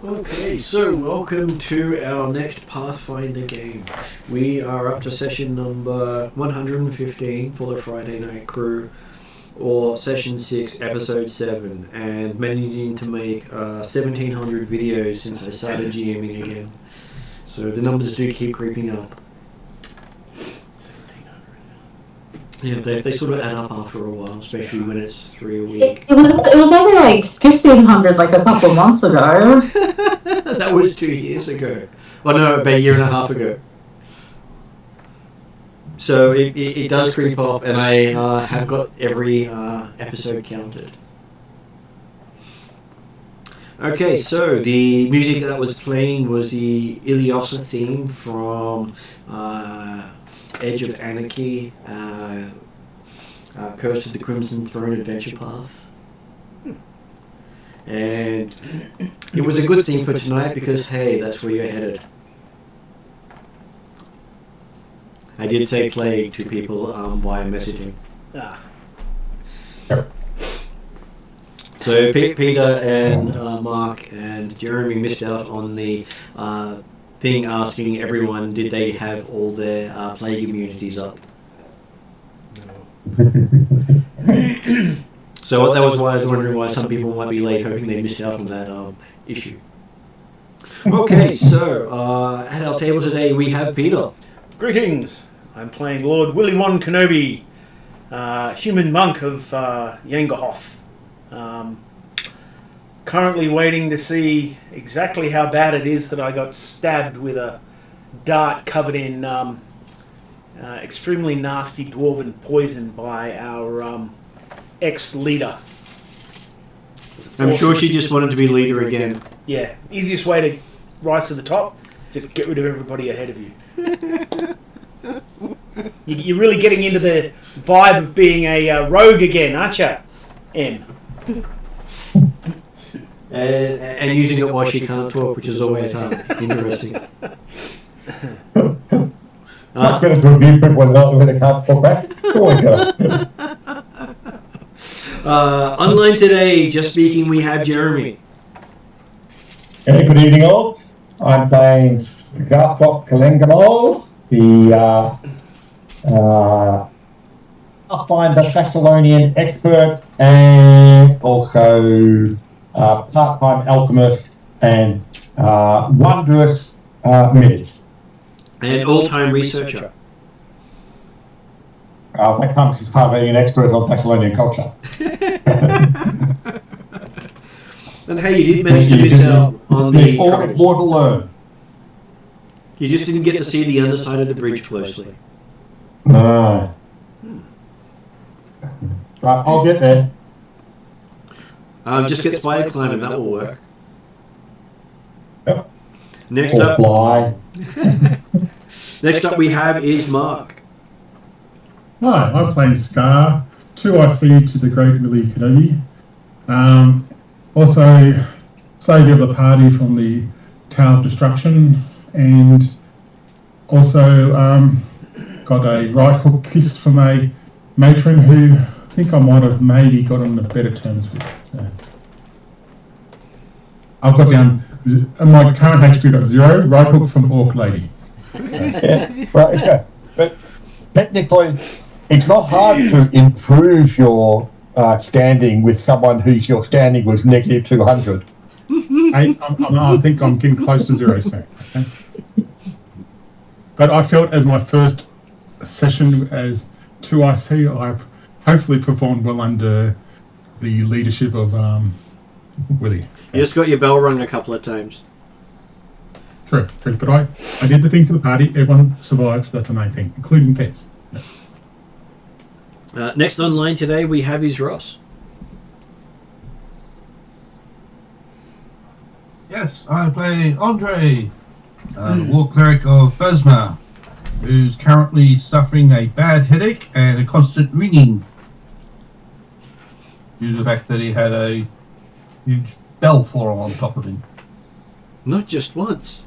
Okay, so welcome to our next Pathfinder game. We are up to session number 115 for the Friday Night Crew, or session 6, episode 7, and managing to make 1,700 videos since I started GMing again. So the numbers do keep creeping up. Yeah, they sort of add up after a while, especially when it's 3 a week. It was only like 1,500 like a couple months ago. That was 2 years ago. Well, no, about a year and a half ago. So it does creep up, and I have got every episode counted. Okay, so the music that was playing was the Iliosa theme from Edge of Anarchy, Curse of the Crimson Throne Adventure Path. And it was a good theme for tonight because, hey, that's where you're headed. I did say plague to people via messaging. So Peter and Mark and Jeremy missed out on the thing asking everyone did they have all their plague immunities up. So that was why I was wondering why some people might be late, hoping they missed out on that issue. Okay, so at our table today we have Peter. Greetings! I'm playing Lord Willy One Kenobi, human monk of Yengahoth. Currently waiting to see exactly how bad it is that I got stabbed with a dart covered in extremely nasty dwarven poison by our ex-leader. I'm sure she just wanted to be leader again. Yeah, easiest way to rise to the top, just get rid of everybody ahead of you. You're really getting into the vibe of being a rogue again, aren't you, M? And using it while she can't talk, which is always interesting. Not going to review people when they can't talk back. Go on, online today, just speaking, we have Jeremy. Hey, good evening, all. I'm playing Garthok Kalengamal, the Pathfinder Thassilonian expert, and also part-time alchemist and wondrous mage. And all-time researcher. That comes as part of being an expert on Thassilonian culture. And hey, you did manage to miss out on the troubles. More to learn. You just didn't get to see the underside of the bridge closely. No. Right, I'll get there. Just get spider climbing, that will work. Yep. Next or up, fly. Next up we have is Mark. Hi, I'm playing Scar, 2IC to the Great Willy Kenobi. Also, saviour of the party from the Tower of Destruction, and also got a right hook kiss from a matron who I think I might have maybe got on the better terms with. So. I've got down, my current HP got 0, right hook from Orc Lady. Yeah, right, okay. But technically, it's not hard to improve your standing with someone whose your standing was negative 200. I think I'm getting close to 0 soon. Okay? But I felt as my first session as 2IC, I hopefully performed well under the leadership of Willie. You just got your bell rung a couple of times. True. But I did the thing for the party. Everyone survived. That's the main thing, including pets. Next online today we have is Ross. Yes, I play Andre, War Cleric of Phasma, who's currently suffering a bad headache and a constant ringing due to the fact that he had a huge bell fall on top of him. Not just once.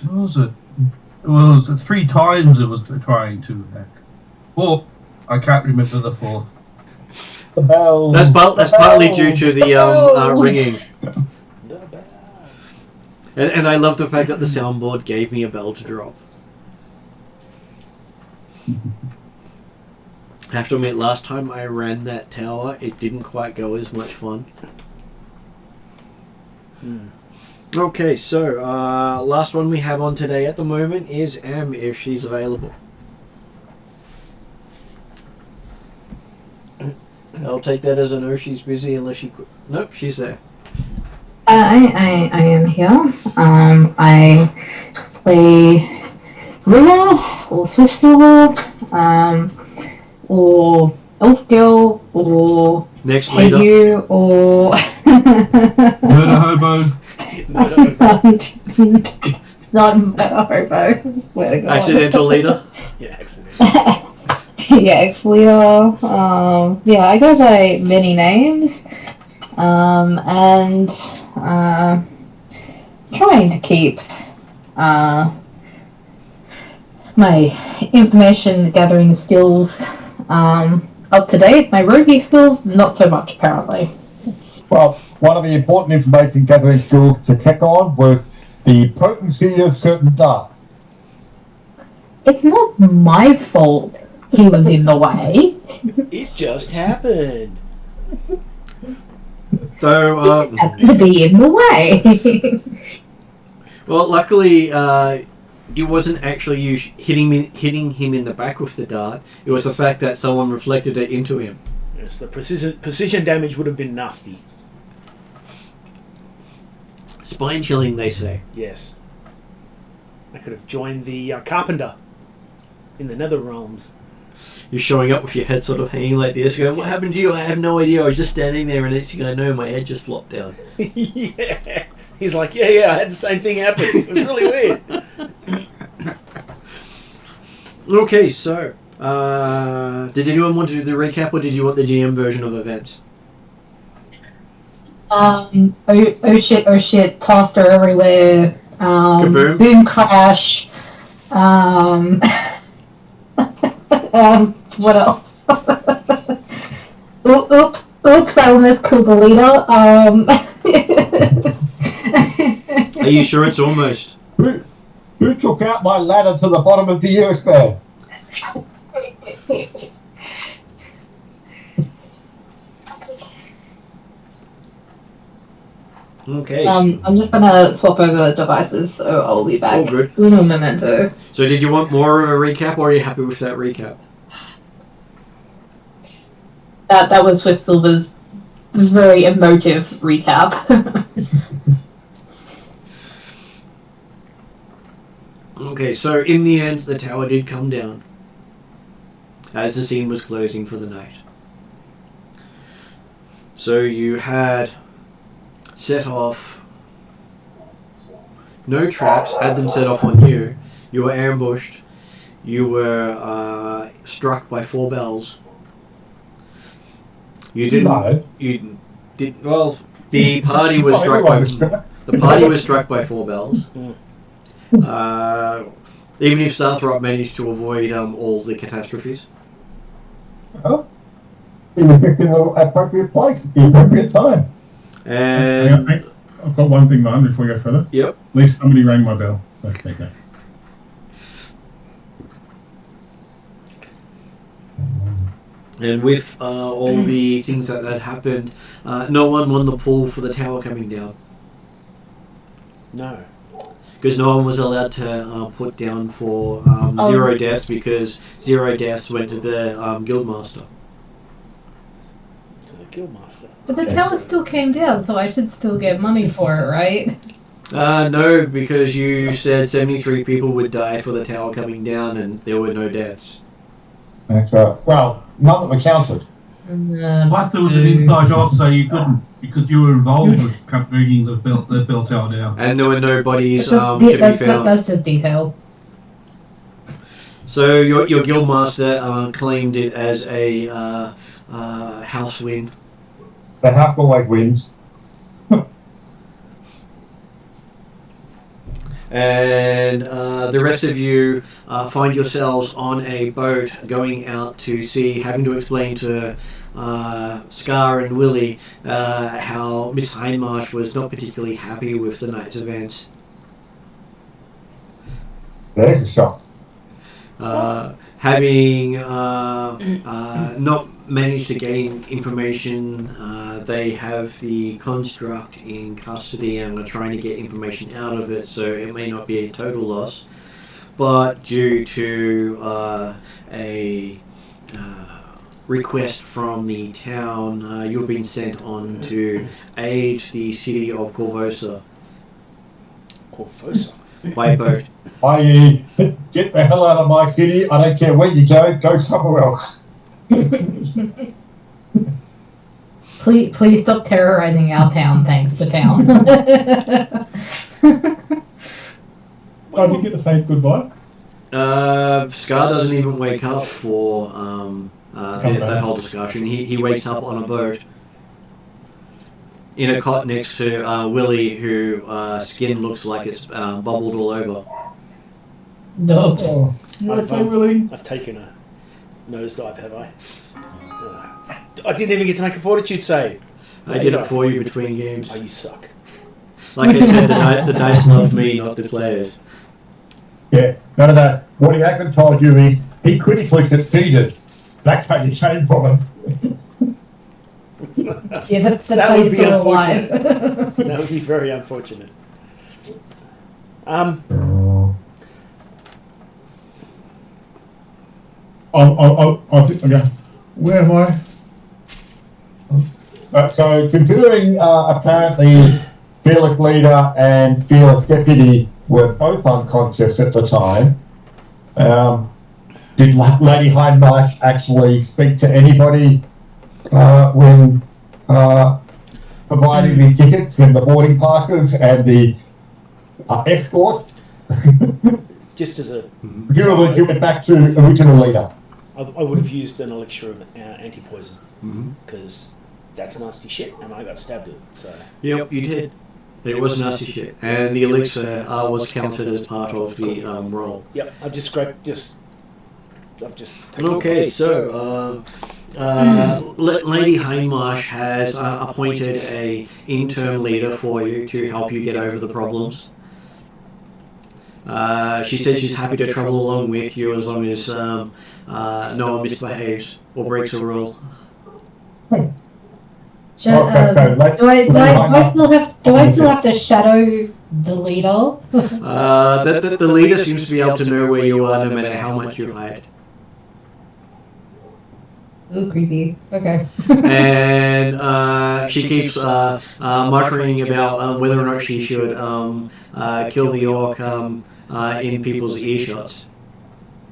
What was it? It was 3 times it was trying to attack. Or, I can't remember the 4th. The bell. That's partly due to the ringing. And I love the fact that the soundboard gave me a bell to drop. I have to admit, last time I ran that tower, it didn't quite go as much fun. Okay, so last one we have on today at the moment is Em, if she's available. I'll take that as a no, she's busy unless she... Nope, she's there. I am here. I play Runa or Swift Silver, or Elf Girl, or Next leader. Hayu, or Murder Hobo. not Murder Hobo. Swear to God. Accidental leader. Yeah, accident. Yeah, ex-leader. Yeah, I got many names, and trying to keep my information gathering skills up to date. My roguey skills, not so much apparently. Well, one of the important information gathering skills to check on was the potency of certain dark. It's not my fault he was in the way. It just happened. So, He happened to be in the way. well, luckily, it wasn't actually you hitting him in the back with the dart. It was the fact that someone reflected it into him. Yes, the precision damage would have been nasty. Spine chilling, they say. Yes. I could have joined the carpenter in the nether realms. You're showing up with your head sort of hanging like this, going, "What happened to you? I have no idea. I was just standing there, and next thing I know, my head just flopped down." Yeah. He's like, yeah, I had the same thing happen. It was really weird. Okay, so did anyone want to do the recap, or did you want the GM version of events? Oh shit, plaster everywhere. Kaboom. Boom crash. What else? Oops, I almost killed the leader. Are you sure it's almost? Who took out my ladder to the bottom of the earth bed? Okay. I'm just gonna swap over devices, so I'll be back. Oh, good. Uno momento. So did you want more of a recap, or are you happy with that recap? That was Swift Silver's very emotive recap. Okay, so in the end, the tower did come down as the scene was closing for the night. So you had set off no traps, had them set off on you. You were ambushed. You were struck by 4 bells. You didn't. No. You did well. The party was struck by. The party was struck by 4 bells. Even if Sarthrop managed to avoid all the catastrophes. Huh? He was picked in the appropriate place at the appropriate time. And I've got one thing, Martin, before we go further. yep. At least somebody rang my bell. So there you go. And with all the things that had happened, no one won the pool for the tower coming down. No. Because no one was allowed to put down for 0 deaths, because 0 deaths went to the guildmaster. To the guildmaster. But the tower still came down, so I should still get money for it, right? No, because you said 73 people would die for the tower coming down, and there were no deaths. That's right. Well, none that were counted. Plus, there was an inside job, so you couldn't, because you were involved with bringing the bell tower down. And there were no bodies That's to just, be found. that's just detail. So your guildmaster claimed it as a house win. The half always wins. And the rest of you find yourselves on a boat going out to sea, having to explain to Scar and Willie how Miss Hindmarsh was not particularly happy with the night's event. There's a shot. Having not managed to gain information, they have the construct in custody and are trying to get information out of it, so it may not be a total loss. But due to a request from the town, you've been sent on to aid the city of Korvosa. Korvosa? By boat. I.e., get the hell out of my city. I don't care where you go somewhere else. Please stop terrorizing our town, thanks to town. I didn't get to say goodbye. Scar doesn't even wake up for that whole discussion. He wakes up on a boat in a cot next to Willie, who skin looks like it's bubbled all over. No. Oh, you okay, Willie? I've taken a nosedive, have I? I didn't even get to make a fortitude save. I did it for you between games. Oh, you suck. Like I said, the dice love me, not the players. Yeah, no. What he hasn't told you is he critically succeeded. That's how you change from it. Yeah, that's That how would he's be still unfortunate. alive. That would be very unfortunate. I think. Okay. Where am I? So considering apparently Fearless Leader and Fearless Deputy were both unconscious at the time, did Lady Hindmarsh actually speak to anybody when providing the tickets and the boarding passes and the escort? Just as a... Presumably give it back to original leader. I would have used an elixir of anti-poison, because that's nasty shit, and I got stabbed with it, so... Yep, you did. It was nasty shit. And the elixir was counted as part of the roll. Yep, I've just Okay, so Lady Hindmarsh has appointed a interim leader for you to help you get over the problems. She said she's happy to travel along with you as long as no one misbehaves or breaks a rule. Do I still have to shadow the leader? The leader seems to be able to know where you are no matter how much you hide. Ooh, creepy. Okay. And she keeps muttering about whether or not she should kill the orc in people's earshots.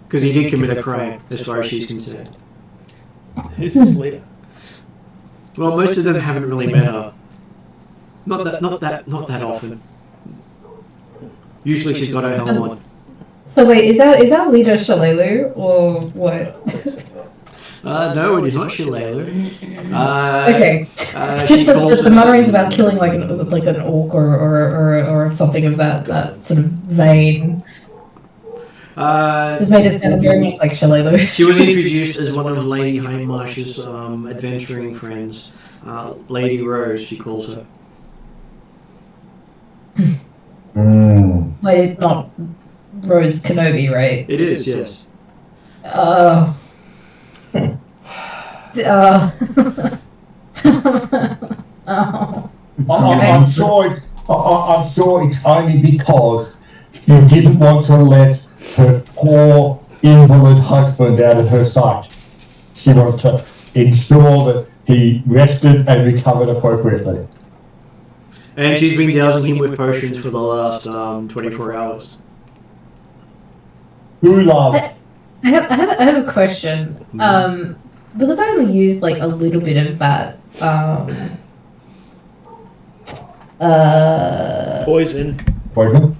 Because he did commit a crime, as far as she's concerned. Who's this leader? Well, most of them haven't really met her. Not that often. Usually she's got her helm on. So wait, is that leader Shalelu or what? No, it is not Shillelagh. Okay. Just the mutterings about killing like an orc or something of that sort of vein. This made it sound very much like Shalelu. She was introduced as one of Lady Hindmarsh's adventuring friends. Lady Rose, she calls her. Wait, it's not Rose Kenobi, right? It is, yes. I'm sure it's only because she didn't want to let her poor invalid husband out of her sight. She wanted to ensure that he rested and recovered appropriately. And she's been dousing him with potions for the last 24 hours. Who loves? I have a question. Because I only used like a little bit of that. Poison. Poison.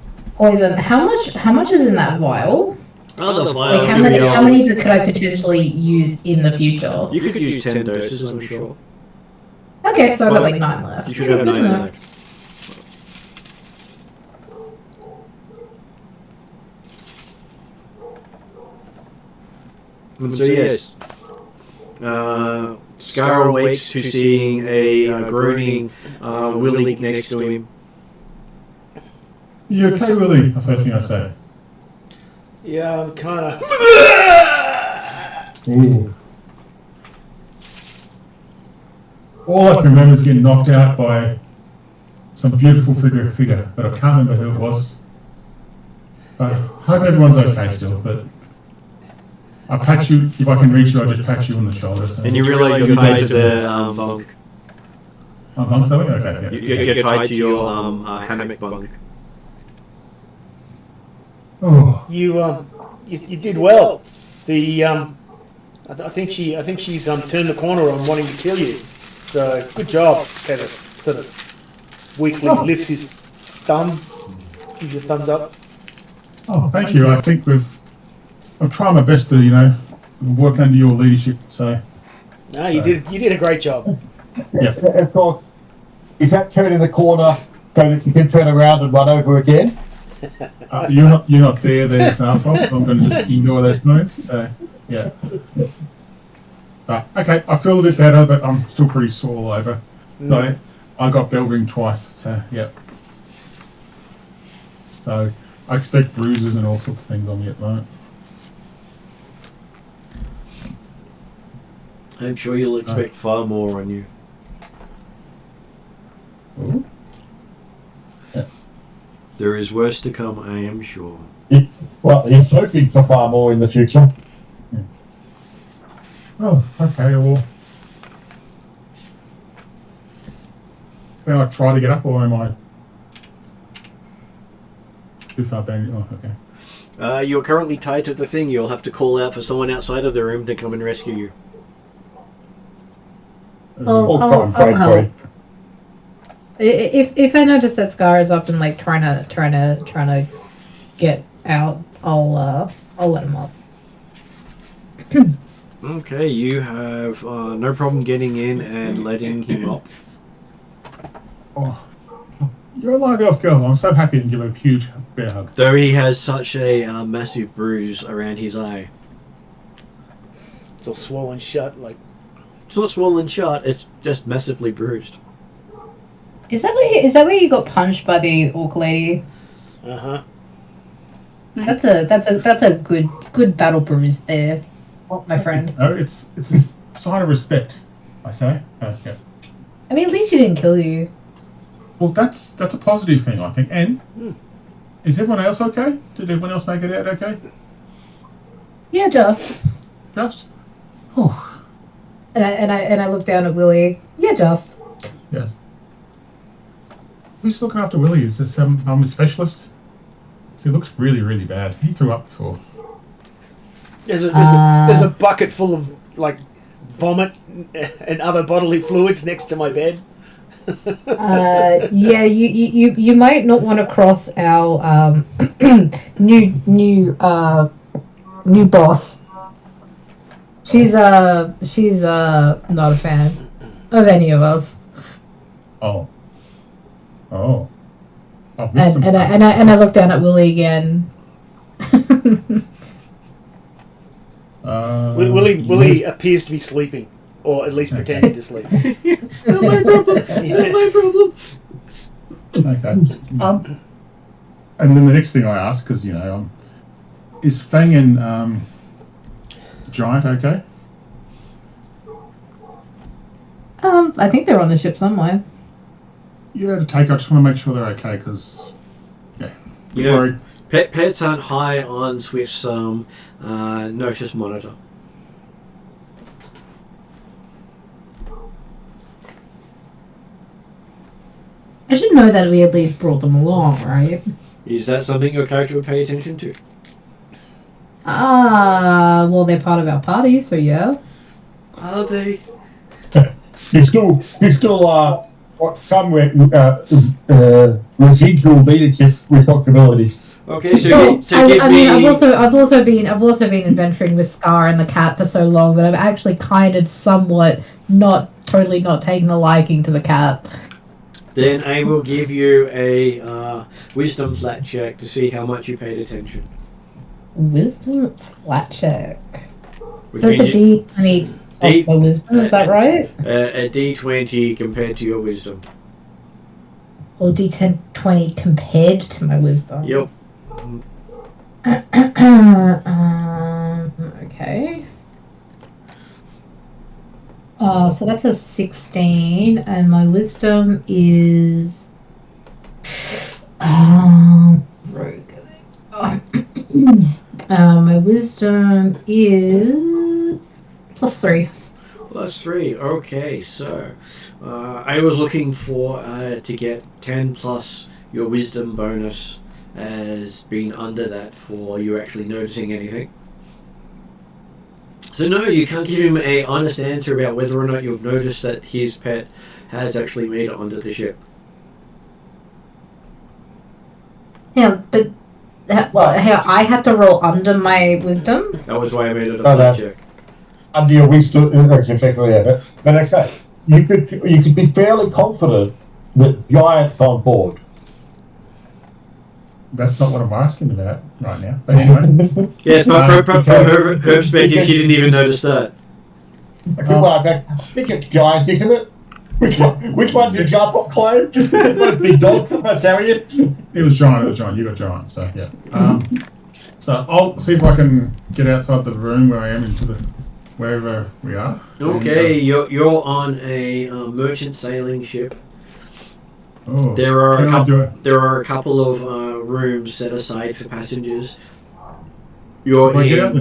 How much is in that vial? Oh, the Like vial. how many could I potentially use in the future? You could use 10 doses, I'm sure. Okay, so I've got like 9 left. You should have 9 left. And so yes, Scar awakes to seeing a groaning Willie next to him. You okay, Willie? The first thing I say. Yeah, I'm kind of. All I can remember is getting knocked out by some beautiful figure, but I can't remember who it was. I hope everyone's okay still, but I'll pat you, if I can reach you, I'll just pat you on the shoulder. So. And you realise you're tied to the bunk. Bunk, sorry? Okay, yeah. You're tied to your hammock bunk. Oh. You did well. I think she's turned the corner on wanting to kill you. So good job, Kevin. Sort of weakly lifts his thumb, gives you a thumbs up. Oh, thank you. I think I'm trying my best to, work under your leadership. So. No, you did a great job. Yeah. Of course, you can't turn in the corner so that you can turn around and run over again. You're not there, Sandpoint. I'm going to just ignore those points. So, yeah. Okay, I feel a bit better, but I'm still pretty sore all over. So, I got bell ring twice. So, yeah. So, I expect bruises and all sorts of things on me at the moment. I'm sure you'll expect far more on you. Ooh. Yeah. There is worse to come, I am sure. Well, he's hoping for far more in the future. Yeah. Oh, okay, well. Can I try to get up, or am I too far back? Oh, okay. You're currently tied to the thing. You'll have to call out for someone outside of the room to come and rescue you. I'll help. If I notice that Scar is up and trying to get out, I'll let him up. Okay, you have no problem getting in and letting him up. Oh, you're a live elf girl. I'm so happy to give him a huge bear hug. Though he has such a massive bruise around his eye. It's all swollen shut, It's not swollen shut. It's just massively bruised. Is that where you got punched by the orc lady? Uh-huh. That's a good battle bruise there, my friend. No, it's a sign of respect, I say. Yeah. I mean, at least she didn't kill you. Well, that's a positive thing, I think. And is everyone else okay? Did everyone else make it out okay? Yeah, just. Oh. And I look down at Willie. Yeah, just. Yes. Who's looking after Willie? Is this a specialist? He looks really, really bad. He threw up before. There's a bucket full of vomit and other bodily fluids next to my bed. Yeah, you might not want to cross our new boss. She's not a fan of any of us. Oh. And I look down at Willie again. Willie appears to be sleeping, or at least pretending to sleep. Not my problem. Not my problem. Okay. And then the next thing I ask, because is Fang and Giant okay? I think they're on the ship somewhere. You had to take. I just want to make sure they're okay, because worried. Pets aren't high on Swift's notice monitor. I should know that we at least brought them along, right? Is that something your character would pay attention to? Well, they're part of our party, so yeah. Are they? He's still some residual leadership responsibilities. Okay, so I've also been adventuring with Scar and the cat for so long that I've actually kind of somewhat not taken a liking to the cat. Then I will give you a wisdom flat check to see how much you paid attention. Wisdom flat check. Which So it's a D20 plus my wisdom, is that right? A D20 compared to your wisdom. Or D10 20 compared to my wisdom. Yep. Okay. So that's a 16, and my wisdom is rogue. My wisdom is +3. +3. Okay, so I was looking for to get 10 plus your wisdom bonus as being under that for you actually noticing anything. So no, you can't give him a honest answer about whether or not you've noticed that his pet has actually made it onto the ship. Yeah, but I had to roll under my wisdom. That was why I made it a No, flat check. Under your wisdom, effectively, yeah. But I say, you could be fairly confident that Giant's on board. That's not what I'm asking about right now. But anyway. Yes, but from her perspective, she didn't even notice that. I think it's Giant, isn't it? Which one did Giant claim? Big dog, Tarrian? It was Giant. You got Giant, so yeah. So I'll see if I can get outside the room where I am into the wherever we are. Okay, you're on a merchant sailing ship. Oh, There are can I do it? there are a couple of rooms set aside for passengers. If I get out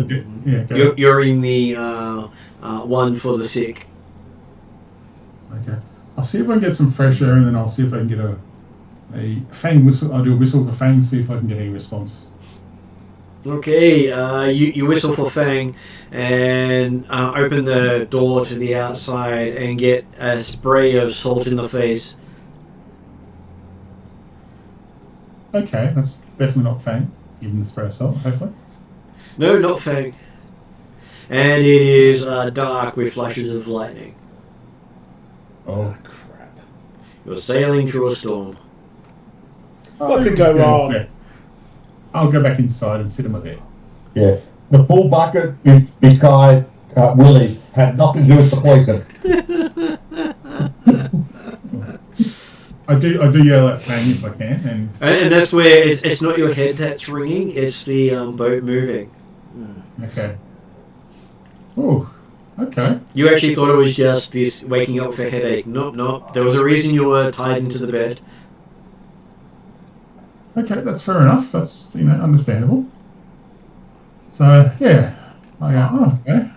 go. You're in the one for the sick. Okay. I'll see if I can get some fresh air, and then I'll see if I can get a Fang whistle. I'll do a whistle for Fang, see if I can get any response. Okay, you whistle for Fang and open the door to the outside and get a spray of salt in the face. Okay, that's definitely not Fang. Even the spray of salt, hopefully. No, not Fang. And it is dark with flashes of lightning. Oh, crap. You're sailing through a storm. What could go wrong? Yeah. I'll go back inside and sit in my bed. Yeah. The full bucket with this guy, Willie, had nothing to do with the poison. I do yell at Fang if I can, And that's where it's not your head that's ringing, it's the boat moving. okay. Oh, okay. You actually thought it was just this waking up with a headache. Nope. There was a reason you were tied into the bed. Okay, that's fair enough. That's understandable. So yeah, I go. Oh, okay.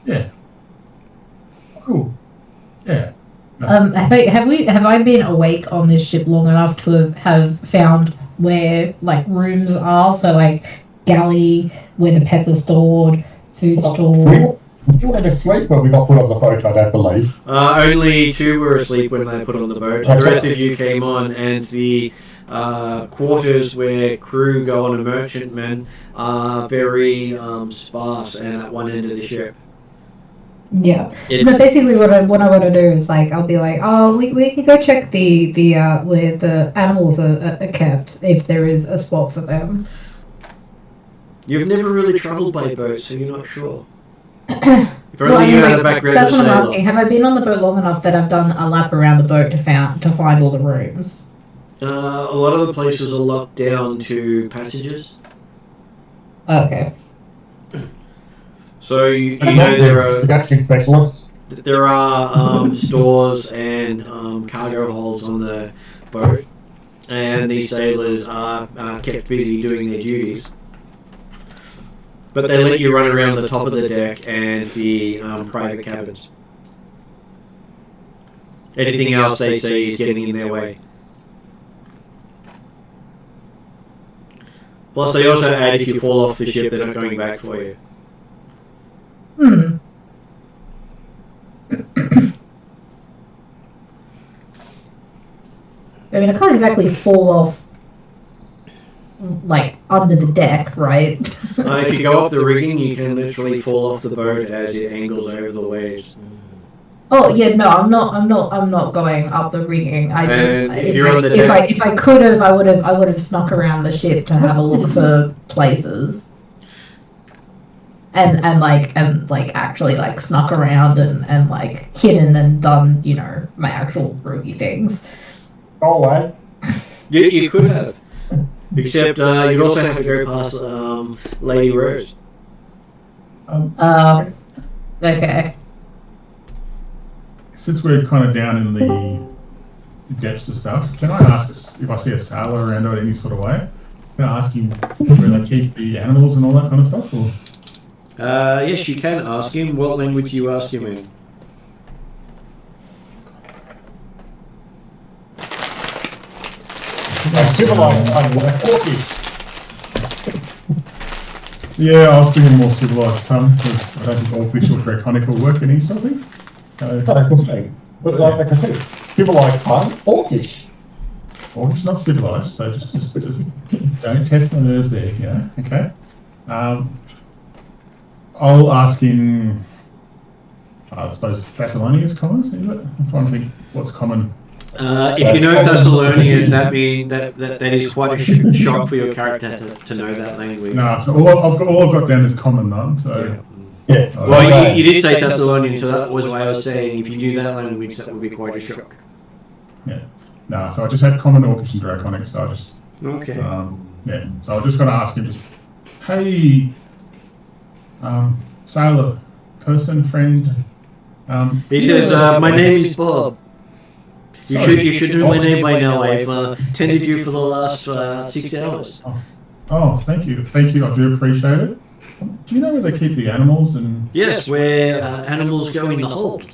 Yeah. Cool. Yeah. Have I been awake on this ship long enough to have found where like rooms are? So like galley where the pets are stored, food stored. We went asleep when we got put on the boat, I don't believe. Only 2 were asleep when they put on the boat. The rest of you came on, and the quarters where crew go on a merchantman are very sparse and at one end of the ship. Yeah. So basically, what I want to do is like I'll be like, oh, we can go check the where the animals are kept if there is a spot for them. You've never really travelled by boat, so you're not sure. If Well, only you had a background that's as a what I'm sailor. asking. Have I been on the boat long enough that I've done a lap around the boat to find all the rooms? A lot of the places are locked down to passengers. Okay. So you know there are stores and cargo holds on the boat, and these sailors are kept busy doing their duties. But they let you run around the top of the deck and the private cabins. Anything else they see is getting in their way. Plus, they also add if you fall off the ship, they're not going back for you. I mean, I can't exactly fall off, like, under the deck, right? If you go up the rigging, you can literally fall off the boat as it angles over the waves. Oh yeah, no, I'm not going up the rigging. If I could have, I would have snuck around the ship to have a look for places. And actually like snuck around and like hidden and done, my actual roguey things. Oh, what? You could have. Except you'd also have to go past Lady Rose. Okay. Since we're kind of down in the depths of stuff, can I ask if I see a sailor around or any sort of way? Can I ask him where they keep the animals and all that kind of stuff? Or? Yes, you can ask him. What language do you ask him in? Yeah, I was thinking more civilised tongue because I don't think all fish or draconic will work in any sort of thing. So, But like I said, civilised tongue, orcish. Orcish, not civilised, so just don't test my nerves there, you know? Okay. I'll ask in, I suppose, Thassilonian is common, is it? I'm trying to think what's common. If you know Thassilonian, that is quite a shock for your character to know that language. No, so all I've got down is common none, so... Yeah. Well, you did say Thassilonian, so that was why I was saying if you knew that language, that would be quite a shock. Yeah. No, so I just had common, orcish and draconic, so I just... Okay. Yeah, so I'm just going to ask him just, hey, sailor, person, friend... He says, my name is Bob. You should know my name by now. I've tended you for the last 6 hours. Oh, thank you. Thank you. I do appreciate it. Do you know where they keep the animals? And Yes, where animals go in the hold.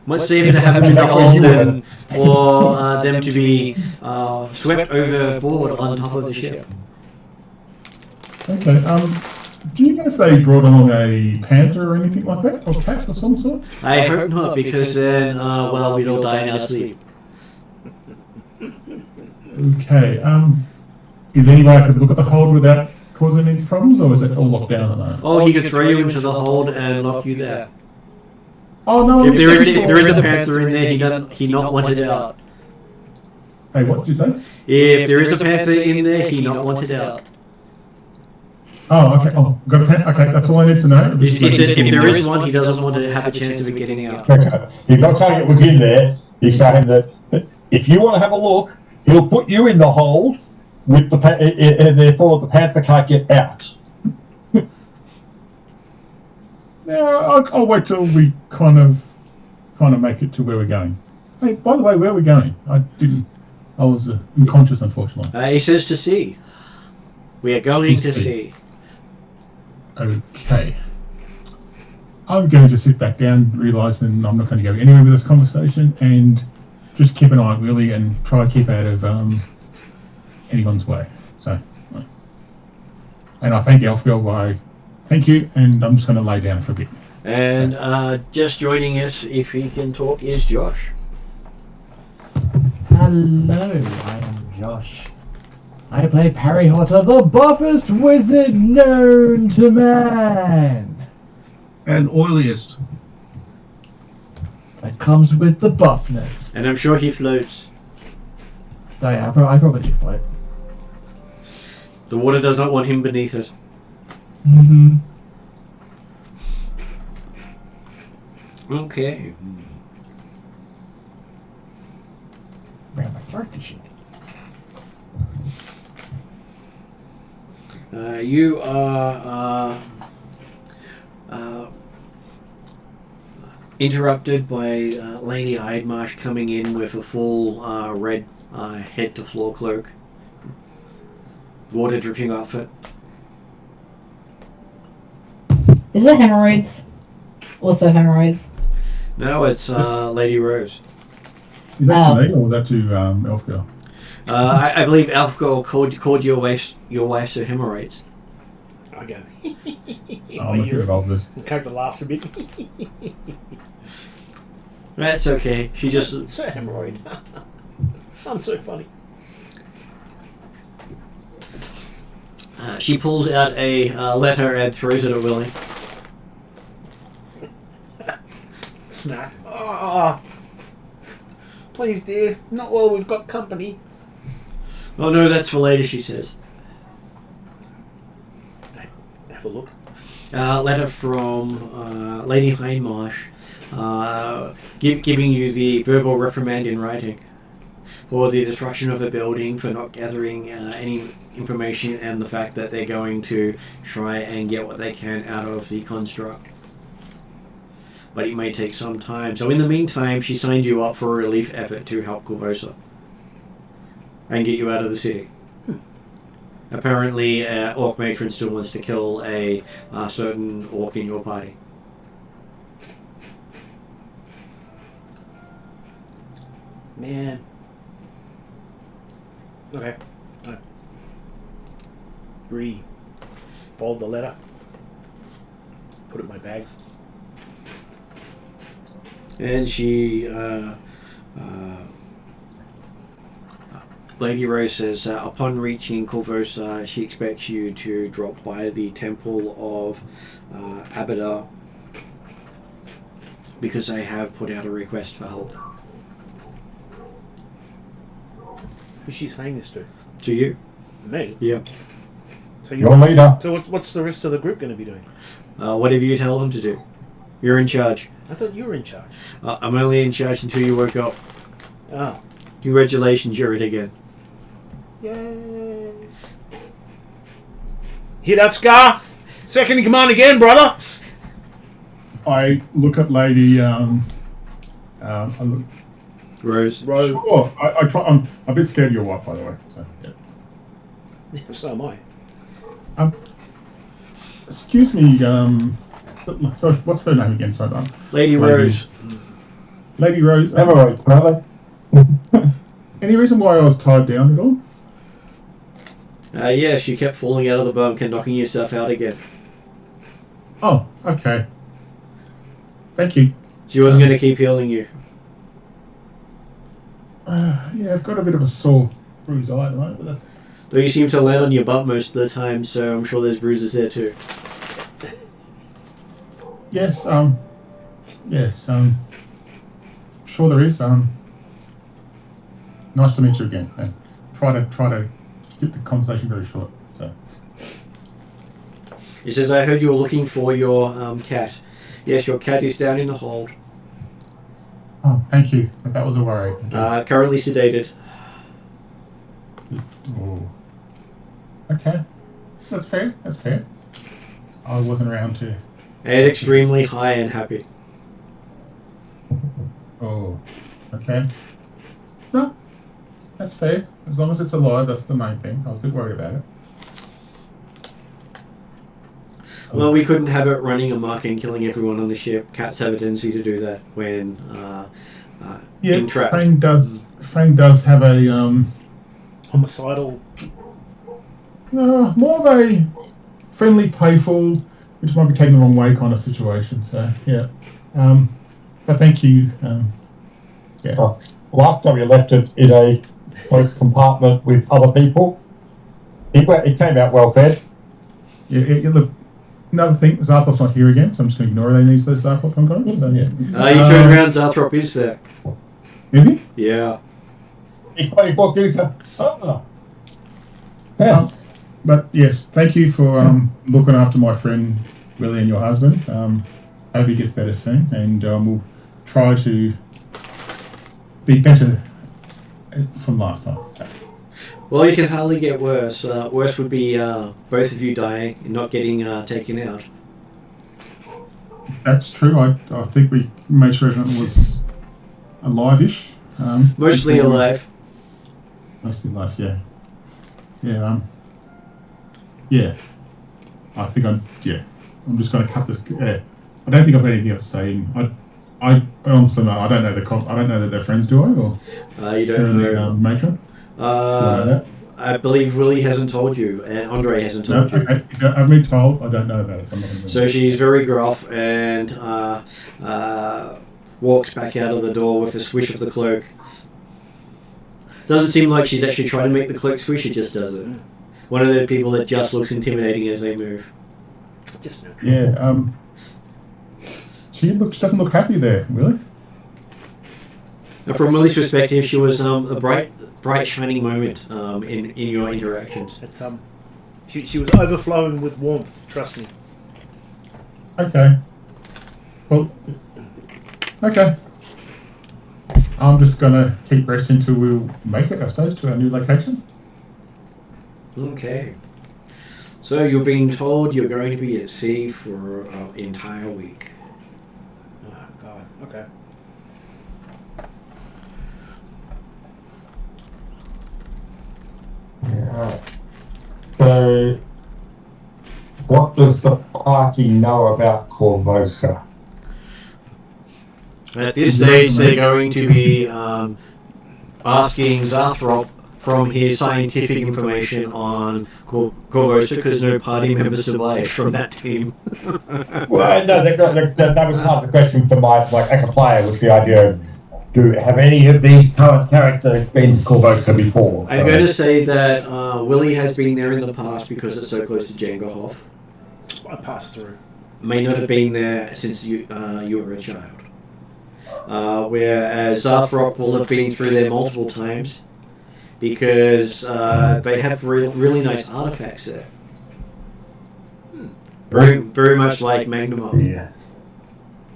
Much safer to have them in the hold than for them to be swept overboard on top of the ship. Okay. Do you know if they brought along a panther or anything like that, or cat or some sort? I hope not, because then, well, we'd all die in our sleep. Okay. Is there any way I could look at the hold without causing any problems, or is it all locked down at the moment? Oh, he could throw you into the hold and lock you there. Oh no! If there is a panther in there, he not wanted out. Hey, what did you say? If there is a panther in there, he not wanted out. Oh, okay. Oh, got a pen. Okay, that's all I need to know. He said if there is one, he doesn't want to have a chance of it getting out. Okay. He's not saying it was in there. He's saying that if you want to have a look, he'll put you in the hold with the and therefore the panther can't get out. Yeah, I'll wait till we kind of make it to where we're going. Hey, by the way, where are we going? I was unconscious, unfortunately. He says to sea. We are going to sea. Okay. I'm going to sit back down, realising I'm not going to go anywhere with this conversation, and just keep an eye on Willie and try to keep out of anyone's way. So, and I thank Elfgirl. Thank you, and I'm just going to lay down for a bit. And just joining us, if he can talk, is Josh. Hello, I am Josh. I play Parry Hotter, the buffest wizard known to man. And oiliest. That comes with the buffness. And I'm sure he floats. Oh yeah, I probably do float. The water does not want him beneath it. Mm-hmm. Okay. Bring my character sheet. You are interrupted by Lady Eidmarsh coming in with a full red head-to-floor cloak. Water dripping off it. Is it hemorrhoids? Also hemorrhoids. No, it's Lady Rose. Is that to me, or was that to Elfgirl? I believe Elfgirl called your wife so hemorrhoids. Okay. I'll look at all this. The character laughs a bit. That's okay. She just... So hemorrhoid. I'm so funny. She pulls out a letter and throws it at Willie. Snap. Oh, please, dear. Not while we've got company. Oh no, that's for later, she says. Have a look. Letter from Lady Hindmarsh, giving you the verbal reprimand in writing. for the destruction of a building, for not gathering any information, and the fact that they're going to try and get what they can out of the construct. But it may take some time. So in the meantime, she signed you up for a relief effort to help Korvosa and get you out of the city. Apparently, Orc Matron still wants to kill a certain Orc in your party. Man. Okay. Fold the letter. Put it in my bag. And she, Lady Rose says, upon reaching Korvosa, she expects you to drop by the temple of Abada, because they have put out a request for help. Who's she saying this to? To you? Me? Yeah. So Your leader. So what's the rest of the group going to be doing? Whatever you tell them to do. You're in charge. I thought you were in charge. I'm only in charge until you woke up. Oh. Congratulations, you're it again. Yay. Hear that, Scar? Second in command again, brother. I look at Lady. I look, Rose. sure. I try. I'm a bit scared of your wife, by the way. So, yeah. So am I. Excuse me. Sorry, what's her name again? Sorry, Lady Rose. Lady Rose. Never right, brother. Any reason why I was tied down at all? Yes, you kept falling out of the bunk and knocking yourself out again. Oh, okay. Thank you. She wasn't going to keep healing you. Yeah, I've got a bit of a sore bruised eye at the moment, but that's... Though you seem to land on your butt most of the time, so I'm sure there's bruises there too. Yes, sure there is. Nice to meet you again. And try to get the conversation very short. So. He says, I heard you were looking for your cat. Yes, your cat is down in the hold. Oh, thank you. That was a worry. Currently sedated. Oh. Okay. That's fair. I wasn't around to... And extremely high and happy. Oh. Okay. No. That's fair. As long as it's alive, that's the main thing. I was a bit worried about it. Well, we couldn't have it running amok and killing everyone on the ship. Cats have a tendency to do that when entrapped. Fang does have a Homicidal. more of a friendly, playful, which might be taken the wrong way kind of situation. So yeah, but thank you. Yeah. Well, after we left it in a close compartment with other people, it came out well fed. Yeah. Look, another thing, Zarthrop's not here again, so I'm just going to ignore any of those Zarthrop comments. So yeah. You turn around, Zarthrop is there. Is he? Yeah. Yeah. But yes, thank you for looking after my friend Willie and your husband. Hope he gets better soon, and we'll try to be better from last time. So. Well, you can hardly get worse. Worse would be both of you dying and not getting taken out. That's true. I think we made sure everyone was alive-ish. Mostly alive. Mostly alive, yeah. Yeah, yeah. I think I'm just going to cut this. I don't think I've got anything else to say. I honestly know. I don't know that they're friends, do I? Or you don't know. Matron? I believe Willie hasn't told you, and Andre hasn't told you. I've been told. I don't know about it. So, so she's very gruff and walks back out of the door with a swish of the cloak. Doesn't seem like she's actually trying to make the cloak swish, it just does it. One of the people that just looks intimidating as they move. Just no. Yeah, she doesn't look happy there, really. And from Willie's perspective, she was a bright shining moment in your interactions. It's she was overflowing with warmth, trust me. Okay. Well, okay. I'm just going to keep resting until we'll make it, I suppose, to our new location. Okay. So you're being told you're going to be at sea for an entire week. Oh, God. Okay. Yeah. So, what does the party know about Korvosa? At this stage, they're going to be asking Zathrop from his scientific information on Korvosa because no party member survived from that team. Well, no, that was part of the question for my, like, as a player, was the idea of, have any of these current characters been to Korvosa before? I'm going to say that Willie has been there in the past because it's so close to Jangahoff. I passed through. May not have been there since you were a child. Whereas Zathrop will have been through there multiple times because they have really nice artifacts there. Very much like Magnum. Yeah.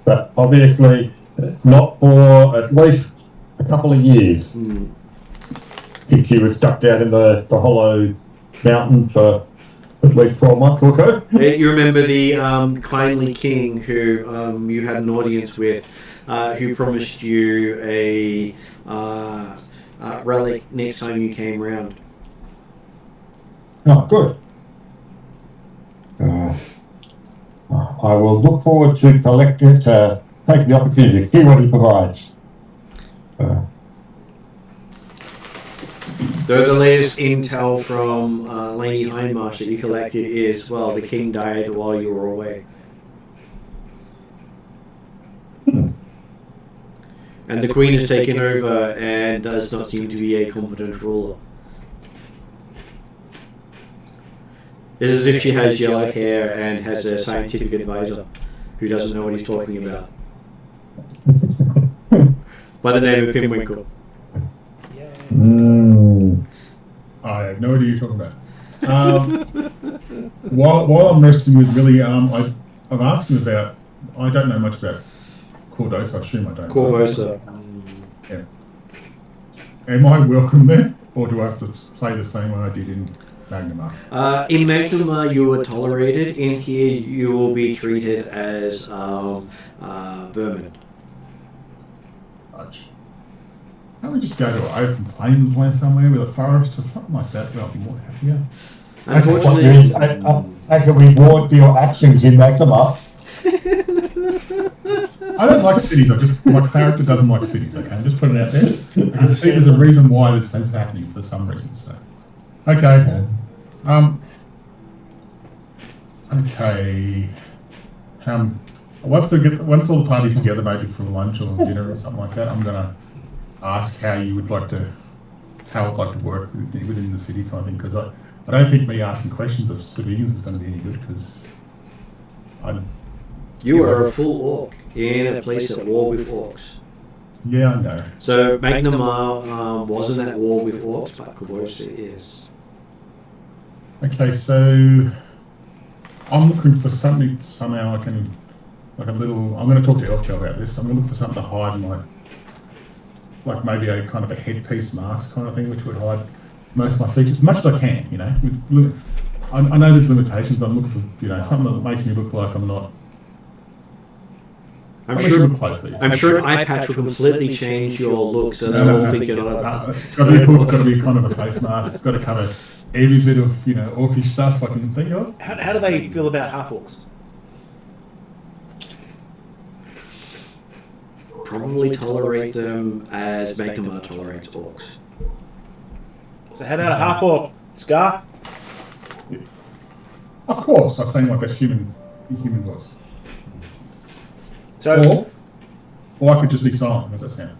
But obviously, not for at least a couple of years. Since you were stuck down in the hollow mountain for at least 12 months or so. You remember the kindly king who you had an audience with, who promised you a relic next time you came round. Oh, good. I will look forward to collect it, take the opportunity to see what he provides. Though the latest intel from Laney Hindmarsh that you collected is, well, the king died while you were away. And the queen has taken over and does not seem to be a competent ruler. It's as if she has yellow hair and has a scientific advisor who doesn't know what he's talking about. By the name of Pimwinkle. I have no idea what you're talking about. While I'm resting with Willie, I've asked him about, I don't know much about Korvosa, I assume I don't. Korvosa. Yeah. Am I welcome there, or do I have to play the same way I did in Magnum? In Magnum, you were tolerated. In here, you will be treated as vermin. Can't we just go to an open plains land somewhere with a forest or something like that? I'll be more happier. Unfortunately, as a reward for your actions in Magnum. I don't like cities. My character doesn't like cities. Okay, I'm just putting it out there. Because I see there's a reason why this is happening for some reason. So, okay. Okay. Once all the parties together, maybe for lunch or dinner or something like that, I'm gonna ask how I'd like to work within the city kind of thing. Because I don't think me asking questions of civilians is going to be any good. Because you are a full orc in a place at war with orcs. Yeah, I know. So Magnum wasn't at war with orcs, but Korvosa is. Okay, so I'm looking for something somehow I can, like a little. I'm going to talk to Elfco about this. I'm going to look for something to hide like maybe a kind of a headpiece mask kind of thing, which would hide most of my features as much as I can. You know, I know there's limitations, but I'm looking for something that makes me look like I'm not. I'm sure an eye patch will completely change your look, so they'll all think you're not. It's got to be kind of a face mask. It's got to cover every bit of orcish stuff I can think of. How do they feel about half orcs? Probably tolerate them as Magnum tolerates orcs. So how about a half orc, Scar? Yeah. Of course, I seem like a human voice. So, or I could just be silent. How's that sound?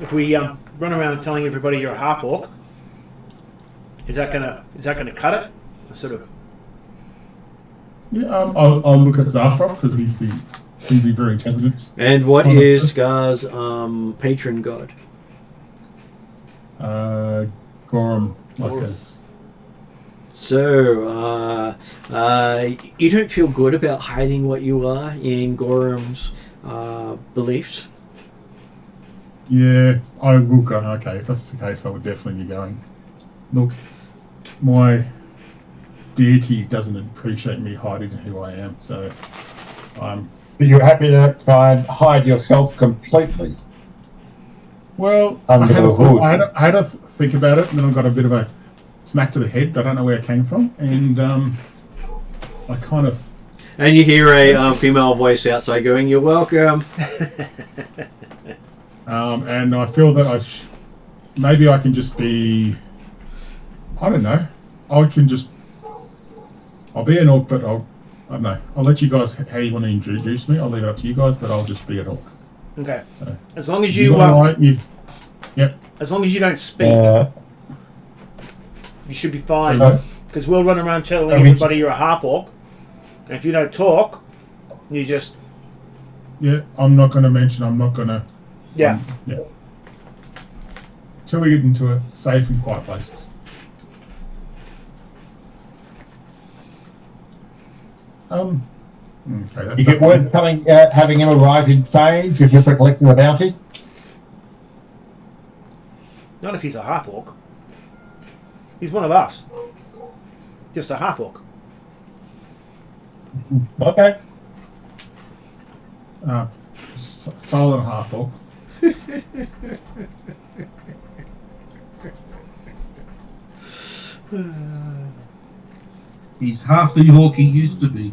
If we run around telling everybody you're a half orc, is that gonna cut it? Sort of. Yeah, I'll look at Zathrop because he seems to be very intelligent. And what is Scar's patron god? Gorum, like us. So, you don't feel good about hiding what you are in Gorum's beliefs? Yeah, I will go. Okay, if that's the case, I would definitely be going. Look, my deity doesn't appreciate me hiding who I am, so I'm... But you're happy to try and hide yourself completely. Well, Under I had, the hood. I had to think about it, and then I got a bit of a smack to the head. I don't know where it came from, and I kind of... And you hear a female voice outside going, "You're welcome." And I feel that maybe I can just be... I don't know. I'll be an orc, but I don't know. I'll let you guys, how you want to introduce me. I'll leave it up to you guys, but I'll just be an orc. Okay. So, As long as yep. as long as you don't speak, you should be fine. Because we'll run around telling everybody you're a half orc, and if you don't talk, you just... Yeah, I'm not going to mention. I'm not going to... Yeah. Yeah. Till we get into a safe and quiet places. Okay, that's... You get word coming, having him arrive in change if you're collecting the bounty? Not if he's a half orc. He's one of us. Just a half orc. Okay. Silent half orc. He's half the orc he used to be.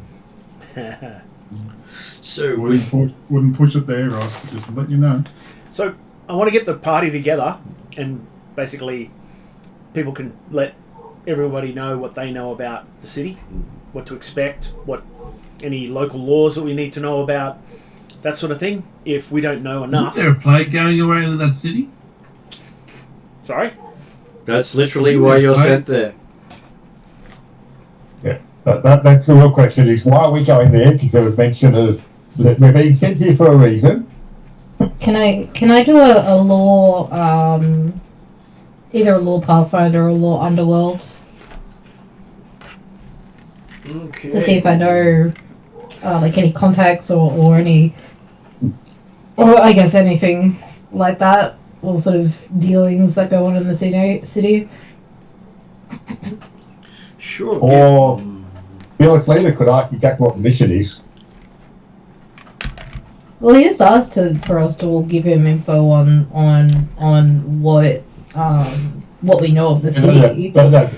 So Wouldn't push it there, Ross. Just let you know. So I want to get the party together, and basically people can let everybody know what they know about the city, what to expect, what any local laws that we need to know about, that sort of thing. If we don't know enough. Isn't there a plague going around in that city? Sorry? that's literally why you're sent there. Yeah. That's the real question is, why are we going there? Because there was mention of that we're being sent here for a reason. Can I do a law, either a law Pathfinder or a law Underworld, Okay. to see if I know, like any contacts or any, or I guess anything like that, or sort of dealings that go on in the city. Sure. Or Felix Leader could architect what the mission is. Well, he just asked for us to give him info on what we know of the city. But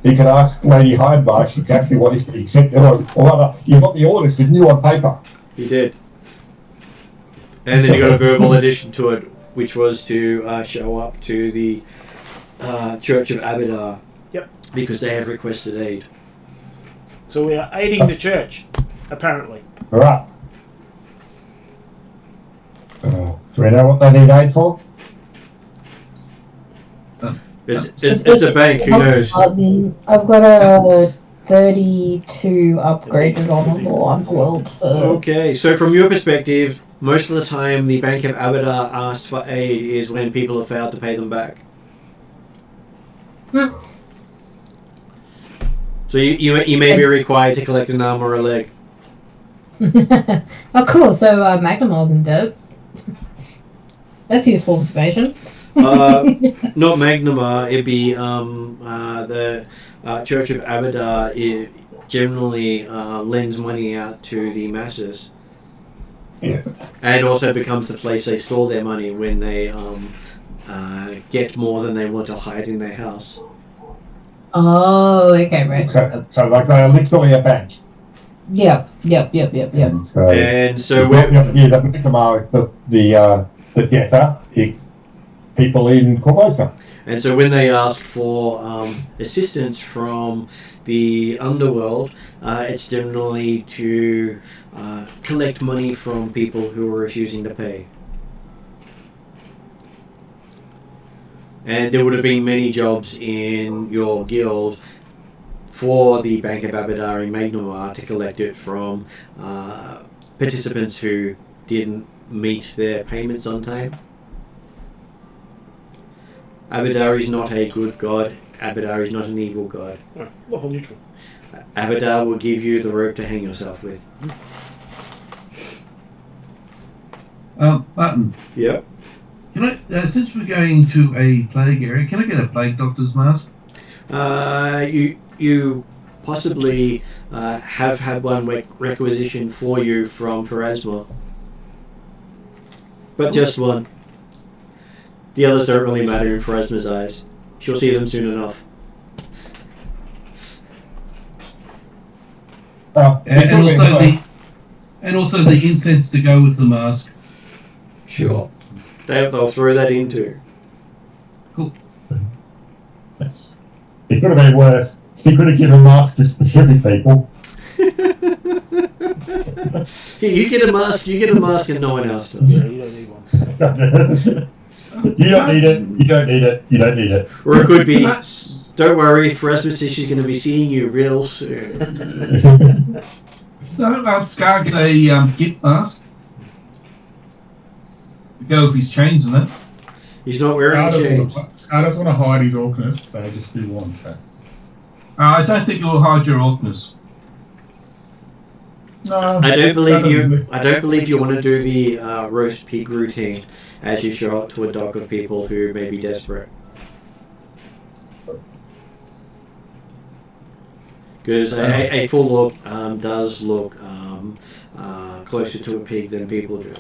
he could ask Lady Hindmarsh exactly what is being sent there. Or rather, you got the orders, didn't you, on paper? He did. And then you got a verbal addition to it, which was to show up to the Church of Abadar. Yep. Because they had requested aid. So we are aiding the church, apparently. Right. Do we know what they need aid for? It's a bank, who knows? I've got a 32 upgraded on the law Underworld for... Okay, so from your perspective, most of the time the Bank of Abadar asks for aid is when people have failed to pay them back. So you may be required to collect an arm or a leg. Oh, cool. So Magnemar's in debt. That's useful information. Not Magnamar, it'd be the Church of Abadar. It generally lends money out to the masses. Yeah. And also becomes the place they store their money when they get more than they want to hide in their house. Oh, okay, right. So like they are literally a bank. Yep. And so the debtor, people in Korvosa. And so when they ask for assistance from the underworld, it's generally to collect money from people who are refusing to pay. And there would have been many jobs in your guild for the Bank of Abadar in Magnamar to collect it from participants who didn't meet their payments on time. Abadar is not a good god. Abadar is not an evil god. Right, lawful neutral. Abadar will give you the rope to hang yourself with. Button. Yep. Can I, since we're going to a plague area, can I get a plague doctor's mask? You possibly have had one requisitioned for you from Pharasma. But just one. The others don't really matter in Pharasma's eyes. She'll see them soon enough. And also the incense to go with the mask. Sure. They'll throw that in too. Cool. It could have been worse. He could have given masks to specific people. You get a mask and no one else does. Yeah, you don't need one. You don't need it. You don't need it. You don't need it. Or it could be, don't worry, Pharasma says she's going to be seeing you real soon. No, Scar get a gimp mask. Go with his chains and that. He's not wearing chains. Scar doesn't want to hide his orcness, so just be warned, so. I don't think it will hide your orcness. No, I don't believe you want to do the roast pig routine as you show up to a dock of people who may be desperate. Because a full look does look closer to a pig than people do.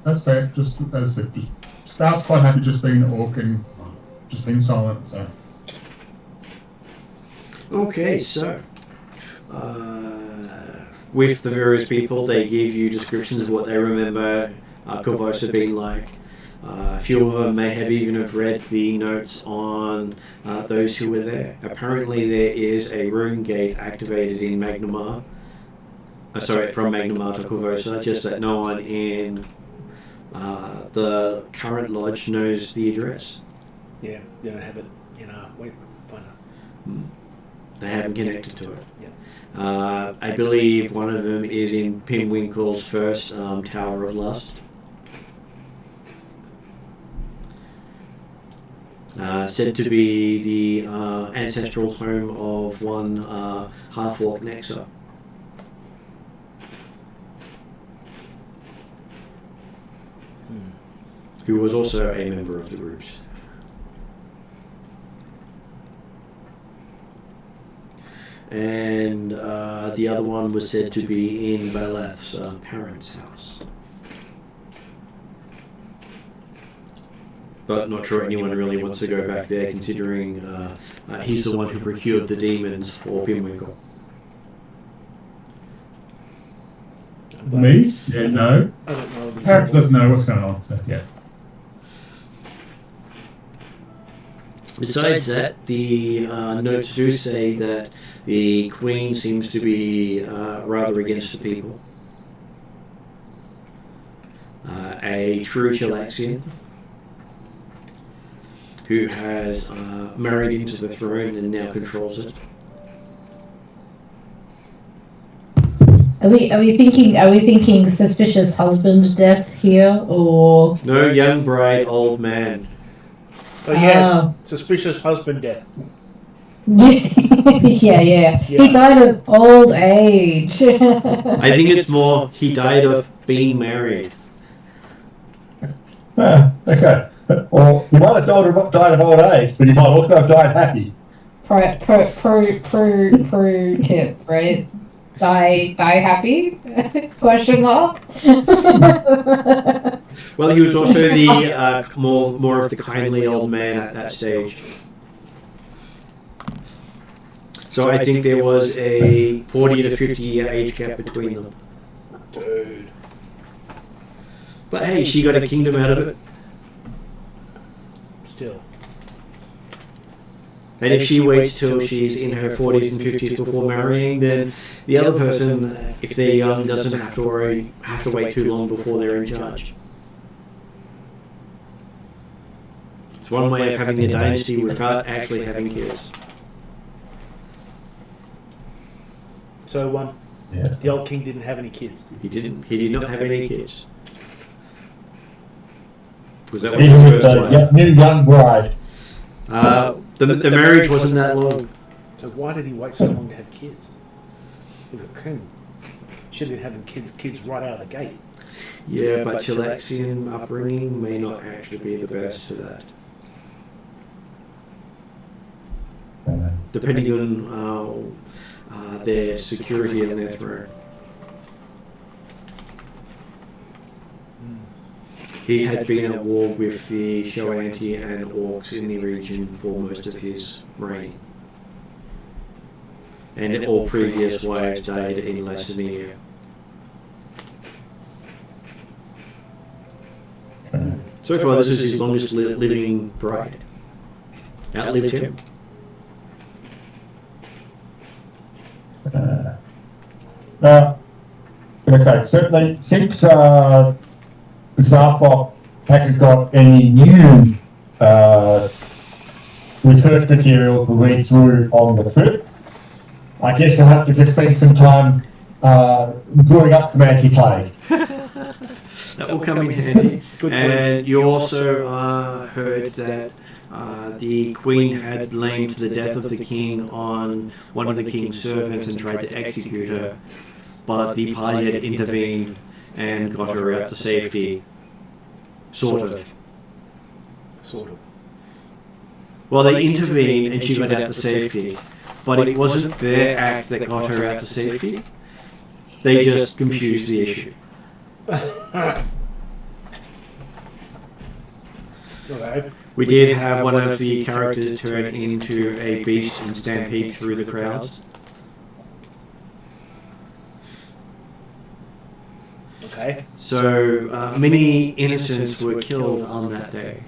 That's fair. Just as Scar's quite happy just being an orc and just being silent, so. Okay, so with the various people, they give you descriptions of what they remember Korvosa being like. A few of them may have even have read the notes on those who were there. Apparently, there is a rune gate activated in Magnamar. From Magnamar to Korvosa, just that no one in the current lodge knows the address. Yeah, they don't have it in a wayfinder. They haven't connected to it. Yeah. I believe one of them is in Pinwinkle's first Tower of Lust. Said to be the ancestral home of one half-orc Nexa. Who was also a member of the groups. And the other one was said to be in Valeth's parents' house. But not sure anyone really wants to go back there, considering he's the one who procured the demons for Pinwinkle. Me? Yeah, no. I don't know. Character doesn't know what's going on, so yeah. Besides that, the notes do say that the Queen seems to be rather against the people. A true Chilaxian who has married into the throne and now controls it. Are we thinking suspicious husband death here, or No young bride, old man. Oh yes, suspicious husband death. yeah. He died of old age. I think it's more he died of being married. Okay. Or you might have died of old age, but you might also have died happy. Pro tip, right? Die happy? Question mark. Well, he was also the more of the kindly old man at that stage. So I think there was a 40 to 50 year age gap between them. Dude. But hey, she got a kingdom out of it. Still. And if she waits till she's in her 40s and 50s before marrying, then the other person, if they're young, doesn't have to wait too long before they're in charge. It's one way of having a dynasty without actually having kids. So the old king didn't have any kids. He did not have any kids. Was that his Even with first wife? the new young bride. The marriage wasn't that long. So why did he wait so long to have kids? He was a king. Should have been having kids right out of the gate. Yeah, but Chilexian upbringing may not actually be the best for that. Depending on their security and their throne. He had been at war with the Shoanti and Orcs in the region for most of his reign. And all previous wives died in Lacenia. So far, this is his longest living bride. Outlived him. Okay, certainly, since Zarfok hasn't got any new research material to read through on the trip, I guess you'll have to just spend some time brewing up some anti-plague. That will come in handy. And you also heard that the Queen had blamed the death of the king on one of the king's servants and tried to execute her, but the party had intervened and got her out to safety. Sort of. Well, they intervened and she got out to safety, but it wasn't their act that got her out to safety. They just confused the issue. Okay. We did have one of the characters turn into a beast and stampede through the crowds. Okay. So many innocents were killed on that day.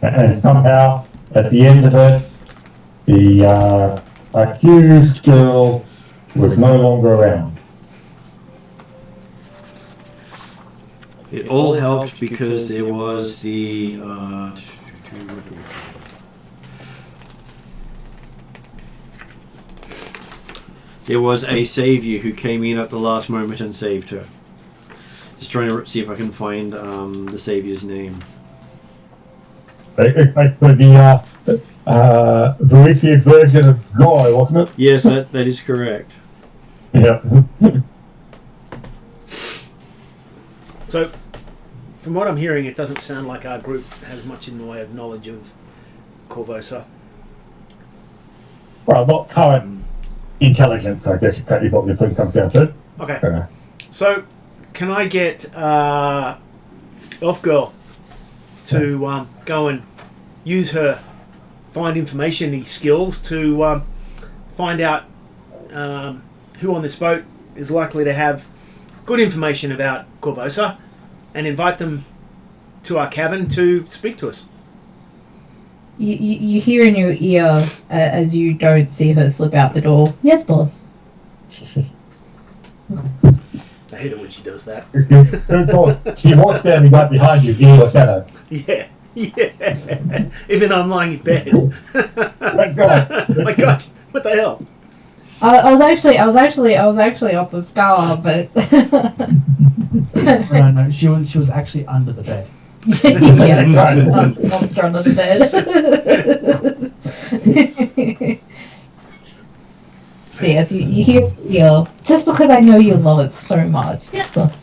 And somehow, at the end of it, the accused girl was no longer around. It all helped because there was the there was a savior who came in at the last moment and saved her. Just trying to see if I can find the savior's name. The Varisia's version of Joy, wasn't it? Yes, that is correct. Yeah. So, from what I'm hearing, it doesn't sound like our group has much in the way of knowledge of Korvosa. Well, not current intelligence, I guess, is what the point comes down to. Okay. So, can I get Elf Girl to go and use her find information skills to find out who on this boat is likely to have good information about Korvosa, and invite them to our cabin to speak to us. You hear in your ear as you don't see her slip out the door. Yes, boss. I hate it when she does that. She was standing right behind you in your shadow. Yeah. Even though I'm lying in bed. Thank God. My gosh, what the hell? I was actually up the scar, but No, she was actually under the bed. yeah, monster under the bed. So yes, you hear just because I know you love it so much. Yes, boss.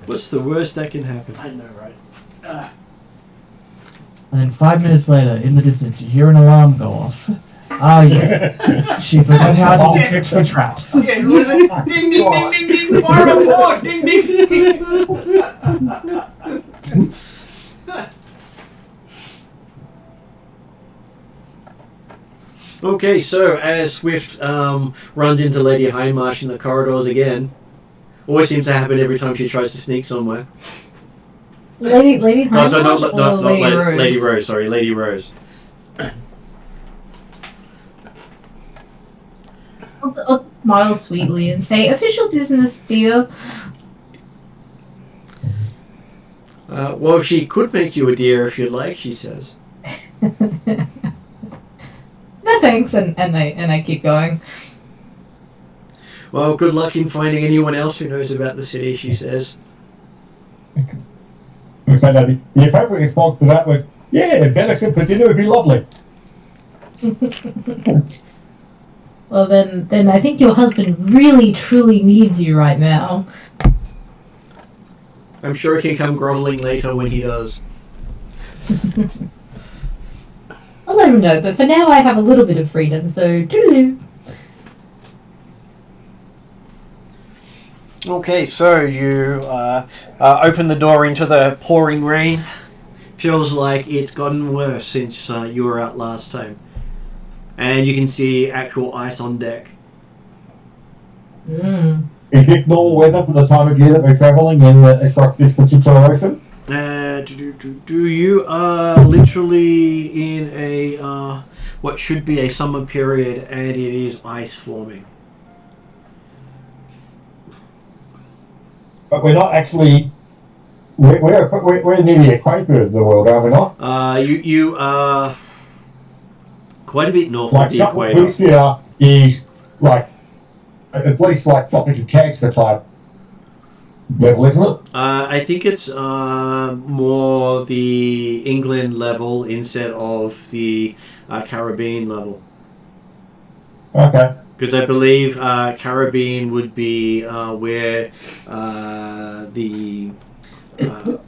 What's the worst that can happen? I know, right? And then 5 minutes later, in the distance, you hear an alarm go off. Ah, yeah. She forgot how to detect for traps. Yeah, what is it? Ding, ding, ding, ding, ding, fire aboard! Ding, ding, ding. Okay, so as Swift runs into Lady Hindmarsh in the corridors again, always seems to happen every time she tries to sneak somewhere. Lady Oh, so Hindmarsh or Lady Rose? Lady Rose, sorry, Lady Rose. I'll smile sweetly and say, "Official business, dear." Well, she could make you a deer if you'd like, she says. No thanks, and I keep going. Well, good luck in finding anyone else who knows about the city, she says. So the appropriate response to that was, yeah, Venison for dinner would be lovely. Well, then I think your husband really, truly needs you right now. I'm sure he can come groveling later when he does. I'll let him know, but for now I have a little bit of freedom, so toodaloo. Okay, so you open the door into the pouring rain. Feels like it's gotten worse since you were out last time. And you can see actual ice on deck. Mm. Is it normal weather for the time of year that we're travelling in across this particular ocean? You are literally in a what should be a summer period, and it is ice forming. But we're not actually. We're near the equator of the world, are we not? You are quite a bit north Like of the equator. Varisia is like at least like tropical Cancer type level, isn't it? I think it's more the England level instead of the Caribbean level. Okay. Because I believe Caribbean would be where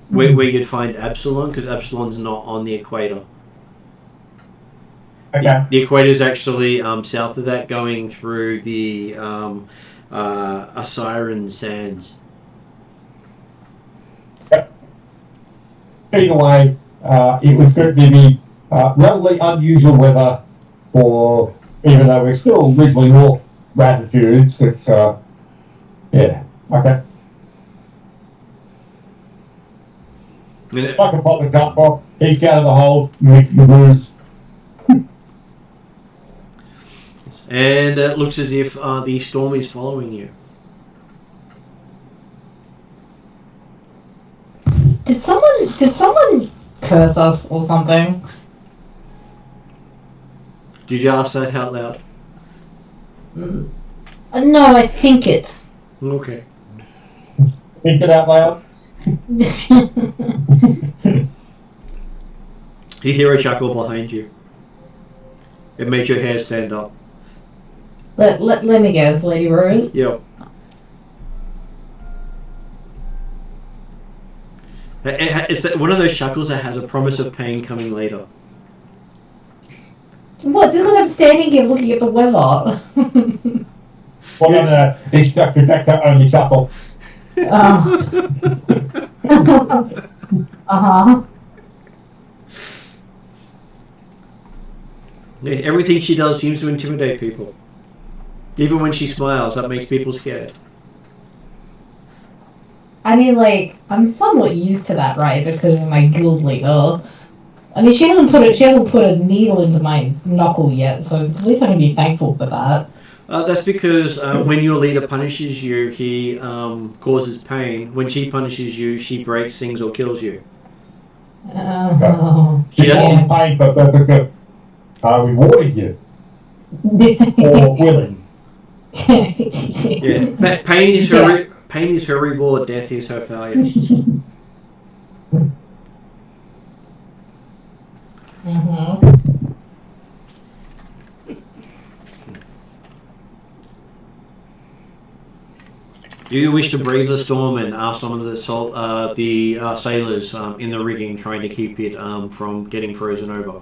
where you'd find Epsilon, because Epsilon's not on the equator. Okay. The equator is actually south of that, going through the Siren Sands. Either way, it was going to be relatively unusual weather for, even though we're still reasonably north latitudes. It's yeah. Okay. I can pop the cup off, each out of the hole, mix the booze. And it looks as if the storm is following you. Did someone curse us or something? Did you ask that out loud? No, I think it. Okay. Think it out loud. You hear a chuckle behind you. It makes your hair stand up. Let me guess, Lady Rose. Yep. It's one of those chuckles that has a promise of pain coming later. What? Just because I'm standing here looking at the weather. Well, no, it's just a only chuckle. Uh-huh. Yeah, everything she does seems to intimidate people. Even when she smiles, that makes people scared. I mean, like, I'm somewhat used to that, right? Because of my guild leader. I mean, she hasn't put a needle into my knuckle yet, so at least I can be thankful for that. That's because when your leader punishes you, he causes pain. When she punishes you, she breaks things or kills you. She doesn't pay for purpose of rewarding you. Or willing. Yeah, pain is her. Pain is her reward. Death is her failure. Do you wish to brave the storm and ask some of the sailors in the rigging trying to keep it from getting frozen over?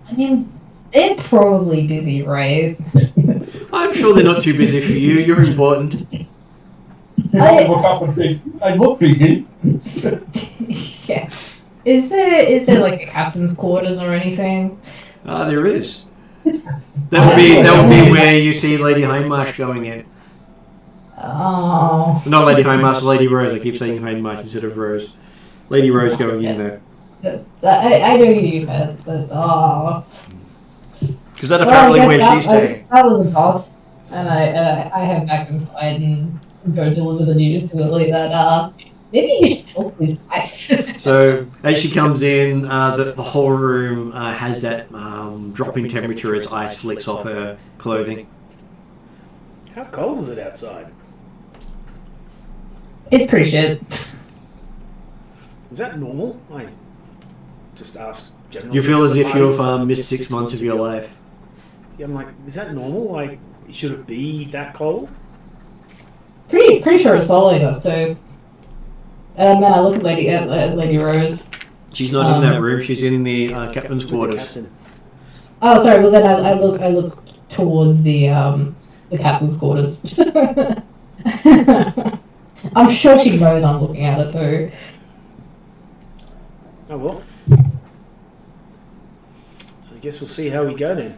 I mean, they're probably busy, right? I'm sure they're not too busy for you. You're important. I look up and think, I look busy. Yeah. Is there like a captain's quarters or anything? There is. That would be where you see Lady Hindmarsh going in. Oh. Not Lady Hindmarsh, Lady Rose. I keep saying Hindmarsh instead of Rose. Lady Rose going in there. I know you meant, but Because that's apparently where she's staying. That was a boss, and I head back inside and go deliver the news to Willie that maybe he should talk to his wife. So as she comes in, the whole room has that dropping temperature as ice flicks off her clothing. How cold is it outside? It's pretty shit. Is that normal? I just ask generally... You feel as the if party you've missed 6 months of your life. Yeah, I'm like, is that normal? Like, should it be that cold? Pretty sure it's following us too. And then I look at Lady Rose. She's not in that room. She's in the captain's quarters. Captain. Oh, sorry. Well, then I look towards the captain's quarters. I'm sure she knows I'm looking at it too. Oh well. I guess we'll see how we go then.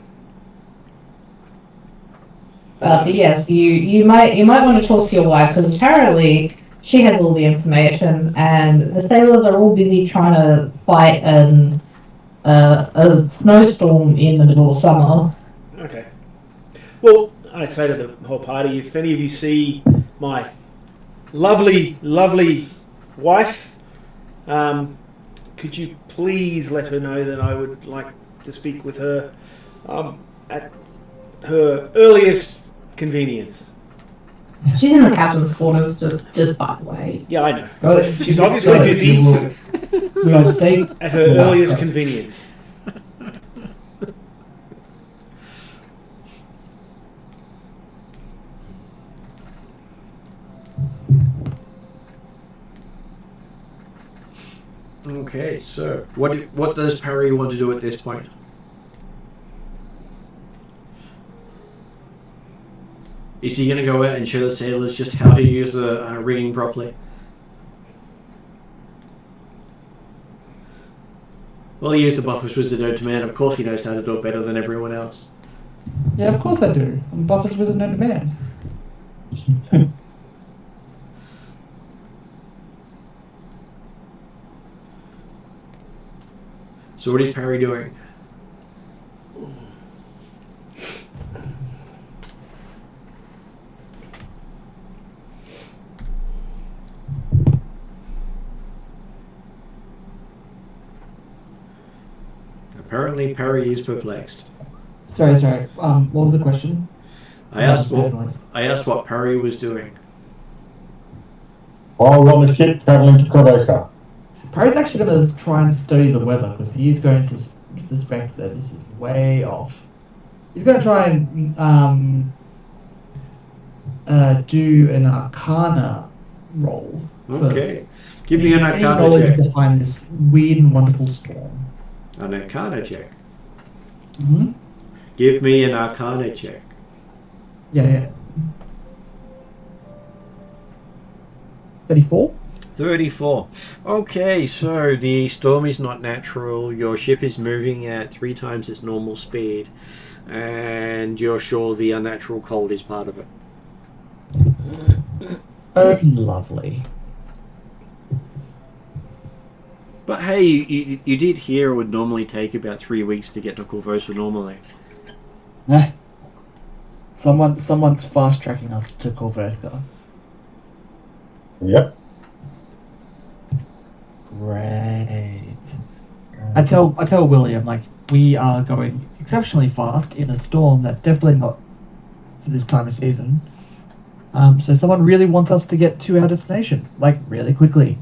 But yes, you might want to talk to your wife because apparently she has all the information, and the sailors are all busy trying to fight a snowstorm in the middle of summer. Okay. Well, I say to the whole party, if any of you see my lovely, lovely wife, could you please let her know that I would like to speak with her at her earliest convenience. She's in the captain's quarters, just by the way. Yeah, I know. Well, She's obviously busy We'll stay. at her earliest convenience. Okay, so what does Parry want to do at this point? Is he going to go out and show the sailors just how to use the rigging properly? Well, he used the Buffer's Wizard known to man. Of course he knows how to do it better than everyone else. Yeah, of course I do. I'm Buffer's Wizard known to man. So what is Parry doing? Apparently Parry is perplexed. Sorry. What was the question? I asked what Parry was doing. While we're on the ship travelling to Korvosa. Parry's actually going to try and study the weather because he's going to suspect that this is way off. He's going to try and do an Arcana roll. Okay. Give me an Any Arcana knowledge check. behind this weird and wonderful storm. An Arcana check. Mm-hmm. Give me an Arcana check. Yeah. 34? 34. Okay, so the storm is not natural. Your ship is moving at 3 times its normal speed. And you're sure the unnatural cold is part of it. Oh, lovely. But hey, you did hear it would normally take about 3 weeks to get to Korvosa normally. Someone's fast tracking us to Korvosa. Yep. Great. I tell Willie, I'm like, we are going exceptionally fast in a storm that's definitely not for this time of season. So someone really wants us to get to our destination, like really quickly.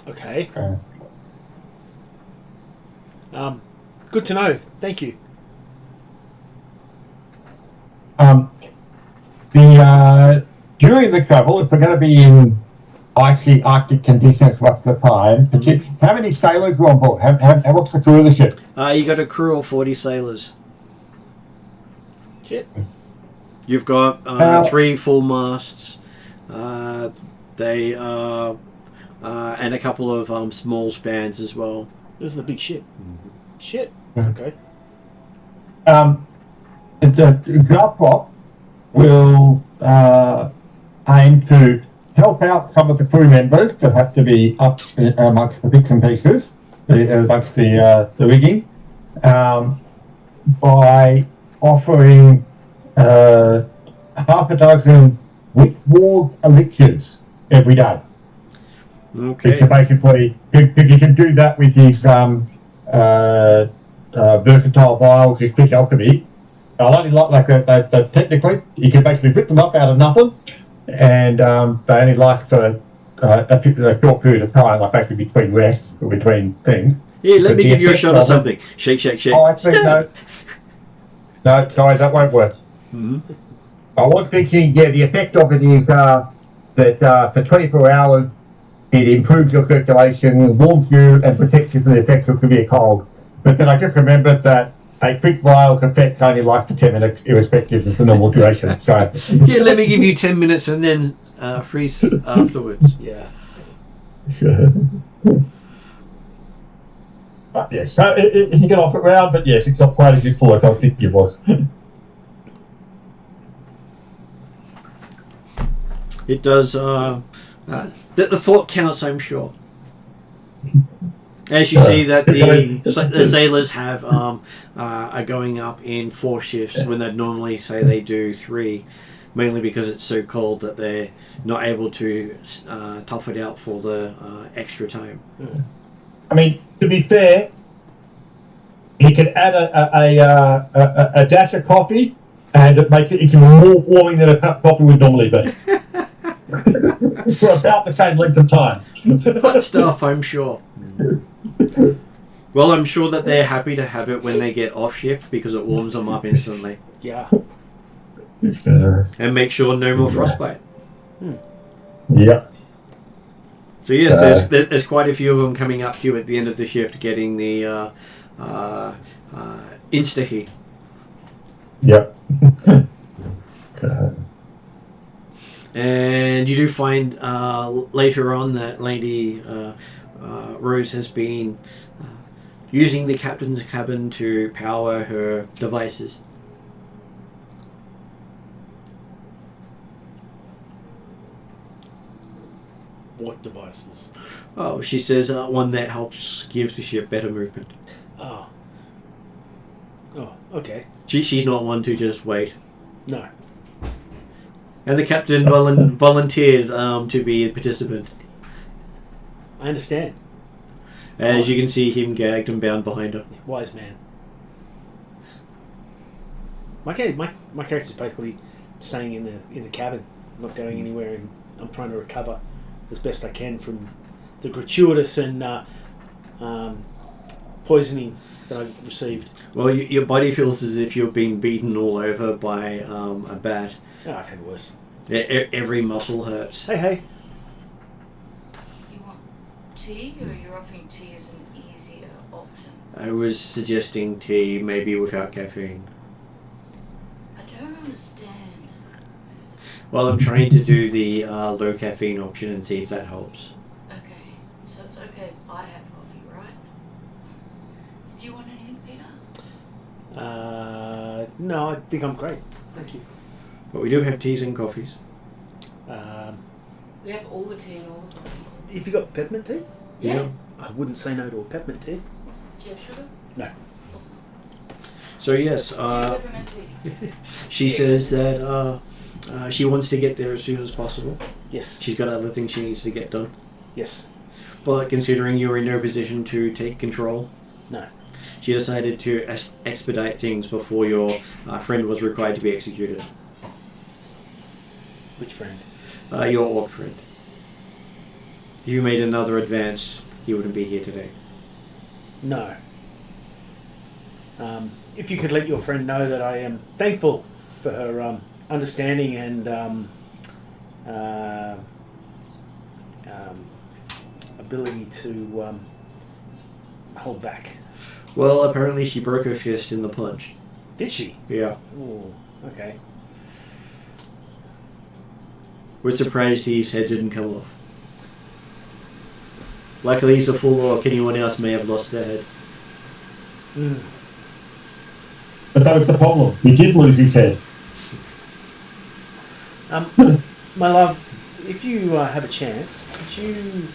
Okay. Good to know. Thank you. During the travel, if we're going to be in icy Arctic conditions most of the time, how many sailors were on board? What's the crew of the ship? You got a crew of 40 sailors. Shit. You've got 3 full masts. They are, and a couple of small spans as well. This is a big ship. Shit. Mm-hmm. Okay. The Garprop will aim to help out some of the crew members that have to be up amongst the bits and pieces, amongst the rigging, by offering half a dozen wall elixirs every day. Okay. So basically, if you can do that with his versatile vials, his quick alchemy, technically, you can basically whip them up out of nothing, and they only last for a short period of time, like basically between rests or between things. Here, let But me the give you a effect shot of of it- something. Shake, shake, shake. Oh, actually, no. No, sorry, that won't work. Mhm. I was thinking, the effect of it is that for 24 hours, it improves your circulation, warms you, and protects you from the effects of severe cold. But then I just remembered that a quick vial's effect only lasts for 10 minutes, irrespective of the normal duration. So, Here, let me give you 10 minutes and then freeze afterwards. Yeah. but yes, so you get off it round, but yes, it's not quite as useful as I was thinking it was. It does. The thought counts, I'm sure. As you see that the sailors have are going up in 4 shifts when they'd normally say they do 3, mainly because it's so cold that they're not able to tough it out for the extra time. I mean, to be fair, he could add a dash of coffee, and it makes it even more warming than a cup of coffee would normally be. For about the same length of time. Hot stuff, I'm sure. Well, I'm sure that they're happy to have it when they get off shift because it warms them up instantly. Yeah. And make sure no more frostbite. Yep. So yes, there's quite a few of them coming up to you at the end of the shift getting the insta-heat. Yep. And you do find later on that Lady Rose has been using the captain's cabin to power her devices. What devices? Oh, she says one that helps give the ship better movement. Oh. Oh, okay. She's not one to just wait. No. And the captain volunteered to be a participant. I understand. As you can see him gagged and bound behind her. Wise man. My character's basically staying in the cabin, not going anywhere, and I'm trying to recover as best I can from the gratuitous and poisoning that I received. Well, your body feels as if you've been beaten all over by a bat. Oh, I've had worse. Every muscle hurts. Hey. You want tea, or you're offering tea as an easier option? I was suggesting tea, maybe without caffeine. I don't understand. Well, I'm trying to do the low caffeine option and see if that helps. Okay, so it's okay if I have coffee, right? Did you want anything, Peter? No, I think I'm great. Thank you. But we do have teas and coffees. We have all the tea and all the coffee. Have you got peppermint tea? Yeah. I wouldn't say no to a peppermint tea. Awesome. Do you have sugar? No. Awesome. So yes, Peppermint tea. she says that she wants to get there as soon as possible. Yes. She's got other things she needs to get done. Yes. But considering you're in no position to take control, No. she decided to expedite things before your friend was required to be executed. Which friend? Your orc friend. If you made another advance, he wouldn't be here today. No. If you could let your friend know that I am thankful for her understanding and ability to hold back. Well, apparently she broke her fist in the punch. Did she? Yeah. Oh, okay. We're surprised his head didn't come off. Luckily he's a full orc, anyone else may have lost their head. Mm. But that was the problem. He did lose his head. My love, if you have a chance, could you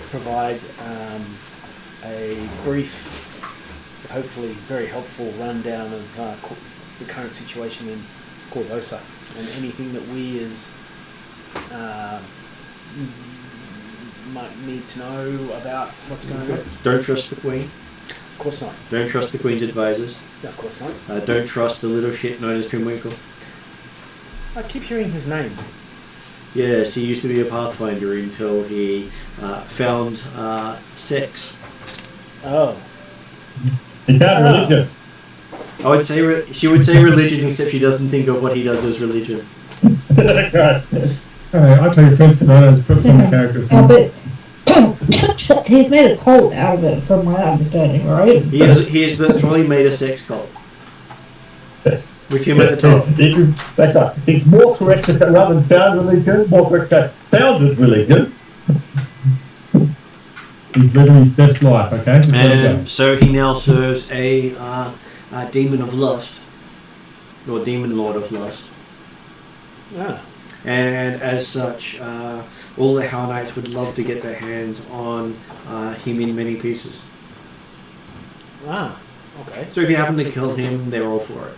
provide a brief, but hopefully very helpful rundown of the current situation in Korvosa and anything that we as might need to know about what's going on? Don't trust the Queen. Of course not. Don't trust the Queen's advisors. Of course not. Don't trust the little shit known as Trimwinkle. I keep hearing his name. Yes, he used to be a Pathfinder until he found sex. Oh. He found religion. I would say she would say religion, except she doesn't think of what he does as religion. I take offense to that as from the character. But he's made a cult out of it, from my understanding, right? He is that's why he made a sex cult. Yes. With him at the top. That's right. It's more correct to say rather than found religion, more correct to say founded religion. He's living his best life, okay? And so he now serves a demon of lust, or demon lord of lust. Ah. And as such, all the Hell Knights would love to get their hands on him in many pieces. Ah. Okay. So if you happen to kill him, they're all for it.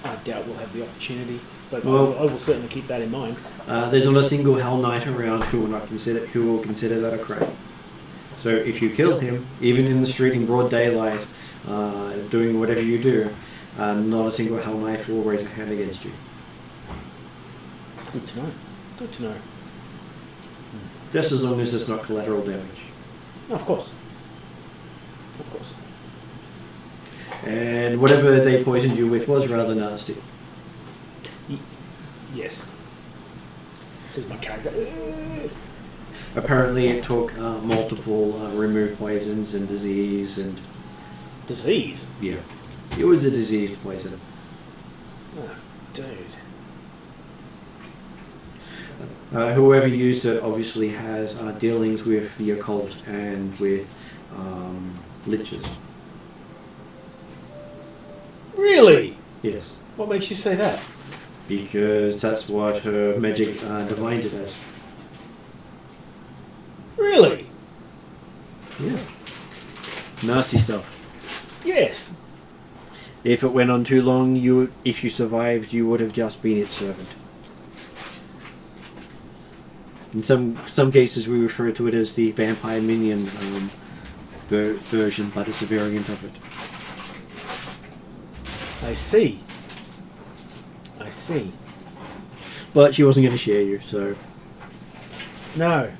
I doubt we'll have the opportunity, but Well, I will certainly keep that in mind. There's not a single Hell Knight around who will consider that a crime. So if you kill him, even in the street in broad daylight, doing whatever you do, not a single Hell Knight will raise a hand against you. Good to know. Good to know. Just as long as it's not collateral damage. Of course. Of course. And whatever they poisoned you with was rather nasty. Yes. This is my character. Apparently it took multiple removed poisons and disease and... Disease? Yeah. It was a diseased poison. Oh, dude. Whoever used it obviously has dealings with the occult and with liches. Really? Yes. What makes you say that? Because that's what her magic divined it as. Really? Yeah. Nasty stuff. Yes. If it went on too long, if you survived, you would have just been its servant. In some cases, we refer to it as the vampire minion version, but it's a variant of it. I see. I see. But she wasn't going to share you, so... No.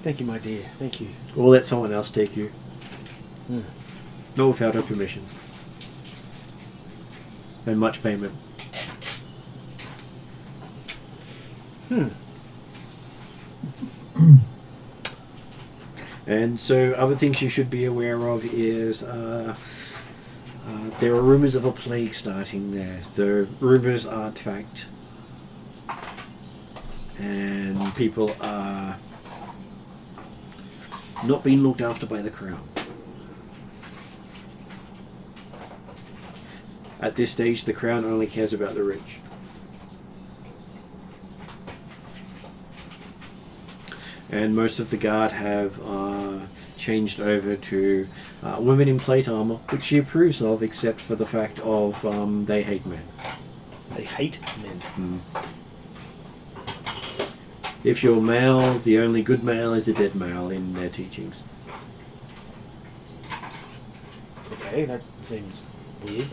Thank you, my dear. Thank you. We'll let someone else take you. Hmm. Not without her permission. And much payment. And so other things you should be aware of is there are rumours of a plague starting there. The rumours aren't fact. And people are not being looked after by the crown. At this stage, the crown only cares about the rich. And most of the guard have changed over to women in plate armor, which she approves of, except for the fact of they hate men. They hate men. If you're male, the only good male is a dead male in their teachings. Okay, that seems weird.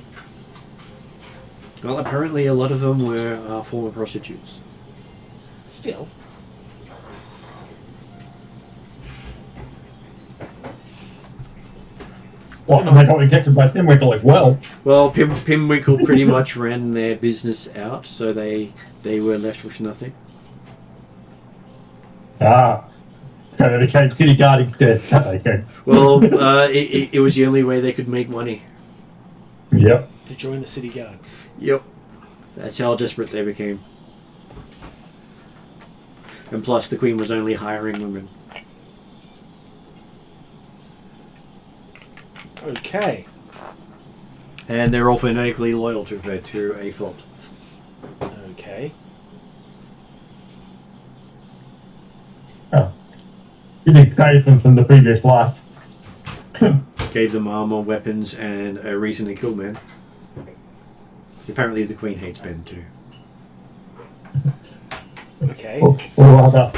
Well, apparently a lot of them were former prostitutes. Still. Well, and they got rejected by Pimwickle as well. Well, Pimwickle pretty much ran their business out, so they were left with nothing. Ah. So they became kitty guarding dead. Okay. Well, it was the only way they could make money. Yep. To join the city guard. Yep. That's how desperate they became. And plus, the Queen was only hiring women. Okay. And they're all phonetically loyal to her to a fault. Okay. Oh. You didn't save them from the previous life. Gave them armor, weapons, and a reason to kill men. Apparently the Queen hates men too. Okay. Or rather,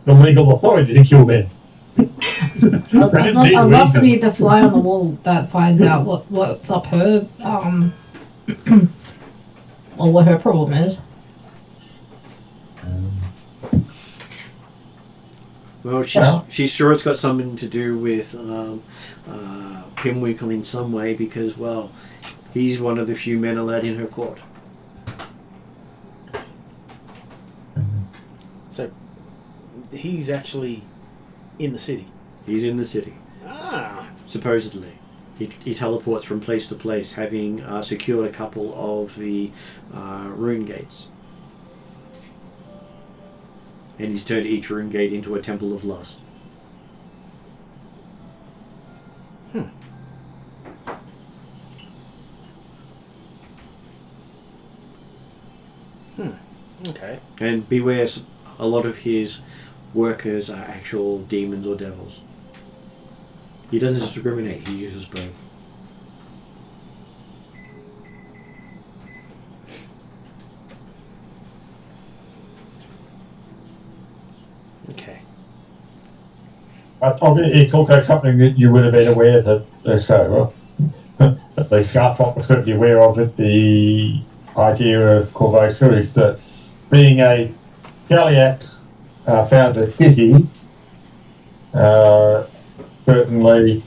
the legal authority to kill men. I'd love to be the fly on the wall that finds out what's up her or what her problem is. Well, she's sure it's got something to do with Pimwinkle in some way because, well, he's one of the few men allowed in her court. So, he's actually in the city. He's in the city. Ah. Supposedly. He teleports from place to place, having secured a couple of the rune gates. And he's turned each rune gate into a temple of lust. Okay. And beware, a lot of his workers are actual demons or devils. He doesn't discriminate, he uses both. Okay. It's also something that you would have been aware that at least Sandpoint was certainly aware of it. The idea of Korvosa is that being a Galliax founded city, certainly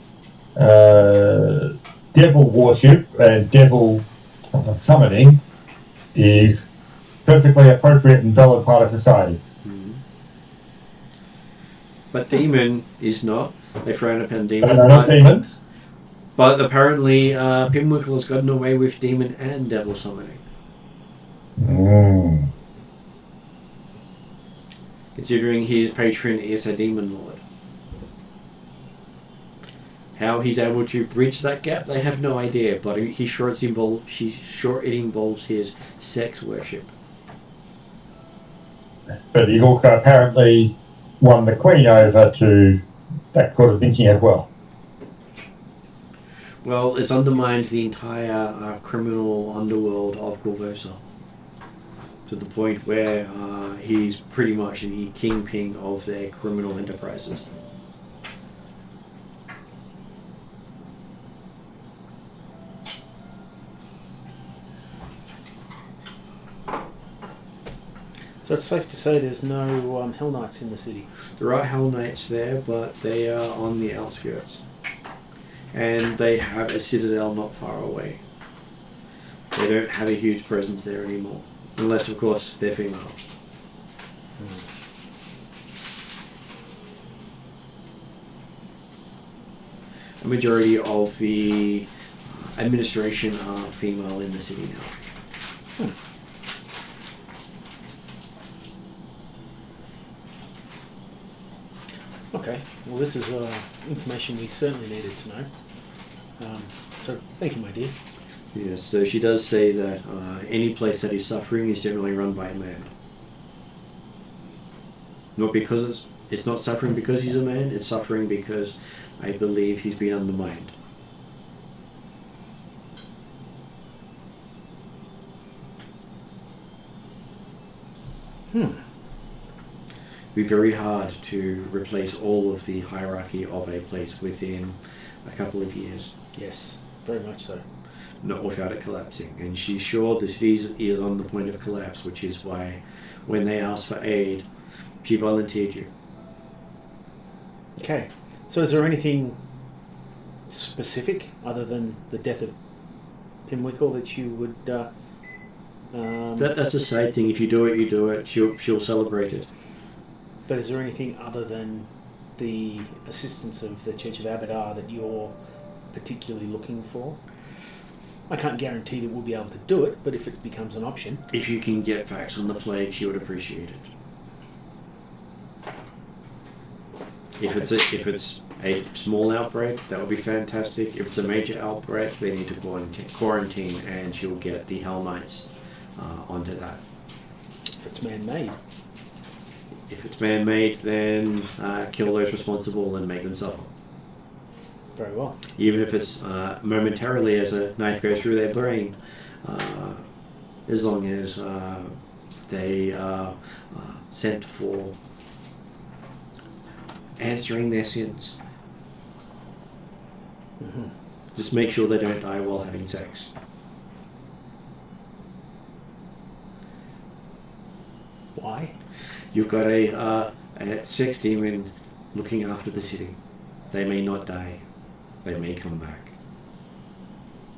devil worship and devil summoning is perfectly appropriate and valid part of society. But demon is not. They frown upon demon. They're not demons. But apparently Pimwinkle has gotten away with demon and devil summoning. Considering his patron is a demon lord. How he's able to bridge that gap, they have no idea, but he's sure it involves his sex worship. But he's also apparently won the Queen over to that sort of thinking as well. Well, it's undermined the entire criminal underworld of Korvosa. To the point where he's pretty much the kingpin of their criminal enterprises. So it's safe to say there's no Hell Knights in the city. There are Hell Knights there, but they are on the outskirts. And they have a citadel not far away. They don't have a huge presence there anymore. Unless, of course, they're female. A majority of the administration are female in the city now. Okay, well this is information we certainly needed to know. So thank you, my dear. Yes, so she does say that any place that is suffering is generally run by a man. Not because it's not suffering because he's a man, it's suffering because I believe he's been undermined. It'd be very hard to replace all of the hierarchy of a place within a couple of years. Yes, very much so. Not without it collapsing. And she's sure the city is on the point of collapse, which is why when they asked for aid, she volunteered you. Okay, so is there anything specific other than the death of Pimwinkle that you would... That's the side thing. If you do it, you do it. She'll celebrate it. But is there anything other than the assistance of the Church of Abadar that you're particularly looking for? I can't guarantee that we'll be able to do it, but if it becomes an option... If you can get facts on the plague, she would appreciate it. If it's a small outbreak, that would be fantastic. If it's a major outbreak, they need to quarantine, and she'll get the Hell Knights onto that. If it's man-made. If it's man-made, then kill those responsible and make them suffer. Very well. Even if it's momentarily as a knife goes through their brain, as long as they are sent for answering their sins. Mm-hmm. Just make sure they don't die while having sex. Why? You've got a sex demon looking after the city. They may not die. They may come back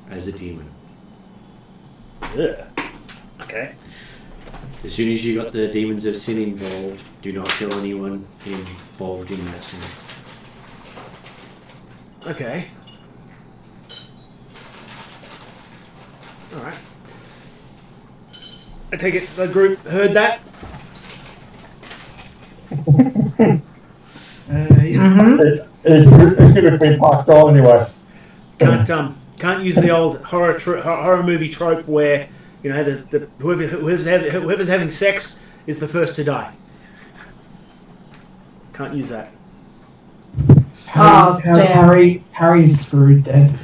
as a demon. Ugh. Okay. As soon as you got the demons of sin involved, do not tell anyone involved in that sin. Okay. Alright. I take it the group heard that? It should have been passed on anyway. Can't use the old horror movie trope where, you know, the whoever's having sex is the first to die. Can't use that. Harry's screwed then.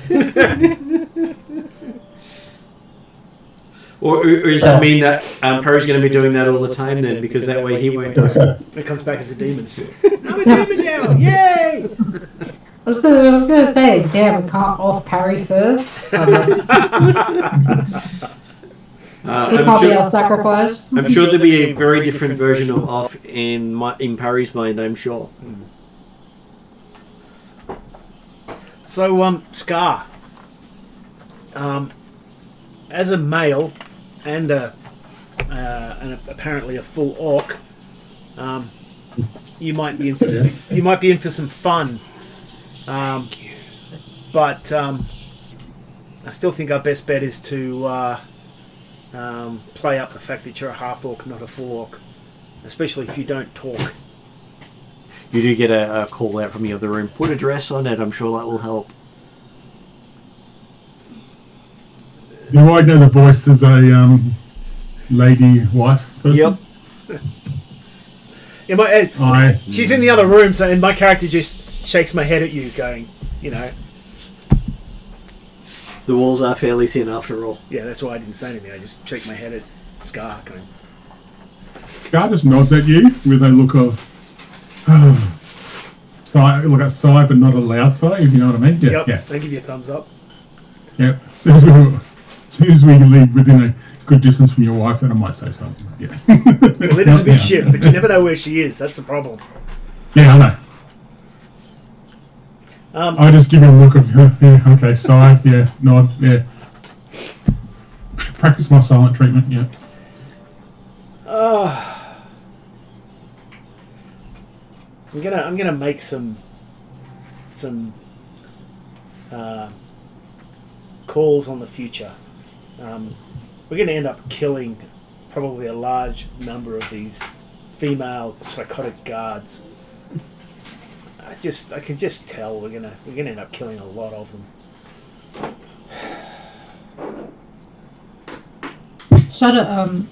Or does that mean that Perry's going to be doing that all the time then? Because that way he won't die. It comes back as a demon. I'm a demon now! Yay! I was gonna say, damn, we can't off Parry first. It can't be our sacrifice. I'm sure there'll be a very different version of off in Parry's mind, I'm sure. So, Scar. As a male and apparently a full orc, you might be in for some fun. But I still think our best bet is to play up the fact that you're a half orc, not a full orc, especially if you don't talk. You do get a call out from the other room. Put a dress on it. I'm sure that will help. Do I know the voice as a lady wife person? Yep. She's in the other room, so and my character just shakes my head at you, going, you know. The walls are fairly thin after all. Yeah, that's why I didn't say anything. I just shake my head at Scar, going. Scar just nods at you with a look of sigh, look at sigh, but not a loud sigh, if you know what I mean. Yeah, Yep. yeah. I give you a thumbs up. Yep. As soon as we leave within a good distance from your wife, then I might say something. Yeah. Well, it is a big ship, but you never know where she is. That's the problem. Yeah, I know. I just give you a look of yeah, okay, sigh, yeah, nod, yeah. Practice my silent treatment, yeah. I'm gonna make some calls on the future. We're gonna end up killing probably a large number of these female psychotic guards. I can just tell we're gonna end up killing a lot of them. Shudder,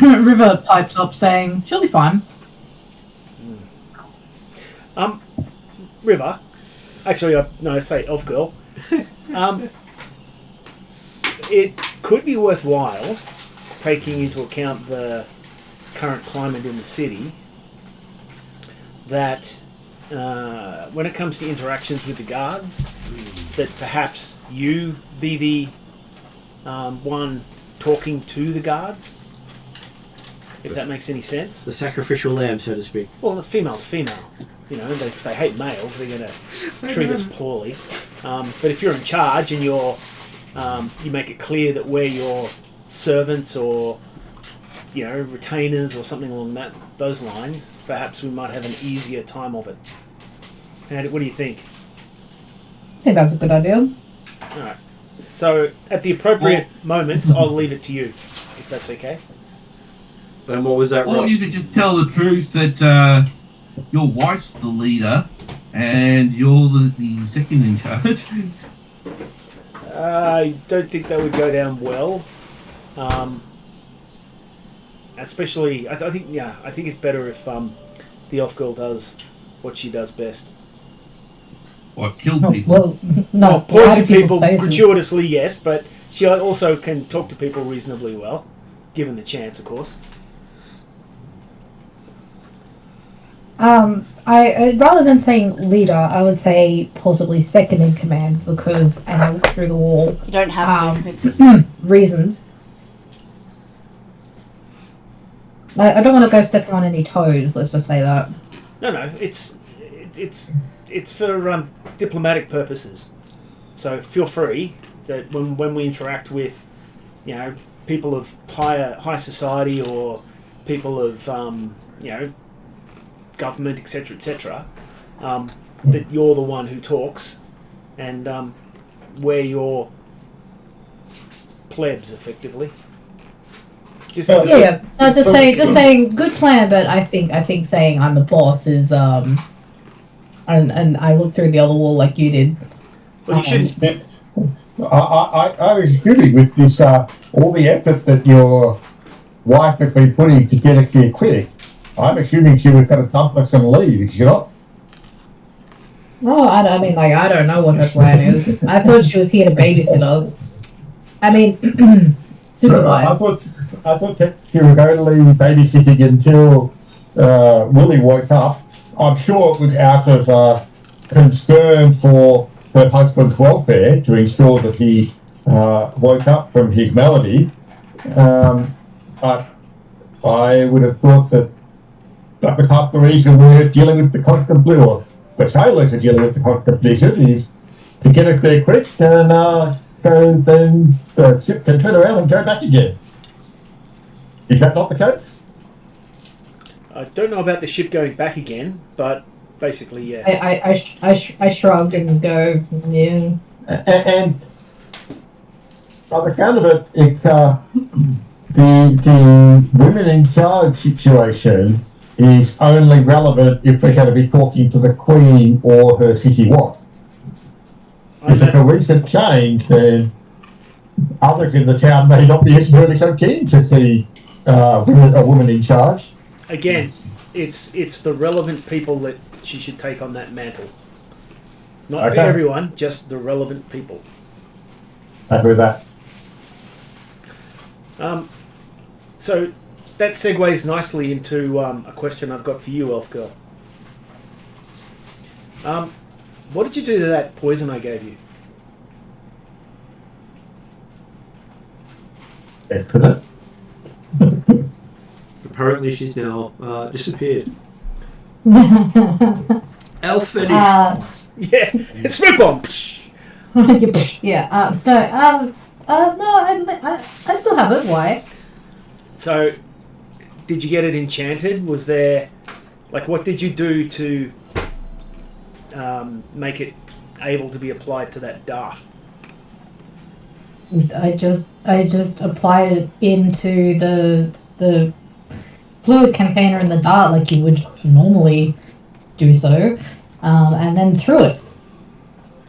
River pipes up saying, she'll be fine. River, actually, I say elf girl. It could be worthwhile, taking into account the current climate in the city, that when it comes to interactions with the guards, that perhaps you be the one talking to the guards, if that makes any sense. The sacrificial lamb, so to speak. Well, the female to female. You know, if they hate males, they're going to treat us poorly. But if you're in charge and you make it clear that we're your servants or, you know, retainers or something along those lines, perhaps we might have an easier time of it. What do you think? I think that's a good idea. All right. So, at the appropriate moments, I'll leave it to you, if that's okay. And what was that, Or Ross? you could just tell the truth that your wife's the leader and you're the second in charge. I don't think that would go down well. Especially, I think it's better if the elf girl does what she does best. Or kill people. Well, no. Well, poison people faces. gratuitously, yes, but she also can talk to people reasonably well, given the chance, of course. I rather than saying leader, I would say possibly second in command because and I look through the wall. You don't have to. Reasons. I don't want to go stepping on any toes. Let's just say that. No, it's for diplomatic purposes. So feel free that when we interact with, people of high society or people of government, etc., that you're the one who talks, and we're your plebs, effectively. Just Yeah. No, just saying, good plan. But I think saying I'm the boss is and I looked through the other wall like you did. Well, you shouldn't. I was assuming with this, all the effort that your wife has been putting to get us here quick, I'm assuming she was going to dump us and leave, is she not? Oh, I mean, like, I don't know what her plan is. I thought she was here to babysit us. I mean, I thought that she was only babysitting until Willie woke up. I'm sure it was out of concern for her husband's welfare to ensure that he woke up from his malady. But I would have thought that was half the reason we're dealing with the constant blue, or the sailors are dealing with the constant blizzard, is to get us there quick, and so then the ship can turn around and go back again. Is that not the case? I don't know about the ship going back again, but basically, yeah. I shrugged and go, yeah. And by the count of it, the women in charge situation is only relevant if we're going to be talking to the Queen or her city what. If it's a recent change, then others in the town may not be necessarily so keen to see a woman in charge. Again, it's the relevant people that she should take on that mantle. Not for everyone, just the relevant people. Happy with that. So that segues nicely into a question I've got for you, Elf Girl. What did you do to that poison I gave you? Excellent. Apparently she's now disappeared. Elf finish. Yeah, smoke bomb. Yeah. No. I still have it. Why? So, did you get it enchanted? Was there, what did you do to make it able to be applied to that dart? I just applied it into the fluid container in the dart like you would normally do so, and then threw it.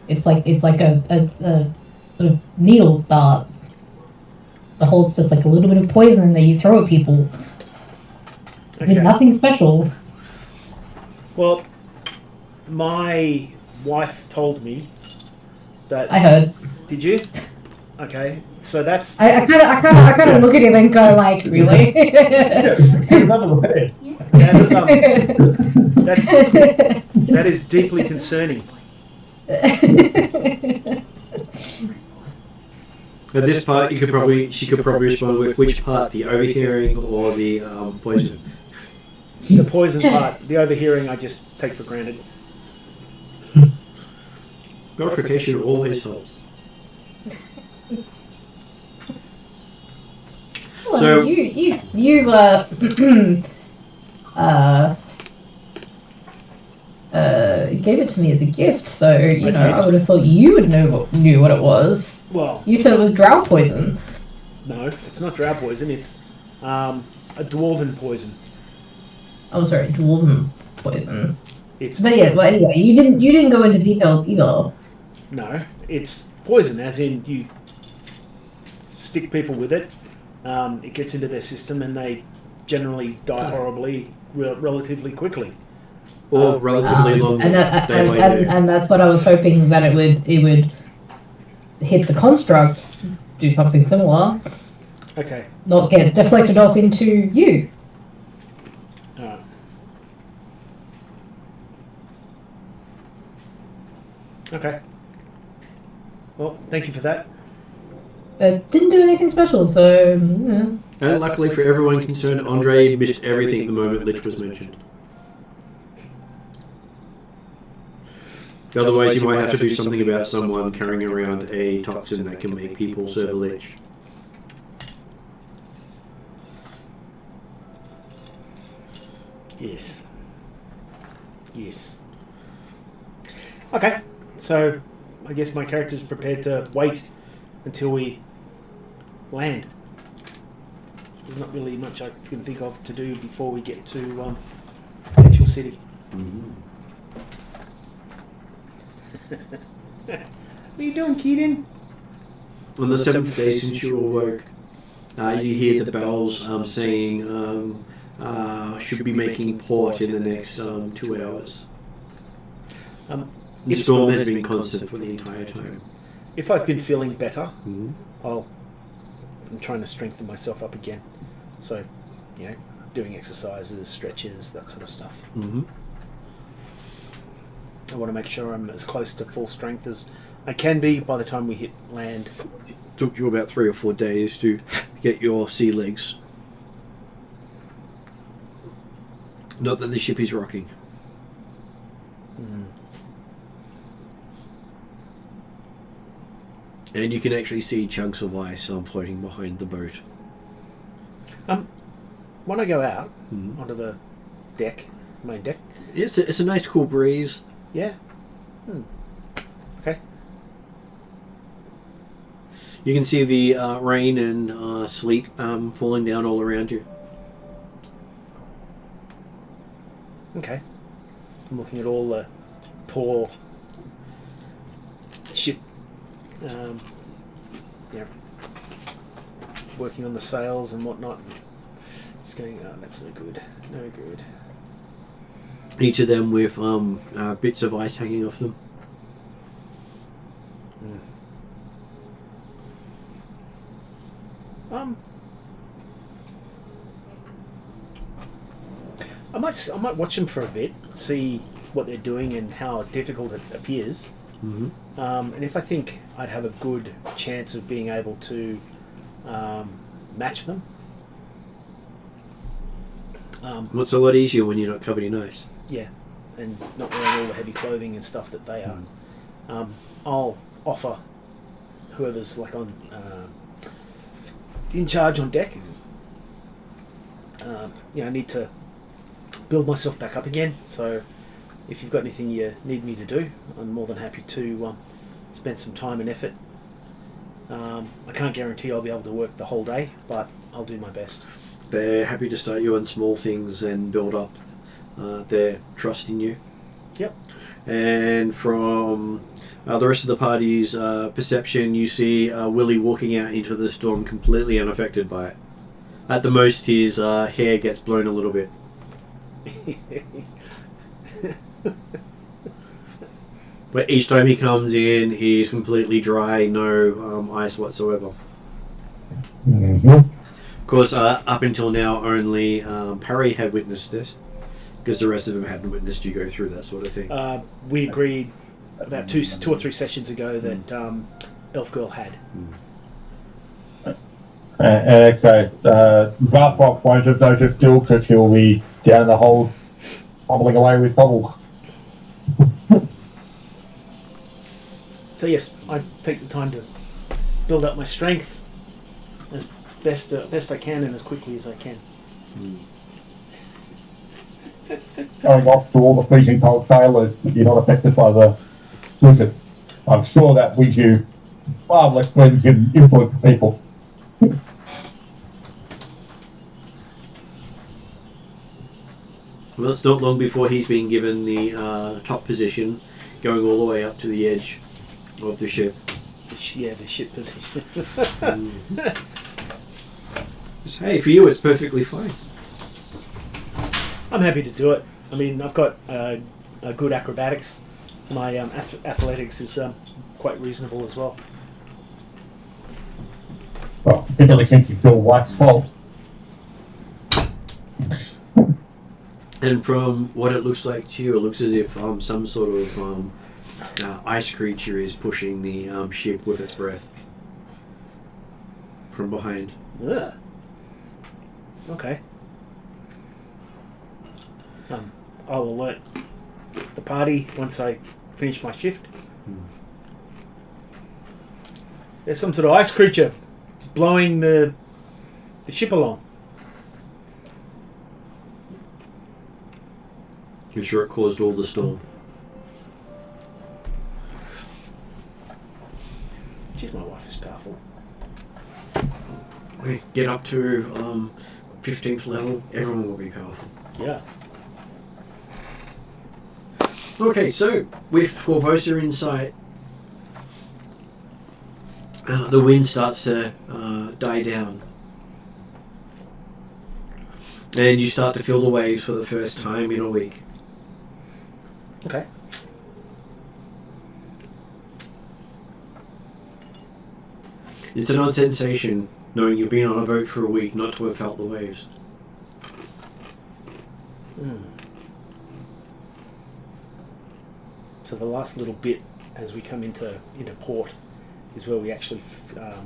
It's like a sort of needle dart. It holds just like a little bit of poison that you throw at people. Okay. It's nothing special. Well, my wife told me that. I heard. Did you? Okay, so that's. I kind of look at him and go like, really? That is deeply concerning. At this part, she could probably respond with which part, the overhearing or the poison. The poison part, the overhearing, I just take for granted. Verification always helps. Well, So you gave it to me as a gift, so I would have thought you would knew what it was. Well, you said it was drow poison. No, it's not drow poison. It's a dwarven poison. Oh, sorry, dwarven poison. It's. But yeah, well, anyway, you didn't go into details either. No, it's poison, as in you stick people with it. It gets into their system, and they generally die horribly, relatively quickly. Or relatively long. And that's what I was hoping, that it would hit the construct, do something similar. Okay. Not get deflected off into you. Okay. Well, thank you for that. It didn't do anything special, so. Yeah. And luckily for everyone concerned, Andre missed everything the moment Lich was mentioned. Otherwise, you might have to do something about someone carrying around a toxin that can make people serve a Lich. Yes. Yes. Okay, so I guess my character's prepared to wait until we land. There's not really much I can think of to do before we get to the actual city. Mm-hmm. What are you doing, Keaton? On the seventh day since you awoke, you hear the bells saying should be making port in the next 2 hours. The storm has been constant for the entire time. If I've been feeling better, Mm-hmm. I'm trying to strengthen myself up again. So, doing exercises, stretches, that sort of stuff. Mm-hmm. I want to make sure I'm as close to full strength as I can be by the time we hit land. It took you about 3 or 4 days to get your sea legs. Not that the ship is rocking. Mm. And you can actually see chunks of ice floating behind the boat. When I go out Mm-hmm. onto the main deck, It's a nice cool breeze. yeah. Okay. You can see the rain and sleet falling down all around you. Okay. I'm looking at all the poor ship, working on the sails and whatnot. It's going, oh, that's no good. No good. Each of them with bits of ice hanging off them. I might watch them for a bit, see what they're doing and how difficult it appears. Mm-hmm. And if I think I'd have a good chance of being able to match them. Well, it's a lot easier when you're not covered in ice. Yeah, and not wearing all the heavy clothing and stuff that they are. I'll offer whoever's like on in charge on deck. I need to build myself back up again. So, if you've got anything you need me to do, I'm more than happy to spend some time and effort. I can't guarantee I'll be able to work the whole day, but I'll do my best. They're happy to start you on small things and build up their trust in you. Yep. And from the rest of the party's perception, you see Willie walking out into the storm completely unaffected by it. At the most, his hair gets blown a little bit. But each time he comes in, he's completely dry, no ice whatsoever. Mm-hmm. Of course, up until now, only Parry had witnessed this, because the rest of them hadn't witnessed you go through that sort of thing. We agreed about two or three sessions ago that Elf Girl had. And okay, Varpok won't have noticed still because he'll be down the hole, bobbling away with Bobble. So yes, I take the time to build up my strength as best I can and as quickly as I can. Going off to all the freezing cold sailors that you're not affected by the blizzard. I'm sure that with you, marvellous when you can influence people. Well, it's not long before he's been given the top position, going all the way up to the edge of the ship. The ship position. Hey, for you, it's perfectly fine. I'm happy to do it. I mean, I've got a good acrobatics. My athletics is quite reasonable as well. Well, particularly since you feel White's fault. And from what it looks like to you, it looks as if some sort of ice creature is pushing the ship with its breath from behind. Ugh. Okay. I'll alert the party once I finish my shift. There's some sort of ice creature blowing the ship along. You're sure it caused all the storm? Jeez, my wife is powerful. We get up to 15th level, everyone will be powerful. Yeah. Okay, so with Korvosa in sight, the wind starts to die down. And you start to feel the waves for the first time in a week. Okay. It's an odd sensation knowing you've been on a boat for a week not to have felt the waves. So the last little bit as we come into port is where we actually feel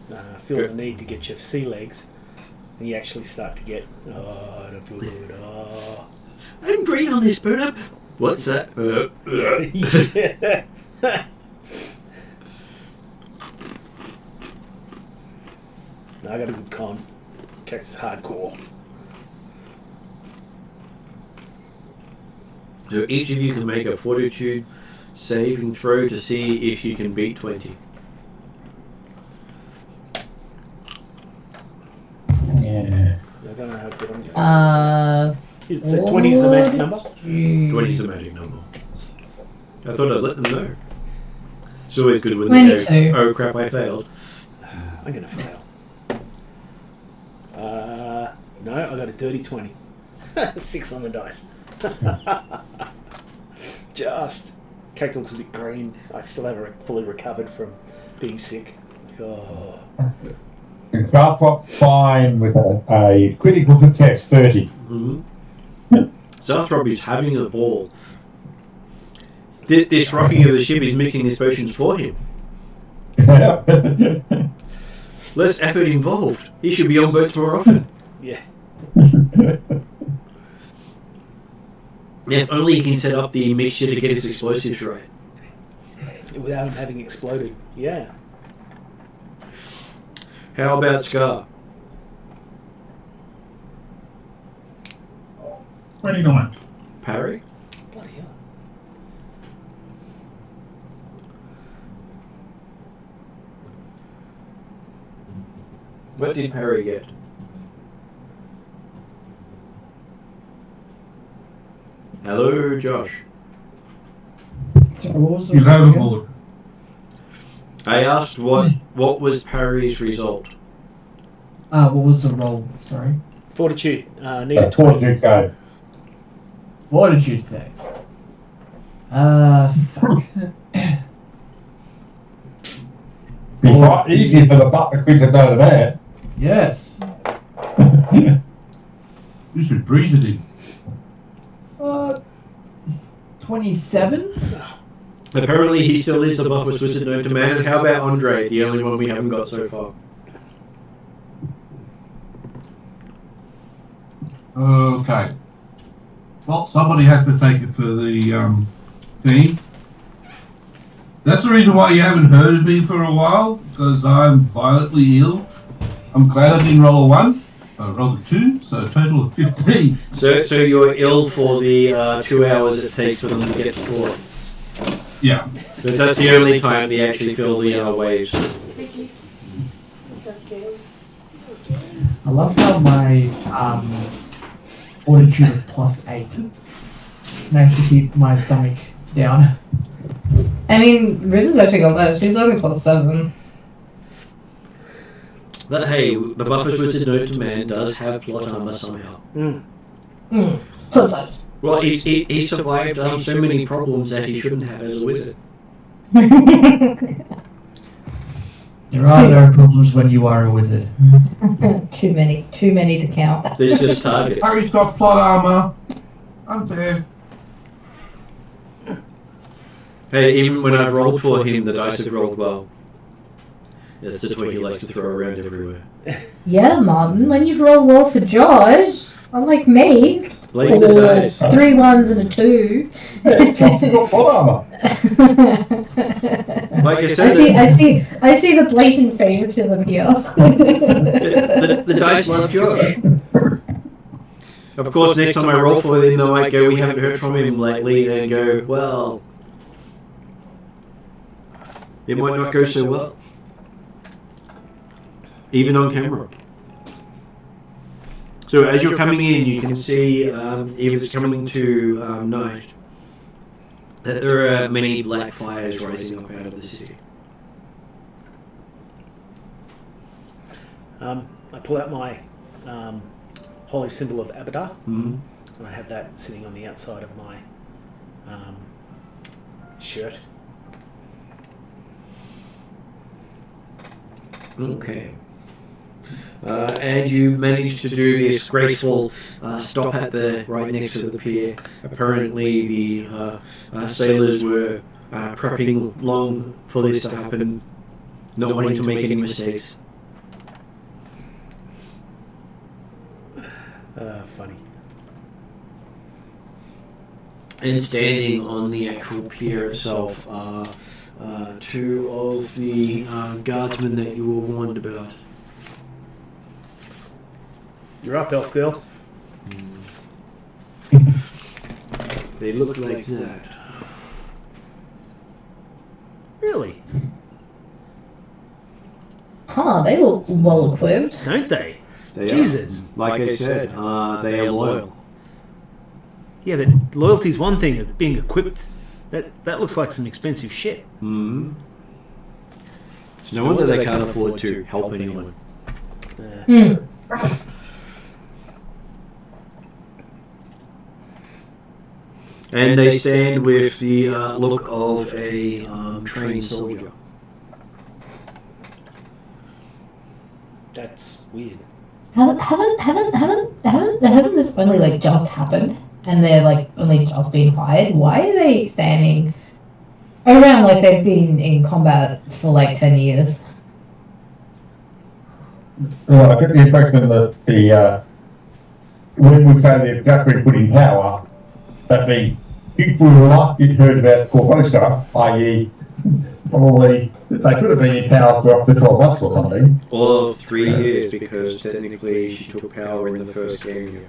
the need to get your sea legs, and you actually start to get, I don't feel good. I'm great on this boat. What's that? Yeah. I got a good con. Cactus hardcore. So each of you can make a fortitude saving throw to see if you can beat 20. Yeah. I don't know how good I'm going. So 20 is the magic number? 20 is the magic number. I thought I'd let them know. It's always good when they go, oh crap, I failed. I'm going to fail. No, I got a dirty 20. 6 on the dice. Just. Cake looks a bit green. I still haven't fully recovered from being sick. Oh. Zarthrop fine with a critical success 30. Mm-hmm. Zarthrop is having a ball. This rocking of the ship is mixing his potions for him. Less effort involved. He should be on boats more often. Yeah. If only he can set up the mixture to get his explosives right. Without him having exploded. Yeah. How about Scar? 29. Parry? Bloody hell. What did Parry get? Hello, Josh. Sorry, what was the He's result again? overboard. I asked what was Parry's result? What was the roll? Sorry. Fortitude. Need a 20. Fortitude go. Fortitude save. Fuck. Be quite easy for the butt to quick no to that. Yes. You should breathe it in. 27? Apparently he still is the buffest wizard known to man. And how about Andre, the only one we haven't got so far? Okay. Well, somebody has to take it for the team. That's the reason why you haven't heard of me for a while, because I'm violently ill. I'm glad I didn't roll a 1. I rolled a 2, so a total of 15. So you're ill for the 2 hours it takes for them to get to port. Yeah. Because that's the only time they actually feel the waves. Vicky. It's okay. I love how my fortitude of +8 managed to keep my stomach down. I mean, Riven's actually got that. She's only +7. But hey, the buffest wizard known to man does have plot armor somehow. Sometimes. Well, he survived so many problems that he shouldn't have as a wizard. There are no problems when you are a wizard. Too many to count. There's just targets. Harry's got plot armor. Unfair. Hey, even when I've rolled for him, the dice have rolled well. That's the toy he likes to throw around everywhere. Yeah, Martin, when you roll well for Josh, unlike me, Blame the dice. 3 1s and a 2. It's got plot armor. Like I I said, see the blatant favoritism here. the dice love Josh. Of course, next time I roll for them, they might go, we haven't heard from him lately, and go, well, it might not go so well. Even on camera. So as you're coming in, you can see, if it's coming to night, that there are many black fires rising up out of the city. I pull out my holy symbol of Abadar, Mm-hmm. and I have that sitting on the outside of my shirt. Okay. And you managed to do this graceful stop at the right next to the pier. Apparently, the sailors were prepping long for this to happen, not wanting to make any mistakes. Funny. And standing on the actual pier itself are 2 of the guardsmen that you were warned about. You're up, elf girl. They look like that. Really? Huh, they look well equipped. Don't they? They Jesus. are. Like I said, they are loyal. Yeah, but loyalty's one thing. Being equipped, that looks like some expensive shit. Mm-hmm. It's no wonder they can't afford to help anyone. And they stand with the look of a trained soldier. That's weird. Hasn't this only like just happened? And they're like only just being hired? Why are they standing around like they've been in combat for like 10 years? Well, I get the impression that when we say they've just been put in power, that means people who last you'd heard about Korvosa, i.e. probably they could have been in power for up to 12 months or something. Or 3 years, because technically she took power in the first game year.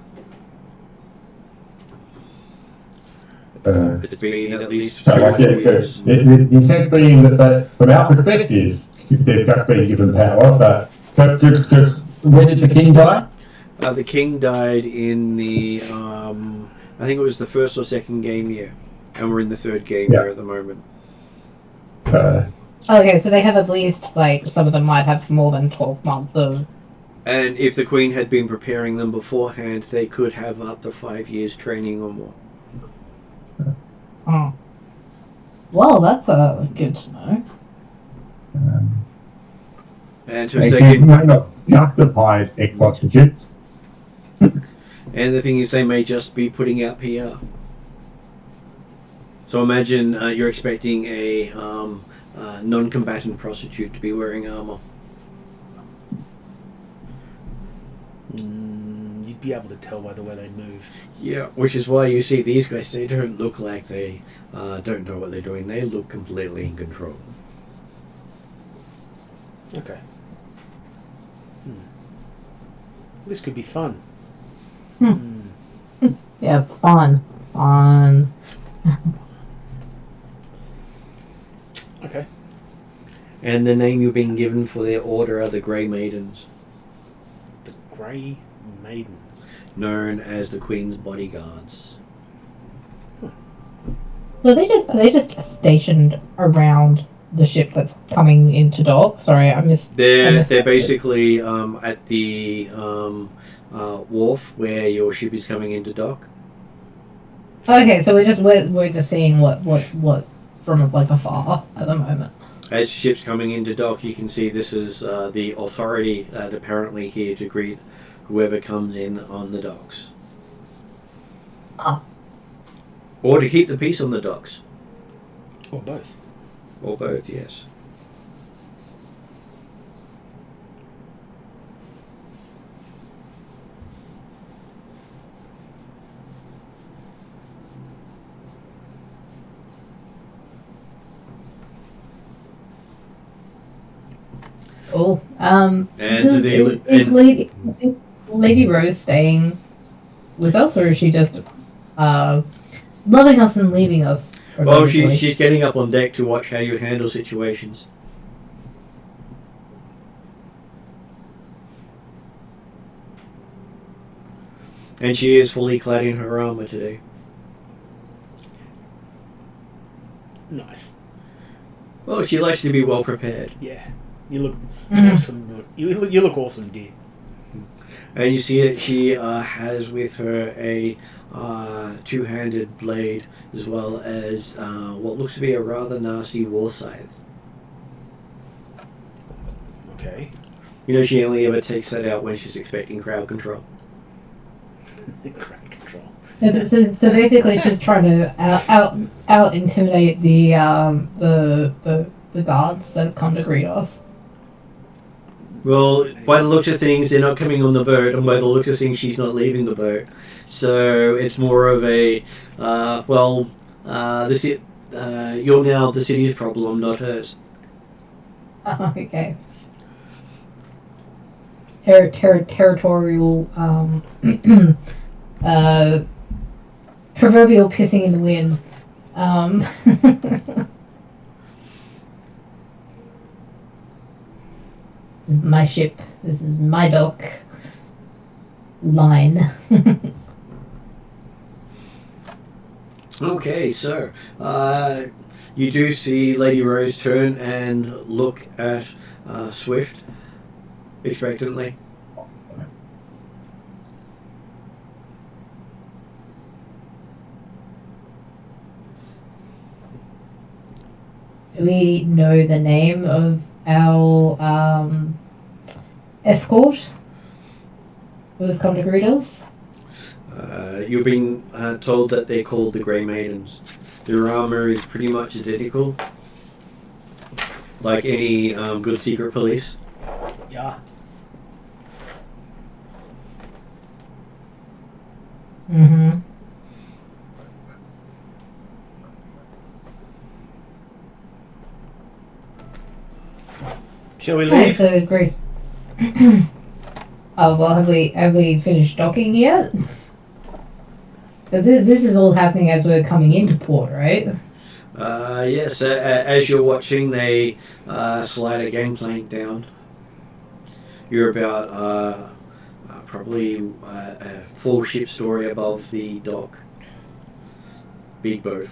It's been at least 2 So, or 4 years. the sense being that from our perspective, they've just been given power, but just when did the king die? The king died in the, I think it was the first or second game year. And we're in the 3rd game year at the moment. Okay, so they have at least, like, some of them might have more than 12 months of... And if the queen had been preparing them beforehand, they could have up to 5 years training or more. Oh. Well, that's good to know. And to They second, may not justify sponsorship. and the thing is, they may just be putting out PR. So imagine you're expecting a non-combatant prostitute to be wearing armor. You'd be able to tell by the way they move. Yeah, which is why you see these guys, they don't look like they don't know what they're doing. They look completely in control. Okay. This could be fun. Yeah, fun. Okay. And the name you've been given for their order are the Grey Maidens, The Grey Maidens. known as the Queen's bodyguards. So are they just stationed around the ship that's coming into dock? Sorry, I missed. They're basically at the wharf where your ship is coming into dock. Okay, so we're just seeing what from like afar at the moment. As the ship's coming into dock, you can see this is the authority apparently here to greet whoever comes in on the docks. Ah. Or to keep the peace on the docks. Or both. Or both, yes. Oh, And is Lady Rose staying with us, or is she just loving us and leaving us? Well, she's getting up on deck to watch how you handle situations. And she is fully clad in her armor today. Nice. Well, she likes to be well prepared. Yeah. You look awesome. You look awesome, dear. And you see that she has with her a two-handed blade, as well as what looks to be a rather nasty war scythe. Okay. You know, she only ever takes that out when she's expecting crowd control. Crowd control. So basically, she's trying to out intimidate the guards that have come to greet us. Well, by the looks of things, they're not coming on the boat, and by the looks of things, she's not leaving the boat. So it's more of a, you're now the city's problem, not hers. Okay. Territorial, proverbial pissing in the wind. This is my ship. This is my dock. Line. Okay, so you do see Lady Rose turn and look at Swift expectantly. Do we know the name of our escort who has come to greet us? You've been told that they're called the Grey Maidens. Their armor is pretty much identical, like any good secret police. Yeah. Mm-hmm. Shall we Okay, leave? so great. Oh well, have we finished docking yet? Because this is all happening as we're coming into port, right? Yes, as you're watching, they slide a gangplank down. You're about probably a full ship story above the dock. Big boat.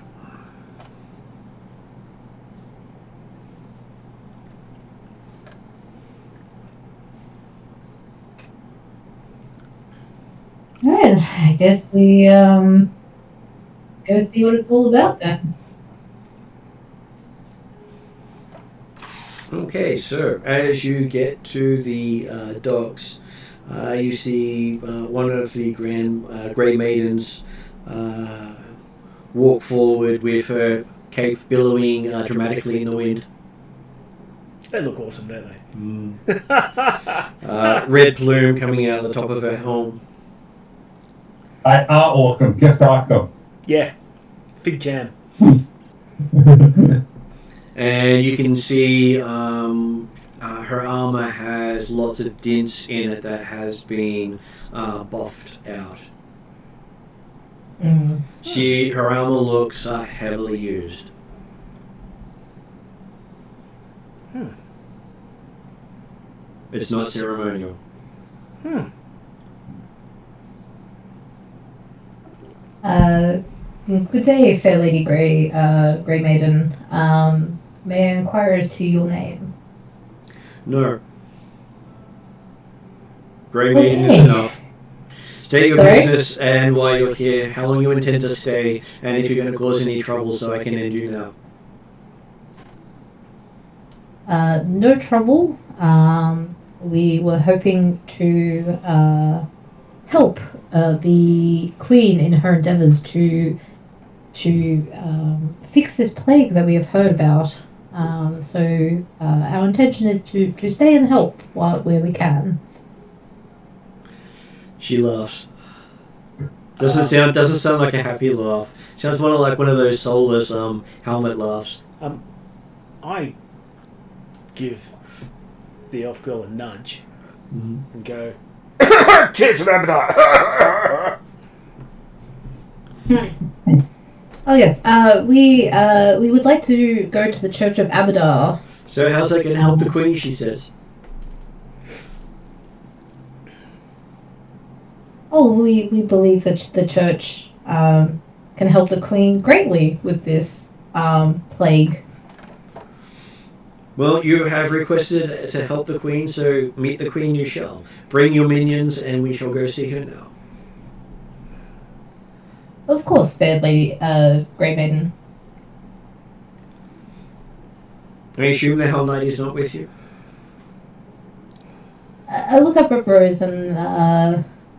Alright, I guess we go see what it's all about then. Okay, so as you get to the docks, you see one of the Grey Maidens walk forward with her cape billowing dramatically in the wind. They look awesome, don't they? Red plume coming out of the top of her helm. They are awesome, just like them. Yeah. Fig jam. And you can see her armor has lots of dints in it that has been buffed out. Mm. Her armor looks heavily used. It's not ceremonial. Good day, fair Lady Grey Maiden. May I inquire as to your name? No. Grey Maiden Okay. is enough. State your Sorry? business and why you're here, how long you intend to stay, and if you're going to cause any trouble so I can end you now. No trouble. We were hoping to help the Queen in her endeavours to fix this plague that we have heard about. So our intention is to stay and help where we can. She laughs. Doesn't sound like a happy laugh. Sounds more like one of those soulless helmet laughs. I give the elf girl a nudge and go, Church of Abadar! Oh yes, we would like to go to the Church of Abadar. So how's that going to help the Queen, she says? Oh, we believe that the church can help the Queen greatly with this plague. Well, you have requested to help the Queen, so meet the Queen you shall. Bring your minions and we shall go see her now. Of course, fair lady, Grey Maiden. I assume the Hell Knight is not with you? I look up at Rose and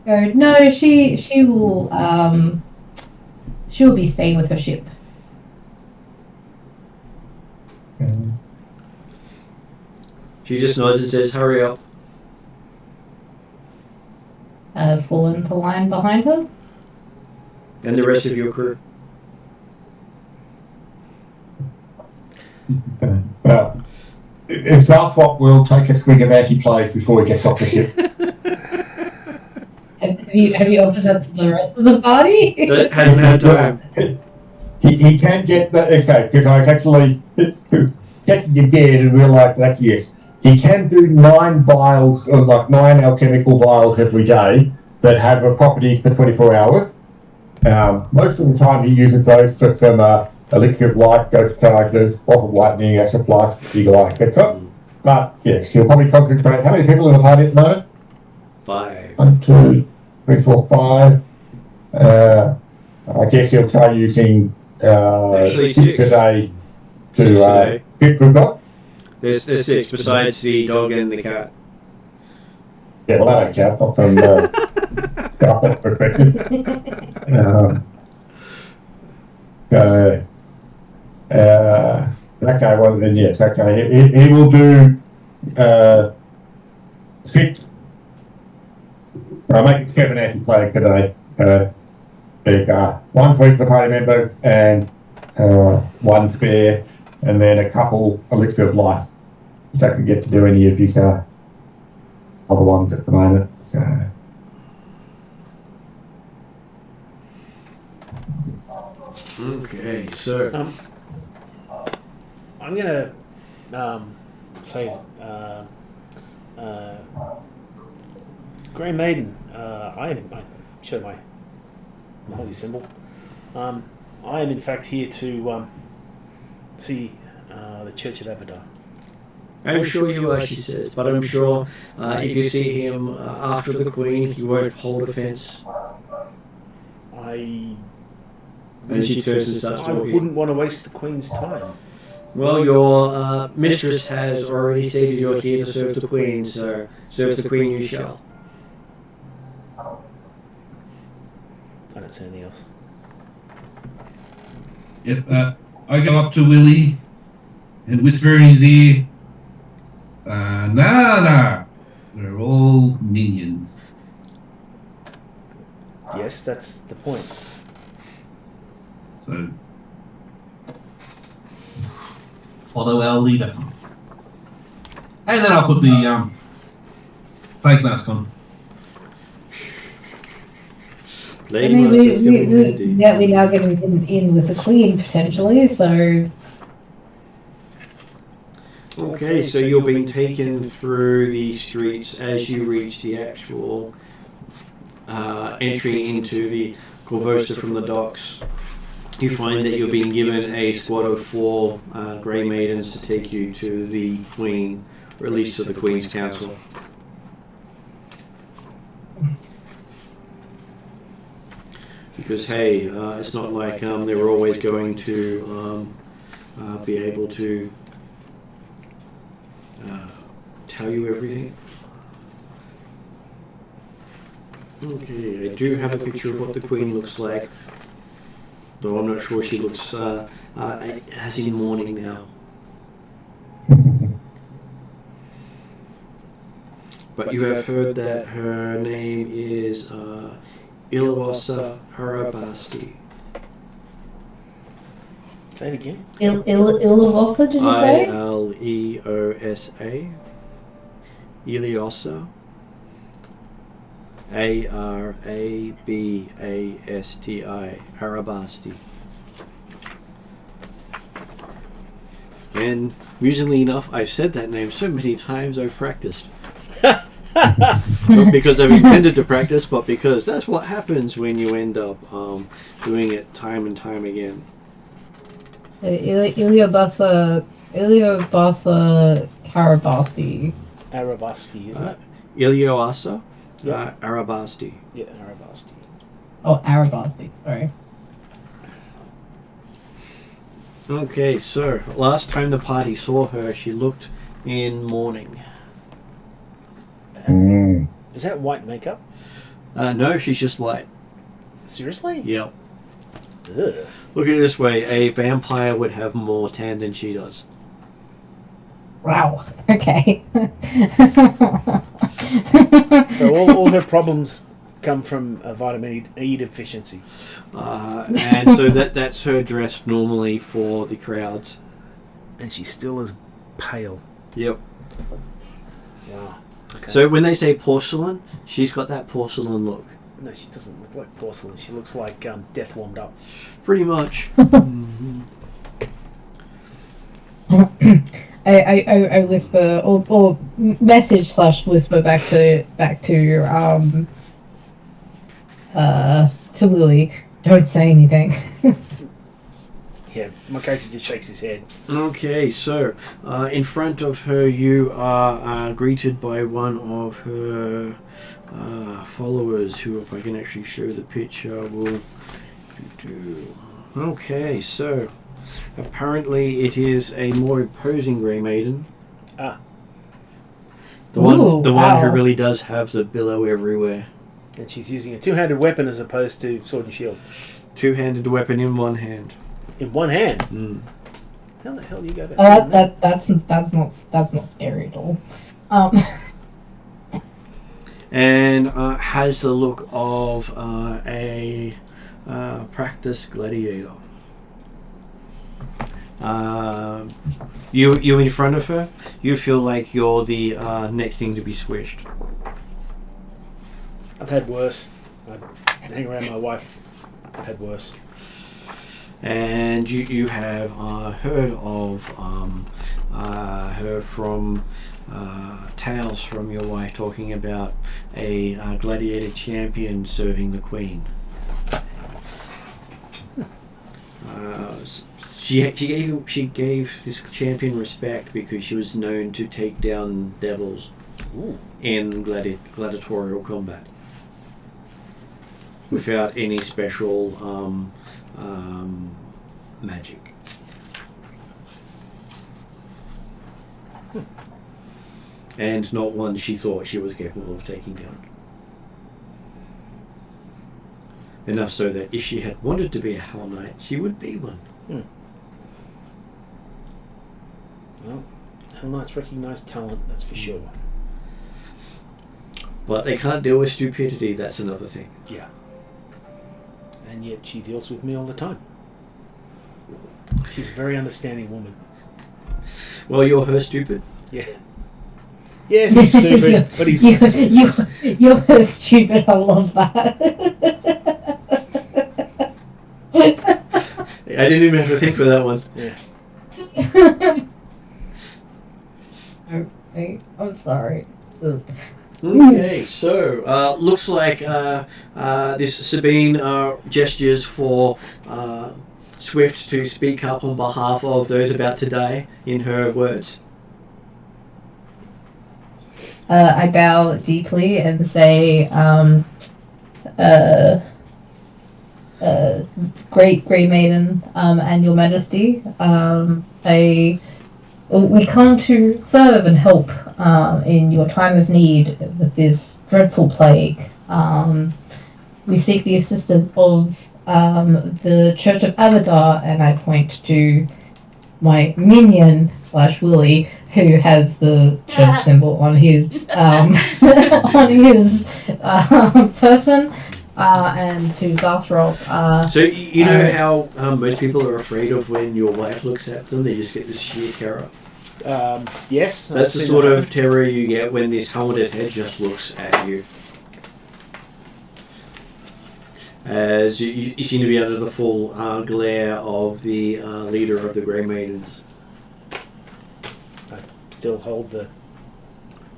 go, no, she will be staying with her ship. She just nods and says, hurry up. Fall into line behind her. And the rest of your crew. Well, if Southpop will take a swing of anti-plague before he gets off the ship. Have you offered that to the rest of the party? That hadn't had time. He can get that, okay, because I was actually checking again and realised that, yes, he can do 9 vials, or like 9 alchemical vials every day that have a property for 24 hours. Most of the time he uses those for some elixir of light, ghost charges, bottle of lightning, acid blast, eagle eye, etc. But yes, he'll probably concentrate. How many people in the party at the moment? 5. 1, 2, 3, 4, 5. I guess he'll try using Actually 6 a day Six to today. get group up. There's 6 besides the dog and the cat. Yeah, well, that ain't count, not from Southpop's perspective. Okay, well then, yes, okay. He will do 6. I'll make it 7 anti-plague today. There's 1 for each of the party members and 1 spare, and then a couple elixir of life. So I can get to do any of these other ones at the moment. So. Okay, so... I'm gonna say, Grey Maiden. I show my holy symbol. I am in fact here to see the Church of Abadar. I'm sure you are, she says, but I'm sure if you see him after the Queen, he won't hold offence. I And she turns and starts talking. wouldn't want to waste the Queen's time. Well, your mistress has already stated you're here to serve the Queen, so serve the Queen you shall. I don't see anything else. Yep, I go up to Willie and whisper in his ear, nah, they're all minions. Yes, that's the point. So, follow our leader. And then I'll put the fake mask on. Lady I mean, Master still in handy. we now get in with the Queen potentially, so. Okay, so you're being taken through the streets as you reach the actual entry into the Korvosa from the docks. You find that you're being given a squad of 4 Grey Maidens to take you to the Queen, or at least to the Queen's Council. Because hey, it's not like they were always going to be able to tell you everything. Okay, I do have a picture of what the Queen looks like, though I'm not sure she looks as in mourning now. But you have heard that her name is Korvosa Harabasti. Say it again. Ilavosa, did you say? Ileosa. Iliosa. Arabasti. Arabasti. And amusingly enough, I've said that name so many times I've practiced. Not because I've intended to practice, but because that's what happens when you end up doing it time and time again. So Iliobasa Karabasti. Arabasti, isn't it? Ilioasa, Yeah. Arabasti. Yeah, Arabasti. Oh, Arabasti. Sorry. Okay, so last time the party saw her, she looked in mourning. Is that white makeup? No, she's just white. Seriously? Yep. Ugh. Look at it this way, a vampire would have more tan than she does. Wow. Okay. So all her problems come from a vitamin E deficiency. And so that's her dress normally for the crowds. And she still is pale. Yep. Wow. Okay. So when they say porcelain, she's got that porcelain look. No, she doesn't look like porcelain. She looks like death warmed up. Pretty much. I whisper or message / whisper back to Willie. Don't say anything. Yeah, my character just shakes his head. Okay, so in front of her you are greeted by one of her followers who, if I can actually show the picture, will do. Okay, so apparently it is a more imposing Grey Maiden. Ah. The one wow. who really does have the billow everywhere. And she's using a two-handed weapon as opposed to sword and shield. Two-handed weapon in one hand. In one hand? Mm. How the hell do you go back? That's not scary at all. And has the look of a practiced gladiator. You in front of her, you feel like you're the next thing to be squished. I've had worse. I hang around my wife. I've had worse. And you have heard of her from tales from your wife talking about a gladiator champion serving the queen. She gave this champion respect because she was known to take down devils. Ooh. In gladiatorial combat without any special magic. And not one she thought she was capable of taking down. Enough so that if she had wanted to be a Hell Knight, she would be one. Well, Hell Knights recognise talent, that's for sure. But they can't deal with stupidity, that's another thing. Yeah. And yet she deals with me all the time. She's a very understanding woman. Well, you're her stupid. Yeah. Yes, he's stupid, but he's You're stupid. I love that. I didn't even have to think for that one. Yeah. Okay, I'm sorry. Okay, so looks like this Sabine gestures for Swift to speak up on behalf of those about to die in her words. I bow deeply and say, Great Grey Maiden, and Your Majesty, we come to serve and help in your time of need with this dreadful plague. We seek the assistance of the Church of Avadar, and I point to my minion / Willie, who has the church symbol on his on his person, and to Zarthrop. So you know how most people are afraid of when your wife looks at them? They just get this sheer terror. Yes. That's the sort of terror you get when this helmeted head just looks at you. As you seem to be under the full glare of the leader of the Grey Maidens. I still hold the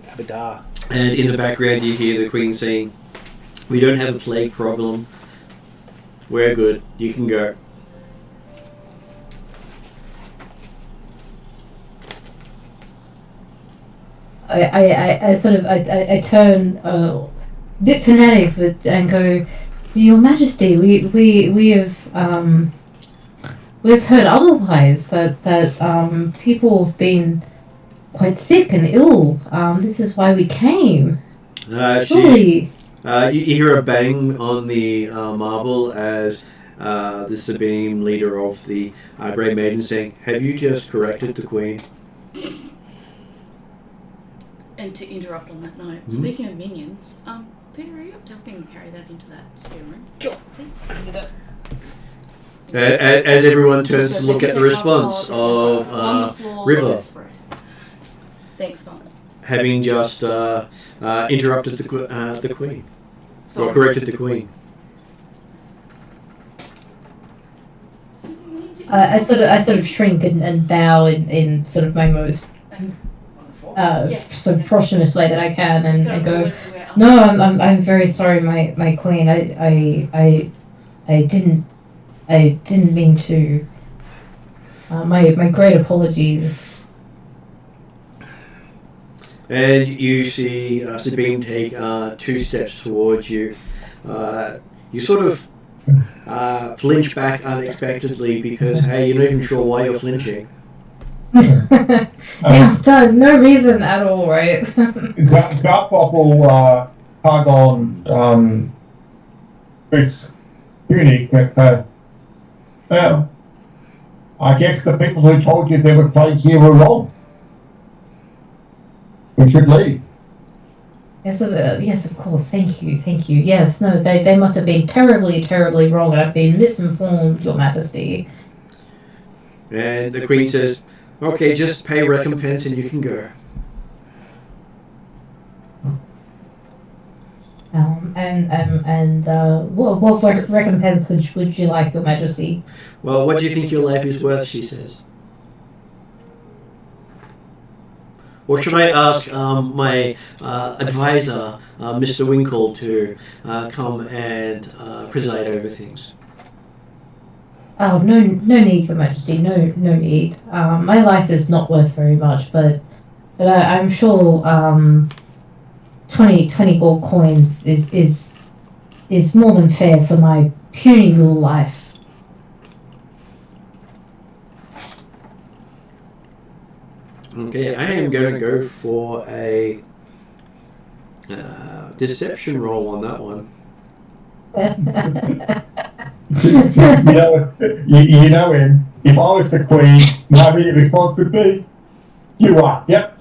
Abadar. And in the background you hear the Queen saying, "We don't have a plague problem. We're good. You can go." I turn a bit fanatic and go, "Your Majesty, we've heard otherwise that people have been quite sick and ill. This is why we came. Surely." You hear a bang on the marble as the Sabine, leader of the Grey Maiden, saying, "Have you just corrected the Queen?" And to interrupt on that note, speaking of minions, Peter, are you up to helping me carry that into that spare room? Sure. Please. As everyone turns to look at the response of River, Thanks, Mum. having just interrupted the Queen, or corrected the Queen. I sort of shrink and bow in sort of my most sort of proximist way that I can, and go, "No, I'm very sorry, my Queen. I didn't mean to. My great apologies." And you see Sabine take 2 steps towards you. You sort of flinch back unexpectedly because, hey, you're not even sure why you're flinching. Yeah, no reason at all, right? Garpop will tug on Boots' tunic with, well, I guess the people who told you there were plagues here were wrong. We should leave. Yes, of course. Thank you. Yes, no, they must have been terribly, terribly wrong. I've been misinformed, Your Majesty. And the Queen says, "Okay, just pay recompense and you can go." What recompense would you like, Your Majesty? "Well, what do you think your life is worth?" she says. Or should I ask my advisor, Mr. Winkle, to come and preside over things? Oh, no need, Your Majesty. No need. My life is not worth very much, but I'm sure 20 gold coins is more than fair for my puny little life. Okay, I am going to go for a deception roll on that one. You know him. If I was the Queen, my immediate response would be, "You are. Yep.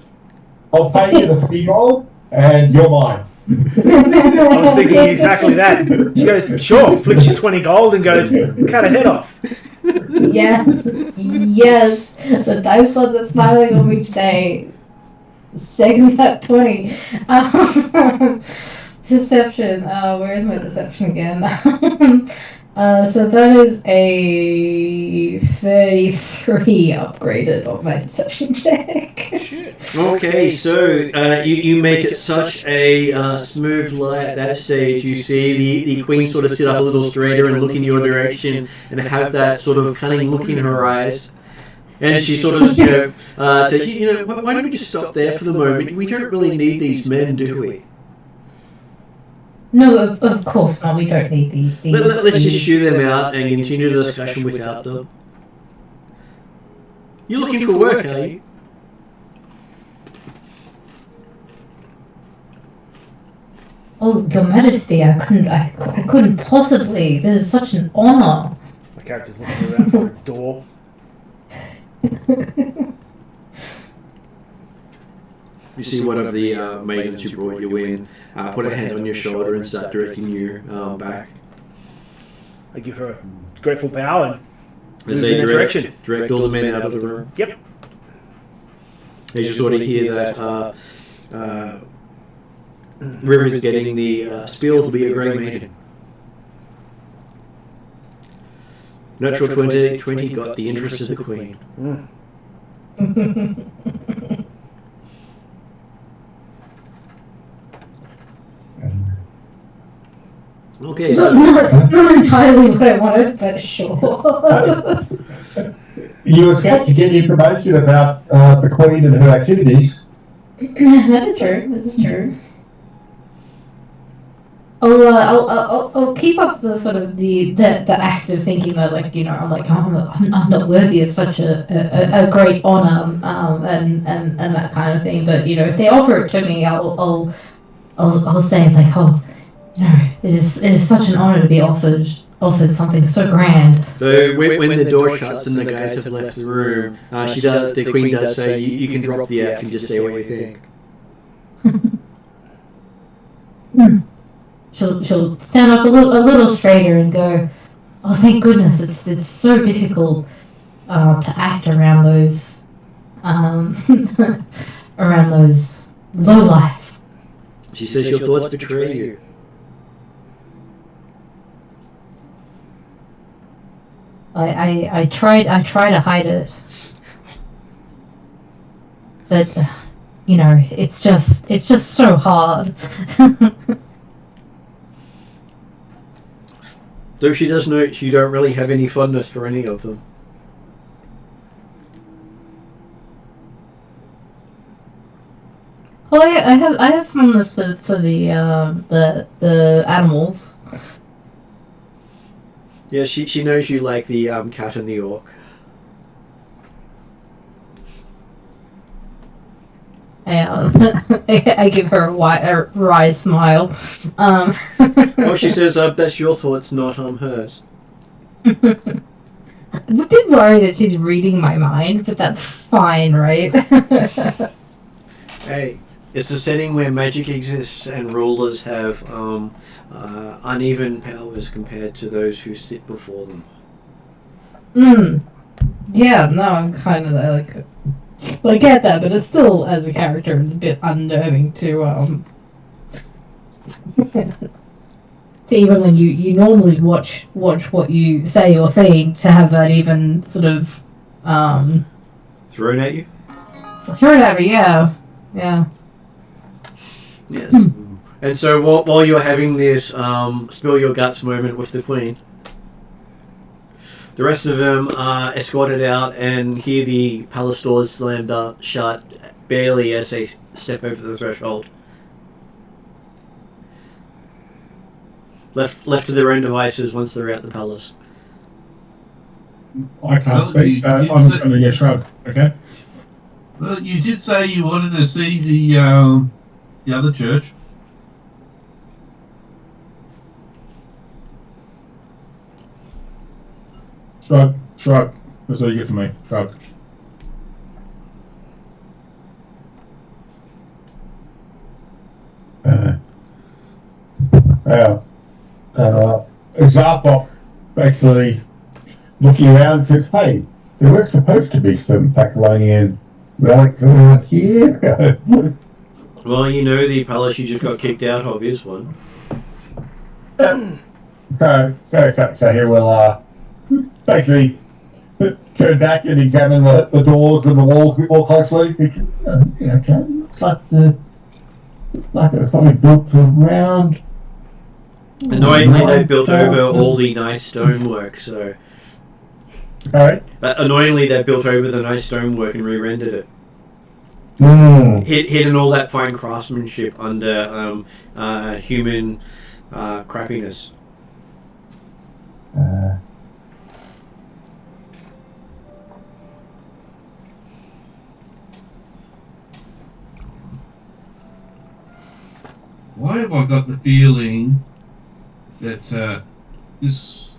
I'll pay you the fee roll, and you're mine." I was thinking exactly that. She goes, "Sure," flips you 20 gold and goes, "Cut her head off." Yes. The dice gods are smiling on me today. Second that 20. Deception. Where is my deception again? So that is a 33 upgraded on my deception check. Okay, so you make it such a smooth light at that stage. You see the Queen sort of sit up a little straighter and look in your direction and have that sort of cunning look in her eyes. And she sort of, says, why don't we just stop there for the moment? We don't really need these men, do we? No, of course not. We don't need these. Let's just shoo them out and continue the discussion without them. You're looking for work, are you? Oh, Your Majesty, I couldn't possibly. This is such an honor. My character's looking around for a door. You see one of the maidens who brought you in put a hand on your shoulder and start directing you back. I give her a grateful bow and As moves in that direction. direct all the men out of the room. Yep. As you sort of hear that River is getting the spiel to be a Grey Maiden. Natural 20 got the interest of the Queen. Okay, so Not entirely what I wanted, but sure. You were scared to get information about the Queen and her activities. That is true. That is true. I'll keep up the sort of the act of thinking that, like, you know, I'm not worthy of such a great honor, and that kind of thing. But you know, if they offer it to me, I'll say, like, oh, you know, it is such an honor to be offered something so grand. So when the door shuts and the guys have left the room, the Queen does say, you can drop the act and just say what you think. She'll stand up a little straighter and go, oh, thank goodness, it's so difficult to act around those around those lowlifes. She says your thoughts betray you. I try to hide it, but you know, it's just so hard. Though she does note you don't really have any fondness for any of them. Oh, I have fondness for the animals. Yeah, she knows you like the cat and the orc. I give her a wry smile. Well, she says that's your thoughts, not hers. I'm a bit worried that she's reading my mind, but that's fine, right? Hey, it's a setting where magic exists and rulers have uneven powers compared to those who sit before them. Yeah, no, I'm kind of like... I get that, but it's still, as a character, it's a bit unnerving to even when you normally watch what you say or think, to have that even sort of Thrown at you? thrown at me, yeah. Yes. And so while you're having this spill your guts moment with the Queen, the rest of them are escorted out and hear the palace doors slammed shut barely as they step over the threshold. Left to their own devices once they're out the palace. I can't speak, so I'm just going to get shrug, okay? Well, you did say you wanted to see the other church. Shrug. That's all you get from me. Shrug. Zarpok basically looking around because, hey, there weren't supposed to be some Thassilonian relic going on here. Well, you know the palace you just got kicked out of is one. So here we'll basically turn back and examine the doors and the walls a bit more closely. Thinking, okay, looks like it was probably built around. Annoyingly, they built over all the nice stonework, so... Alright. Annoyingly, they built over the nice stonework and re-rendered it. Hidden all that fine craftsmanship under human crappiness. Why have I got the feeling that this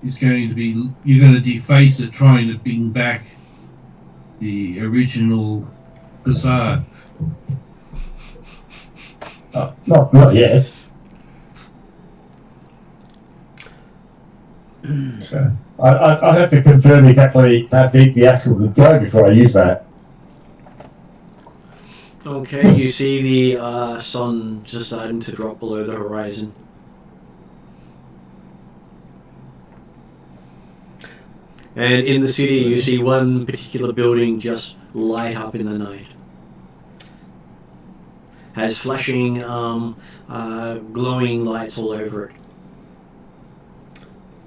is going to be... You're going to deface it trying to bring back the original facade? Not yet. So, I'd have to confirm exactly how deep the axle would go before I use that. Okay, you see the sun just starting to drop below the horizon. And in the city, you see one particular building just light up in the night. Has flashing, glowing lights all over it.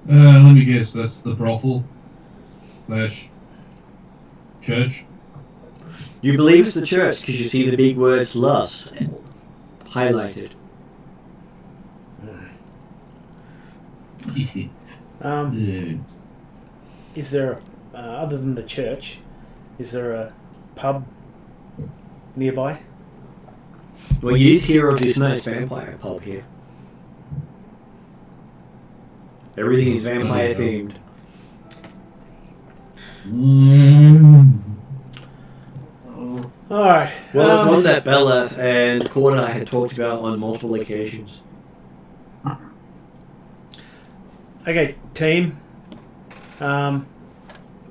Let me guess, that's the brothel / church. You believe it's the church because you see the big words "lust" highlighted. Is there, other than the church, is there a pub nearby? Well, you did hear of this nice vampire pub here. Everything is vampire themed. Alright. Well, it's one that Bella and Corda had talked about on multiple occasions. Okay, team.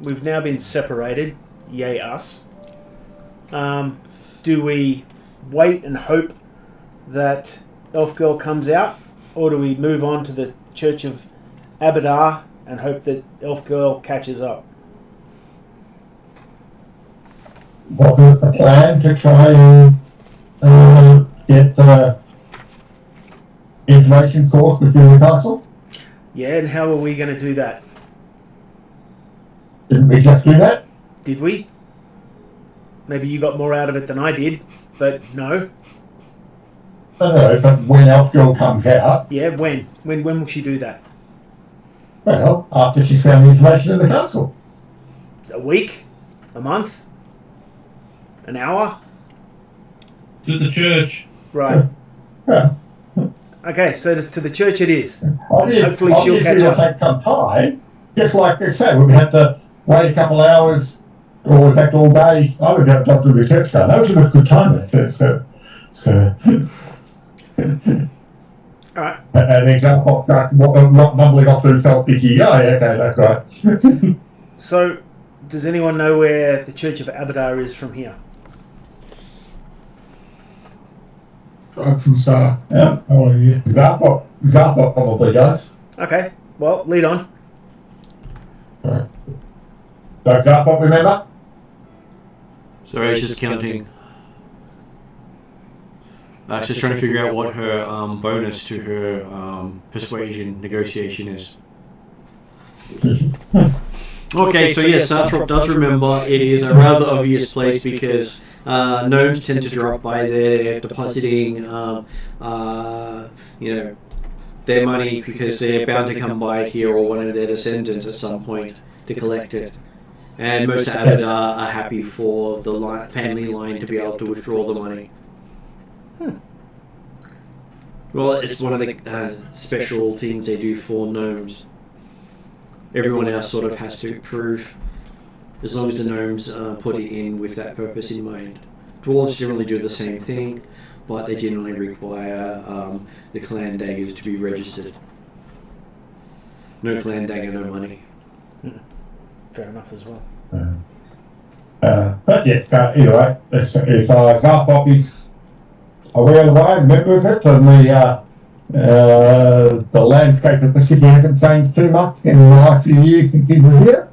We've now been separated. Yay us. Do we wait and hope that Elf Girl comes out? Or do we move on to the Church of Abadar and hope that Elf Girl catches up? What was the plan to try and get the information source within the castle? Yeah, and how are we going to do that? Didn't we just do that? Did we? Maybe you got more out of it than I did, but no. No, but when Elf Girl comes out, Yeah, when? When will she do that? well, after she's found the information in the castle. A week? A month? An hour? To the church. Right. Yeah. Okay, so to the church it is. Hopefully she'll catch it'll up. take some time. Just like they say, we had to wait a couple of hours, or in fact all day. I would have to do research done. That was a good time there. So. Alright. And then Sandpoint started mumbling off to himself, thinking, oh, yeah, okay, that's right. So, does anyone know where the Church of Abadar is from here? Right from start. Yeah. Oh, yeah. Sandpoint probably does. Okay, well, lead on. Right. Does Sandpoint remember? Sorry, I was just counting. I was just trying to figure out what her bonus to her persuasion negotiation is. Okay, so yes, Sarthrop does remember. It is a rather obvious place because gnomes tend to drop by there depositing, their money because they're bound to come by here or one of their descendants at some point to collect it. And most of Abadar are happy for the family line to be able to withdraw the money. Well, it's one of the special things they do for gnomes. Everyone else sort of has to prove, as long as the gnomes put it in with that purpose in mind. Dwarves generally do the same thing, but they generally require the clan daggers to be registered. No clan dagger, no money. Fair enough as well. But yeah, anyway, if Sandpoint is aware of the way, remember it, and the landscape of the city hasn't changed too much in the last few years since he was here,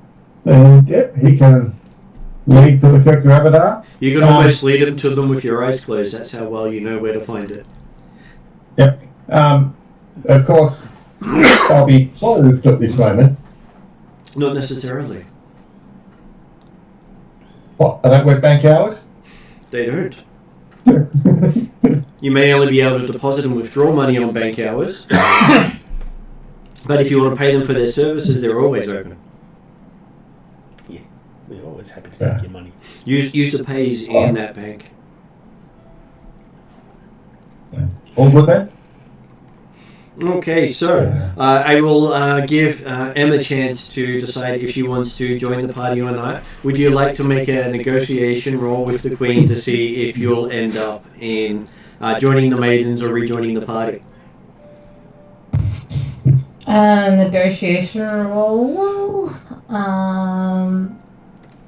then yep, he can lead to the Church of Abadar. You can almost lead them to them with your eyes closed. That's how well you know where to find it. Yep. Of course, I'll be closed at this moment. Not necessarily. What, they don't work bank hours? They don't. You may only be able to deposit and withdraw money on bank hours, but if you want to pay them for their services, they're always open. Yeah, we're always happy to take your money. User pays in that bank. All good then? Okay, so I will give Em a chance to decide if she wants to join the party or not. Would you like to make a negotiation roll with the Queen to see if you'll end up in joining the maidens or rejoining the party? Negotiation roll.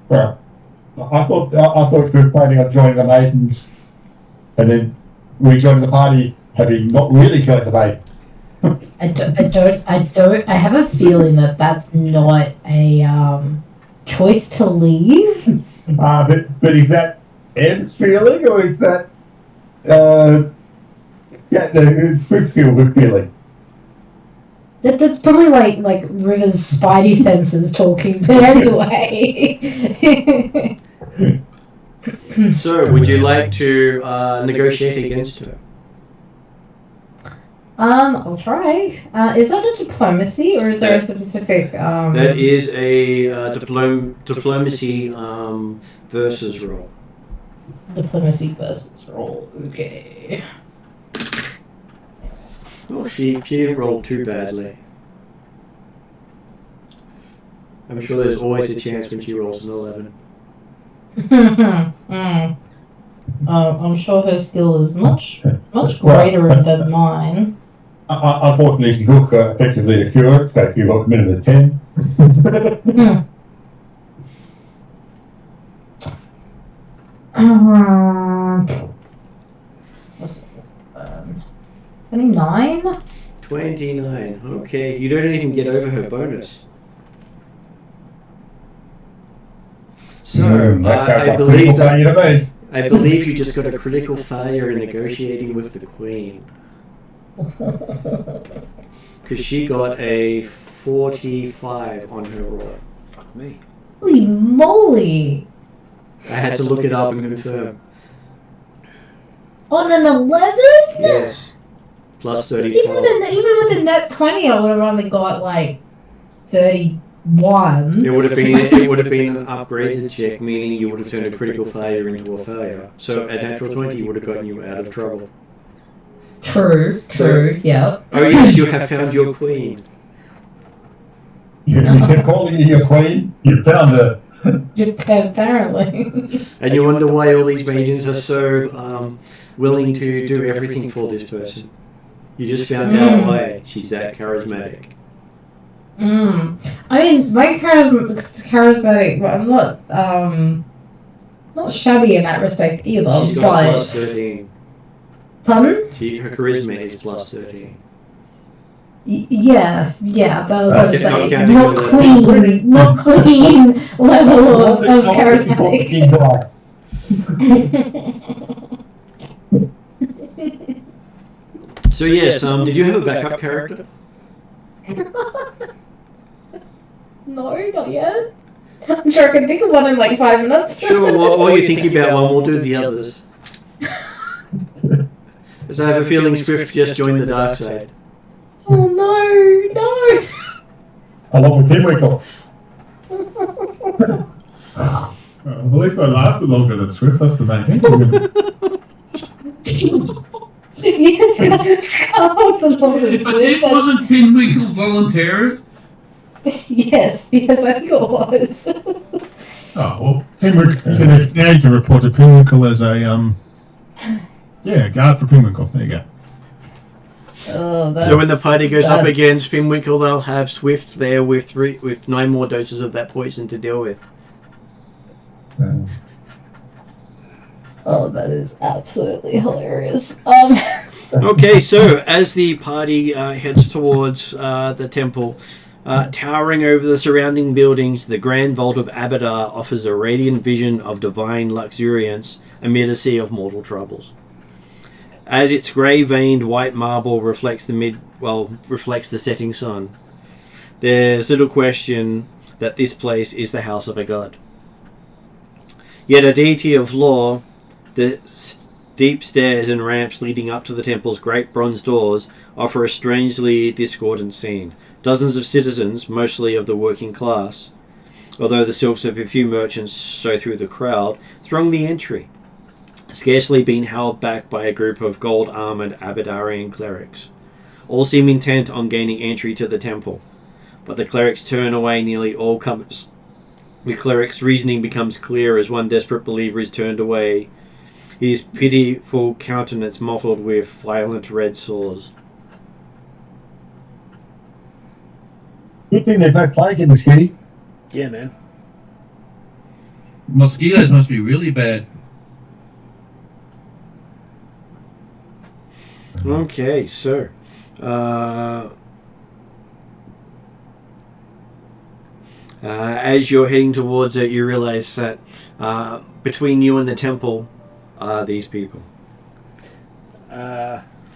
Well, I thought you were planning on joining the maidens and then rejoin the party having not really killed the bait. I have a feeling that that's not a choice to leave. But is that Ed's feeling, or is that Swift feeling? That's probably like River's spidey senses talking, but anyway. So, would you like to negotiate against her? I'll try. Is that a diplomacy, or is there a specific? That is a diplomacy versus roll. Diplomacy versus roll. Okay. Well, she didn't roll too badly. I'm sure there's always a chance when she rolls an 11. I'm sure her skill is much greater than mine. Unfortunately, she took effectively a cure, so you got minimum of 10. 29? 29. Okay, you don't even get over her bonus. So, I believe you just got a critical failure in negotiating with the Queen. Because she got a 45 on her roll. Fuck me. Holy moly! I had to look it up and confirm. On an 11? Yes. Plus 34. Even with a net 20, I would have only got like 31. It would have been an upgraded check, meaning you would have turned a critical failure into a failure. So a natural 20 would have gotten you out of trouble. True, yeah. Oh yes, you have found your queen. You kept calling her your queen. You found her. Apparently. And you wonder why all these mages are so willing to do everything for this person. You just found out why. She's that charismatic. I mean, like charismatic, but I'm not shabby in that respect either. She's got a plus 13. Pardon? Her charisma is plus 13. Yeah, but I was about to say, not clean level of charismatic. So yes, did you have a backup character? No, not yet. I'm sure I can think of one in like 5 minutes. Sure, while you're thinking about one, we'll do the others. Because I have a feeling Swift just joined the dark side. Oh no! Along with Pinwinkle. At least I lasted longer than Swift, that's the main thing. Yes, But it wasn't Pinwinkle voluntary? Yes, I think it was. Oh, well, Pinwinkle, now you can report to Pinwinkle as a, guard for Pinwinkle. There you go. So when the party goes up against Pinwinkle, they'll have Swift there with 9 more doses of that poison to deal with. Oh, that is absolutely hilarious. Okay, so as the party heads towards the temple, towering over the surrounding buildings, the grand vault of Abadar offers a radiant vision of divine luxuriance amid a sea of mortal troubles. As its grey-veined white marble reflects the setting sun, there's little question that this place is the house of a god. Yet a deity of law, the steep stairs and ramps leading up to the temple's great bronze doors offer a strangely discordant scene. Dozens of citizens, mostly of the working class, although the silks of a few merchants show through the crowd, throng the entry, scarcely being held back by a group of gold-armoured Abadarian clerics, all seem intent on gaining entry to the temple. But the clerics turn away nearly all comers. The cleric's reasoning becomes clear as one desperate believer is turned away, his pitiful countenance mottled with violent red sores. Good thing there's no plague in the city. Yeah, man. Mosquitoes must be really bad. Okay, so as you're heading towards it, you realize that between you and the temple are these people.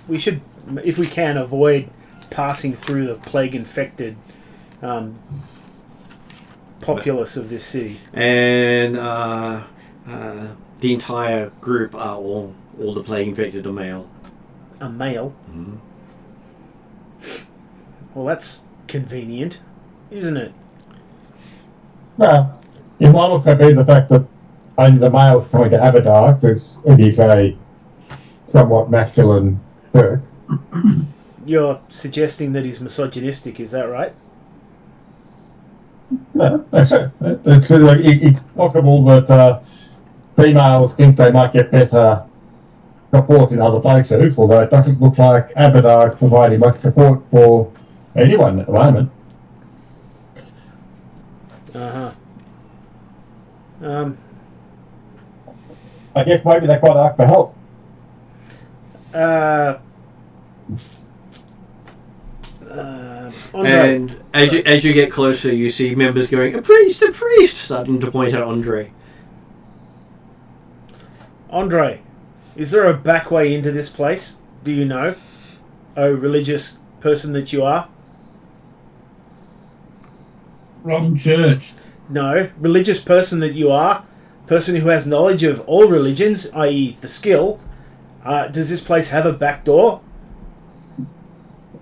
We should, if we can, avoid passing through the plague-infected populace of this city. And the entire group are all the plague-infected are male. A male? Mm-hmm. Well, that's convenient, isn't it? Well, it might also be the fact that only the male's coming to Abadar because it is a somewhat masculine perk. You're suggesting that he's misogynistic, is that right? No, that's it. It's possible that females think they might get better support in other places, although it doesn't look like Abadar is providing much support for anyone at the moment. I guess maybe they quite ask for help. Andre. And as you get closer, you see members going, a priest, starting to point at Andre. Andre, is there a back way into this place? Do you know? Oh, religious person that you are? Wrong church. No, religious person that you are, person who has knowledge of all religions, i.e. the skill. Does this place have a back door?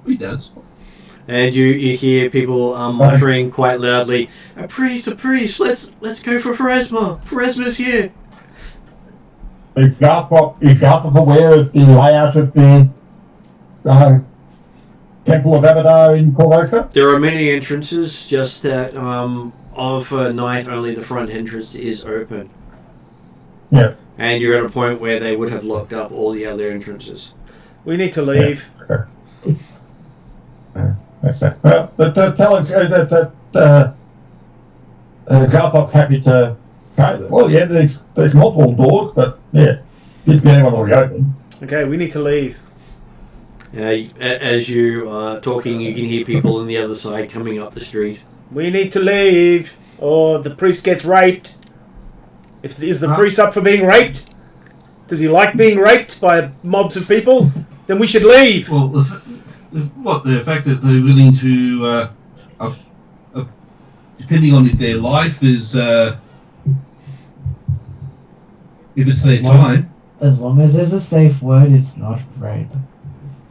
He does. And you hear people muttering quite loudly, a priest, let's go for Pharasma. Pharasma's here. Is Garthop aware of the layout of the Temple of Abadar in Korvosa? There are many entrances, just that of night only the front entrance is open. Yeah. And you're at a point where they would have locked up all the other entrances. We need to leave. Yeah. Okay. Well, but tell us that Garthop's happy to. Well, yeah, there's multiple doors, but yeah, just get anyone already open. Okay, we need to leave. As you are talking, you can hear people on the other side coming up the street. We need to leave, or the priest gets raped. Is the priest up for being raped? Does he like being raped by mobs of people? Then we should leave. Well, the fact that they're willing to, depending on if their life is, if it's their time. As long as there's a safe word, it's not rape.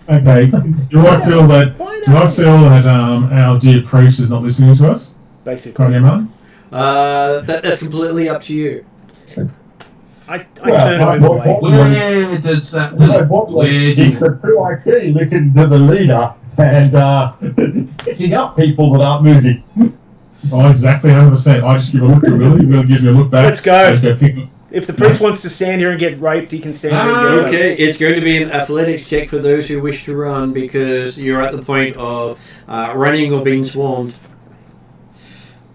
Okay. Do I feel that our dear priest is not listening to us? Basically. That's completely up to you. I turn him away. Where does that... It's the true IT looking to the leader and picking up people that aren't moving. Oh, exactly, 100%. I just give a look to Willie. Willie gives me a look back. Let's go. If the priest wants to stand here and get raped, he can stand here and get raped. Okay, it's going to be an athletics check for those who wish to run because you're at the point of running or being swarmed.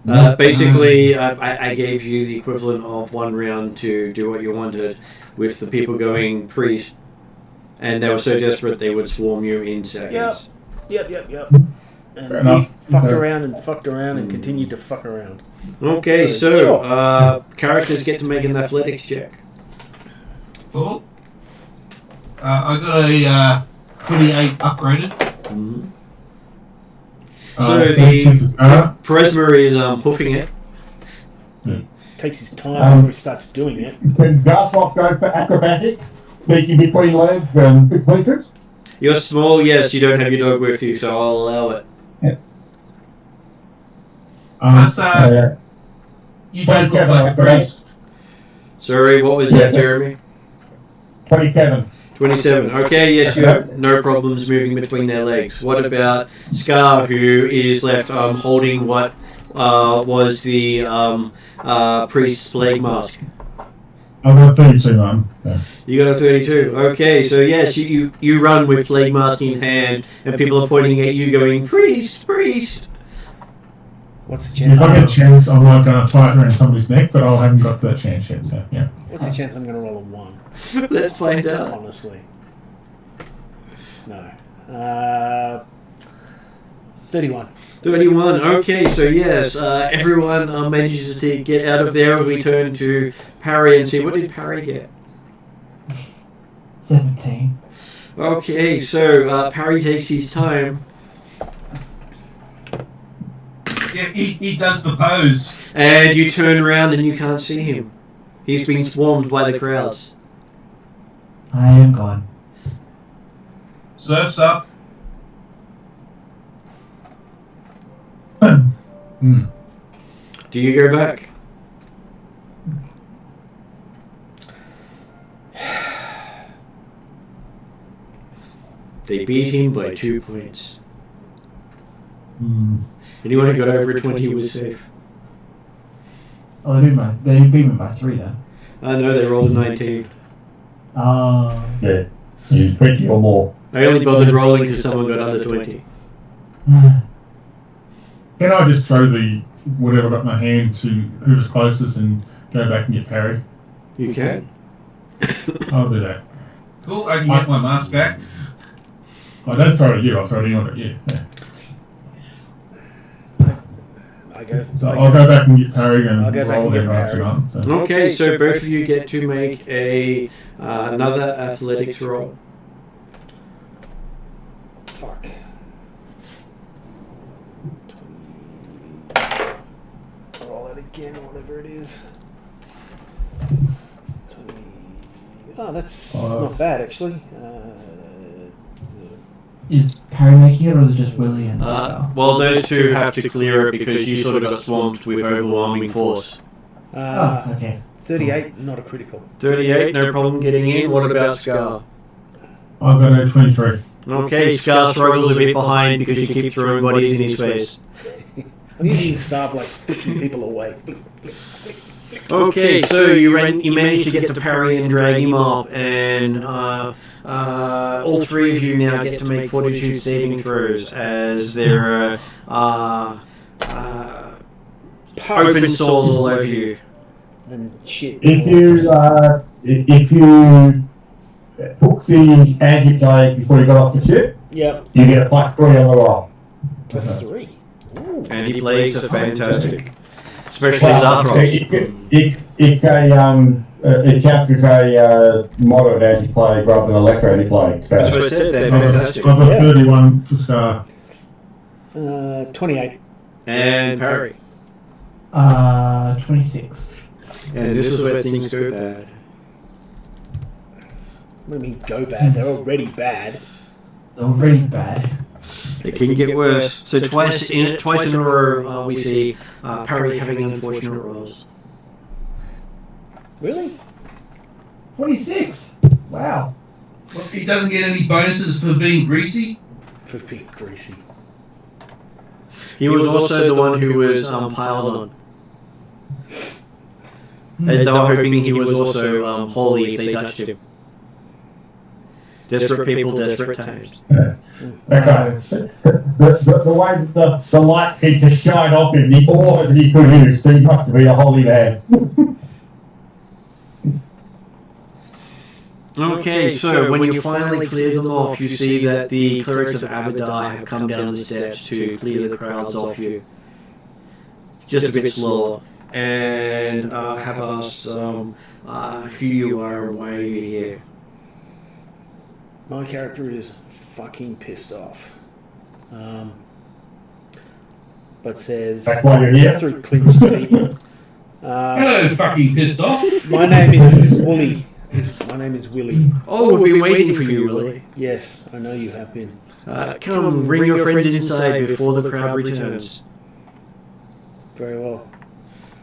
Basically, I gave you the equivalent of 1 round to do what you wanted with the people going priest, and they were so desperate they would swarm you in seconds. Yep. And we fucked around and continued to fuck around. Okay, so characters get to make an athletics check. Cool. I got a 28 upgraded. Mm-hmm. So the Pharasma is hoofing it. Takes his time before he starts doing it. Can Garthop go for acrobatics? Sneaking between legs and creatures? You're small, yes, you don't have your dog with you, so I'll allow it. You don't look like a priest. Sorry, what was that, Jeremy? 27. 27. Okay, yes, you have no problems moving between their legs. What about Scar, who is left holding what was the priest's plague mask? I got a 32, man. Yeah. You got a 32. Okay, so yes, you run with plague mask in hand, and people are pointing at you going, priest! What's the chance? If I get a chance, I'm not going to tie it around somebody's neck, but I haven't got that chance yet, so yeah. What's the chance I'm going to roll a 1? Let's find out. Honestly. No. 31. 31. Okay, so yes, everyone manages to get out of there. We turn to Parry and see, what did Parry get? 17. Okay, so Parry takes his time. Yeah, he does the pose. And you turn around and you can't see him. He's been swarmed by the crowds. I am gone. Surf's up. Do you go back? They beat him by 2 points. Anyone who got over 20 was safe. Oh, they beat me by 3 then. No, they rolled a 19. Yeah, you 20 or more. I only bothered rolling because someone got under 20. Can I just throw the whatever got in my hand to who's closest and go back and get Parry? You can. I'll do that. Cool, I can get my mask back. I don't throw it at you, I'll throw it on at you. Yeah. So I'll go back and get Parry and I'll go back roll and get them after Parry. on. So. Okay, so both of you get to make a another athletics roll. Fuck. Roll it again, whatever it is. 20. Oh, that's not bad, actually. Is Parry making it, or is it just Willie and Well, those two have to clear it because you sort of got swamped with overwhelming force. okay. 38, not a critical. 38, no problem getting in. What about Scar? I've got a 23. Okay, Scar struggles a bit behind because you keep throwing bodies in his face. I'm using staff like flicking people away. Okay, so you managed to get to Parry and drag him off, and all three of you now get to make fortitude saving throws as there are open sores all over you. And shit. If you took the anti-plague before you got off the ship, Yep. you get a +3 on the roll. +3. Ooh. Anti-plagues are fantastic. Especially Zathros. It counts as a moderate anti-plague rather than a lesser anti-plague. So. That's what I said, they're fantastic. I've got 31 for Scar. 28. And Parry. 26. And this is where things go bad. What do you mean go bad? They're already bad. They're really bad. It can get worse. So twice in a row, we see Parry having unfortunate rolls. Really? 26. Wow. Well, he doesn't get any bonuses for being greasy. For being greasy. He was also the one who was piled on. As they were hoping he was also holy if they touched him. Desperate people, desperate times. Okay. The way that the light seemed to shine off him, the aura that he could use, he must be a holy man. Okay, so when you finally clear them off, you see that the clerics of Abadar have come down the steps to clear the crowds off you. Just a bit slower. And have asked who you are and why you're here. My character is fucking pissed off. But says... That's why you're here. Through clenched teeth. Hello, fucking pissed off. My name is Wooly. My name is Willie. Oh, we've been waiting for you, Willie. Yes, I know you have been. Come, bring your friends inside before the crowd returns. Very well.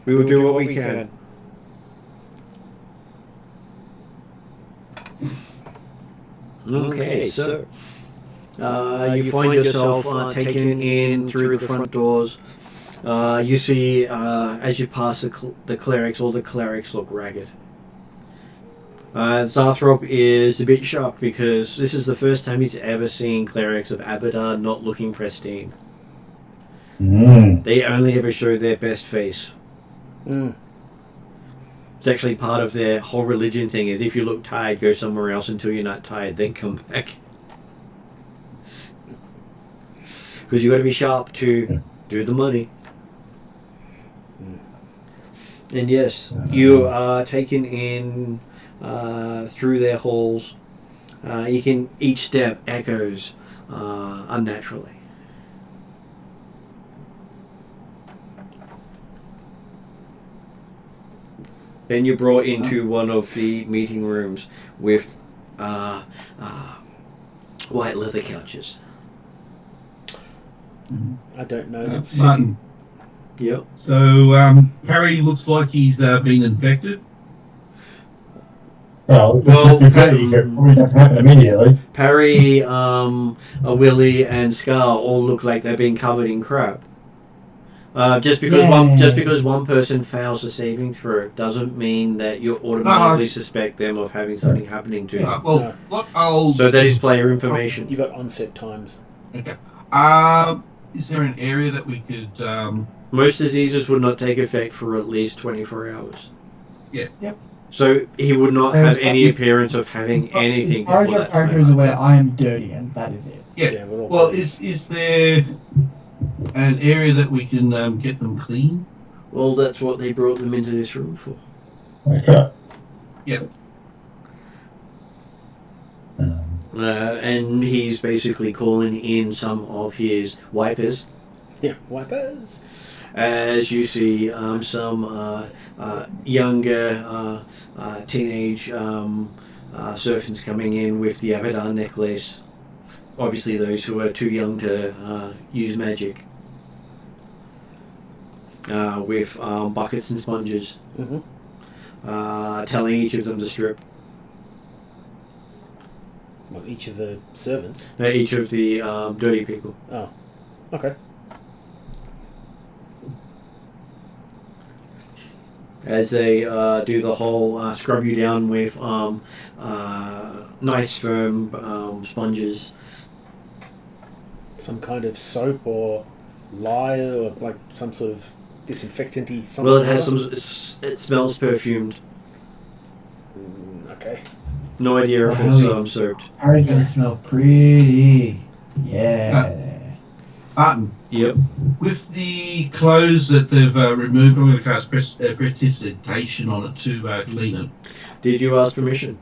We will do what we can. Okay, so you find yourself taken in through the front doors. You see, as you pass the clerics, all the clerics look ragged. Zarthrop is a bit shocked because this is the first time he's ever seen clerics of Abadar not looking pristine. They only ever show their best face. It's actually part of their whole religion thing is if you look tired, go somewhere else until you're not tired, then come back. Because you got to be sharp to do the money. And yes, you are taken in through their halls. Each step echoes unnaturally. Then you're brought into one of the meeting rooms with white leather couches. I don't know. That's Martin. Yep. So Harry looks like he's been infected. Well, Well, Patty probably doesn't happen immediately. Parry, Willie, and Scar all look like they're being covered in crap. Just because one person fails a saving throw doesn't mean that you automatically suspect them of having something happening to them. Well, No. what I'll... So that is player information. You got onset times. Okay. Is there an area that we could... Most diseases would not take effect for at least 24 hours. Yeah. Yep. So he would not have any appearance of having anything. As far as before your that character time. is aware, I am dirty, and that is it. Yeah. we're all Well, pretty- is there an area that we can get them clean? Well, that's what they brought them into this room for. Okay. Yep. And he's basically calling in some of his wipers. Yeah, wipers. As you see some younger teenage servants coming in with the Abaddon necklace. Obviously those who are too young to use magic. With buckets and sponges. Mm-hmm. Telling each of them to strip. Well, each of the servants. No, each of the dirty people. Oh, okay. As they do the whole scrub you down with nice firm sponges. Some kind of soap or lye or like some sort of disinfectant-y something. Well, it has some. It smells perfumed. Okay. No idea if it's soaped. Harry's gonna smell pretty. Yeah. Martin, Yep. with the clothes that they've removed, I'm going to cast prestidigitation on it to clean it. Did you ask permission?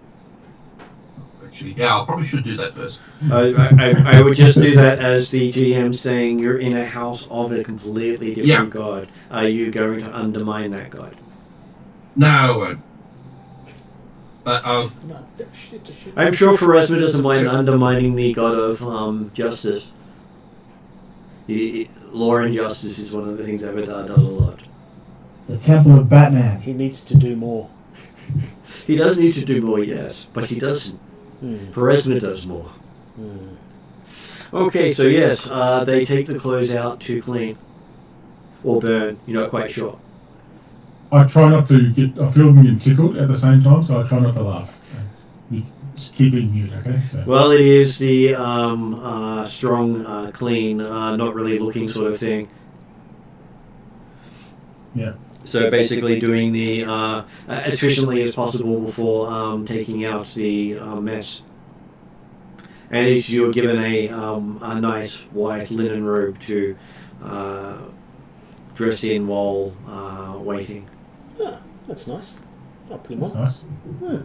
Actually, yeah, I probably should do that first. I would just do that as the GM saying you're in a house of a completely different god. Are you going to undermine that god? No, I won't. But No, shit. I'm sure Pharasma doesn't mind undermining the god of justice. Law and justice is one of the things Avatar does a lot. The Temple of Batman. He needs to do more. He does need to do more, yes, but he doesn't. Pharasma does more. Okay, so yes, they take the clothes out to clean. Or burn, you're not quite sure. I try not to get. I feel them get tickled at the same time, so I try not to laugh. Just keep it mute, okay? So. Well, it is the strong, clean, not really looking sort of thing. Yeah. So basically doing the as efficiently as possible before taking out the mess. And as you're given a nice white linen robe to dress in while waiting. Ah, that's nice. Oh, pretty That's much. nice.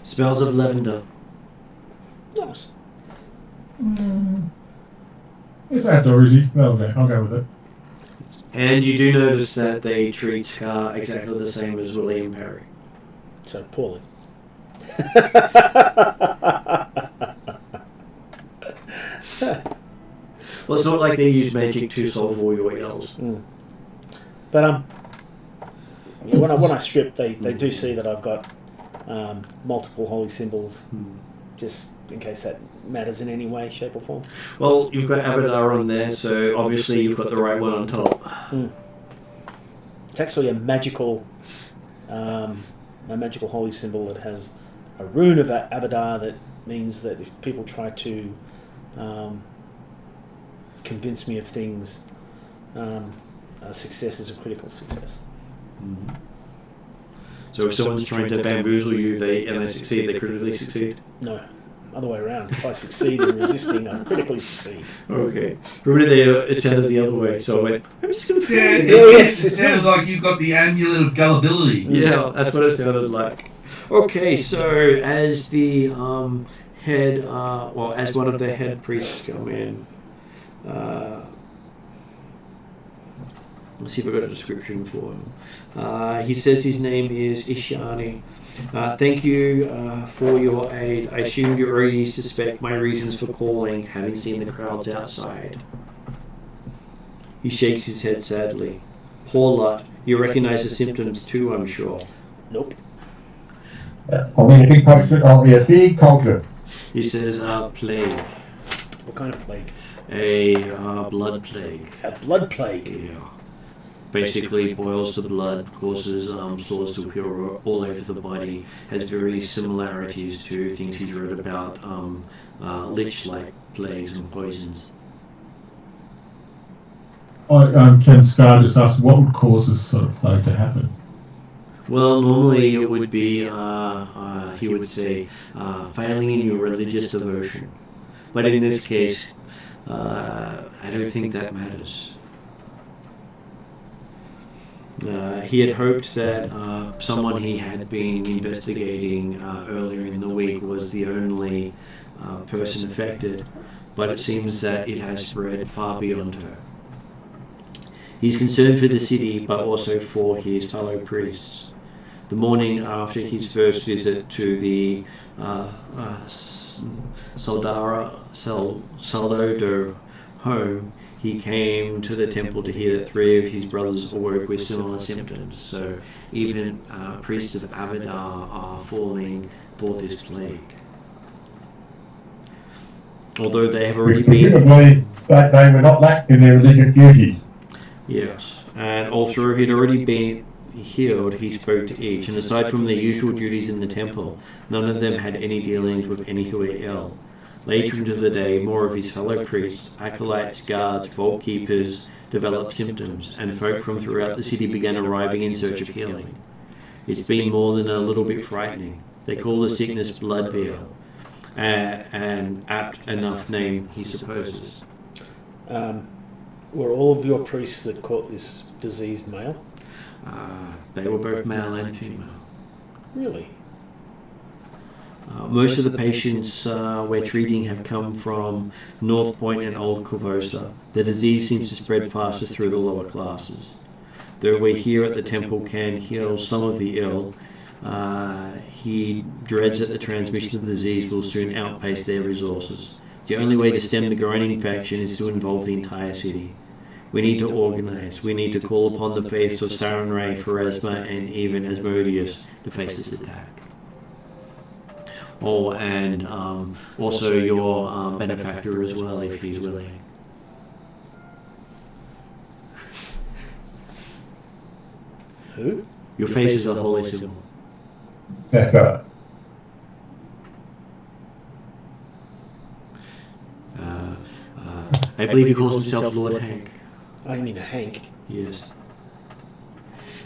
Smells of lavender. Nice. It's outdoorsy. I'll go with it. And you do notice that they treat Scar exactly the same as Willie and Parry. So poorly. Well, it's not like they use magic to solve all your ills. But when I strip, they do see that I've got multiple holy symbols, just in case that matters in any way, shape, or form. Well, you've got Abadar on there, so obviously you've got the right one on top. It's actually a magical holy symbol that has a rune of Abadar that means that if people try to convince me of things, a success is a critical success. So if someone's trying to bamboozle you and they succeed, they critically succeed? No. other way around. If I succeed in resisting, I critically succeed. Okay. Remember there, it sounded the other way, so I went, I'm just going to Yeah, yes, it sounds like you've got the amulet of gullibility. Yeah, that's what it sounded like. Okay, so as the head, as one of the head priests come in, let's see if I've got a description for him. He says his name is Ishani. Thank you for your aid. I assume you already suspect my reasons for calling, having seen the crowds outside. He shakes his head sadly. Poor Lot, you recognize the symptoms too, I'm sure. Nope. I'll be a big culture. I'll be a big culture. He says, plague. What kind of plague? A blood plague. A blood plague? Yeah. Basically boils the blood, causes sores to appear all over the body, has very similarities to things he's read about lich-like plagues and poisons. Can Scar just ask what would cause this sort of plague to happen? Well, normally it would be, he would say, failing in your religious devotion. But in this case, I don't think that matters. He had hoped that someone he had been investigating earlier in the week was the only person affected, but it seems that it has spread far beyond her. He's concerned for the city, but also for his fellow priests. The morning after his first visit to the Saldodo home, he came to the temple to hear that 3 of his brothers awoke with similar symptoms. So even priests of Abadar are falling for this plague. Although they have already been... Presumably, they were not lax in their religious duties. Yes, and although he'd already been healed, he spoke to each, and aside from their usual duties in the temple, none of them had any dealings with any who were ill. Later into the day, more of his fellow priests, acolytes, guards, vault keepers developed symptoms, and folk from throughout the city began arriving in search of healing. It's been more than a little bit frightening. They call the sickness blood beer, an apt enough name, he supposes. Were all of your priests that caught this disease male? They were both male and female. Really? Most of the patients we're treating have come from North Point and Old Korvosa. The disease seems to spread faster through the lower classes. Though we here at the temple can heal some of the ill, he dreads that the transmission of the disease will soon outpace their resources. The only way to stem the growing infection is to involve the entire city. We need to organize. We need to call upon the faiths of Sarenrae, Pharasma, and even Asmodeus to face this attack. Oh, and also your benefactor as well, if he's willing. Who? Your face is a holy symbol. That's right. I believe he calls himself Lord Hank. Oh, you mean a Hank? Yes.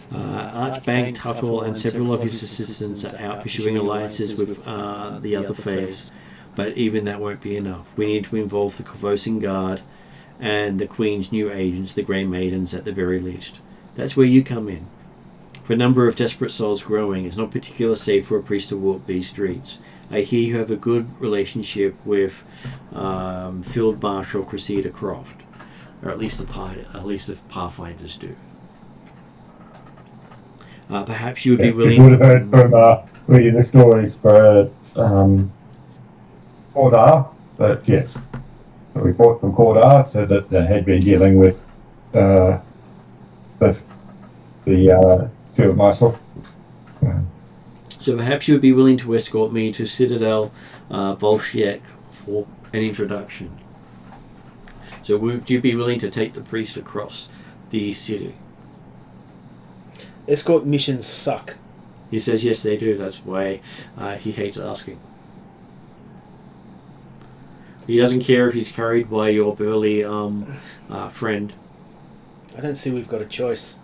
Archbank Tuttle and several of his assistants are out pursuing alliances with the other faiths, but even that won't be enough. We need to involve the Korvosan Guard and the Queen's new agents, the Grey Maidens, at the very least. That's where you come in. For a number of desperate souls growing, it's not particularly safe for a priest to walk these streets. I hear you have a good relationship with Field Marshal Cressida Croft, or at least the Pathfinders do. Perhaps you would be willing. You would have heard from reading the stories for Cordar, but yes, the report from Cordar said that they had been dealing with the field marshal. So perhaps you would be willing to escort me to Citadel Volshiek for an introduction. So would you be willing to take the priest across the city? Escort missions suck. He says yes they do, that's why he hates asking. He doesn't care if he's carried by your burly friend. I don't see we've got a choice.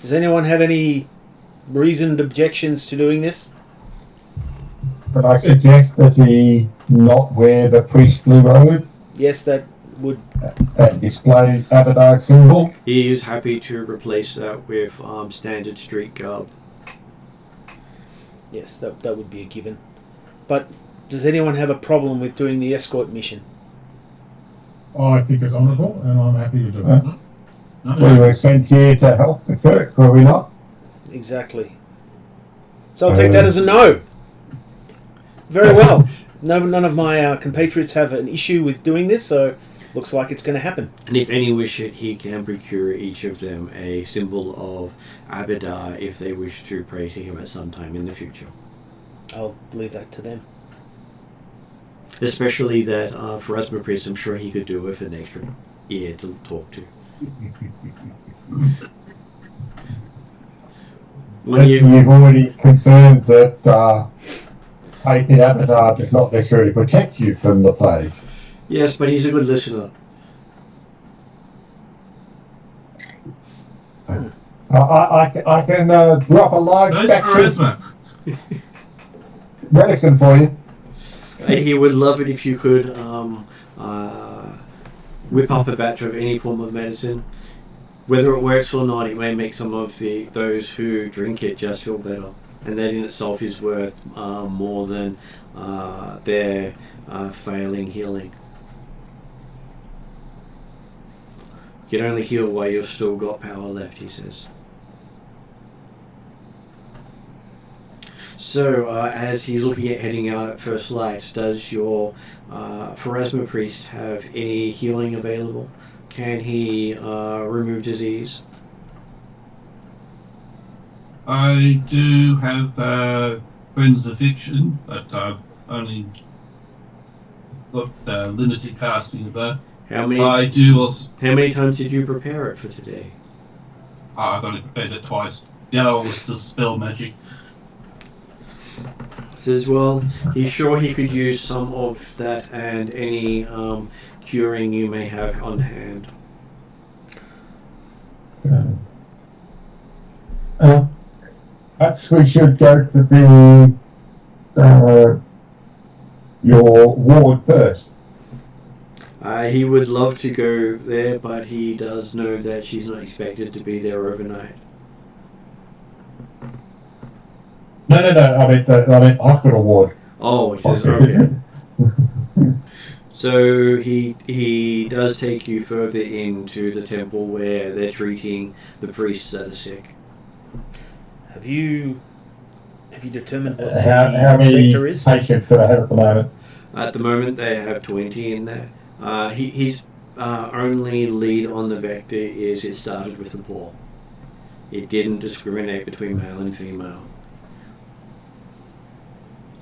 Does anyone have any reasoned objections to doing this? But I suggest that he not wear the priestly robe Yes, that would. and display Abadar symbol. He is happy to replace that with standard street garb. Yes, that would be a given. But does anyone have a problem with doing the escort mission? I think it's honourable, and I'm happy to do it. We were sent here to help the Kirk, were we not? Exactly. So I'll take that as a no. Very well. None of my compatriots have an issue with doing this, so looks like it's going to happen. And if any wish it, he can procure each of them a symbol of Abadar if they wish to pray to him at some time in the future. I'll leave that to them. Especially that for Asma Priest, I'm sure he could do with an extra ear to talk to. But you've already confirmed that Aether Abadar does not necessarily protect you from the plague. Yes, but he's a good listener. I can drop a large Those section charisma. medicine for you. He would love it if you could whip up a batch of any form of medicine. Whether it works or not, it may make some of those who drink it just feel better. And that in itself is worth more than their failing healing. You can only heal while you've still got power left, he says. So, as he's looking at heading out at first light, does your Pharasma Priest have any healing available? Can he remove disease? I do have Friends of Fiction, but I've only got limited casting of that. How many? I do also. How many times did you prepare it for today? I've only prepared it twice. The other was just spell magic. Says, well, he's sure he could use some of that and any curing you may have on hand. Perhaps we should go to your ward first. He would love to go there, but he does know that she's not expected to be there overnight. No. I meant hospital ward. Oh, he says, okay. So he does take you further into the temple where they're treating the priests that are sick. Have you determined what How many vector is? patients do they have at the moment? At the moment, they have 20 in there. His only lead on the vector is it started with the paw. It didn't discriminate between male and female.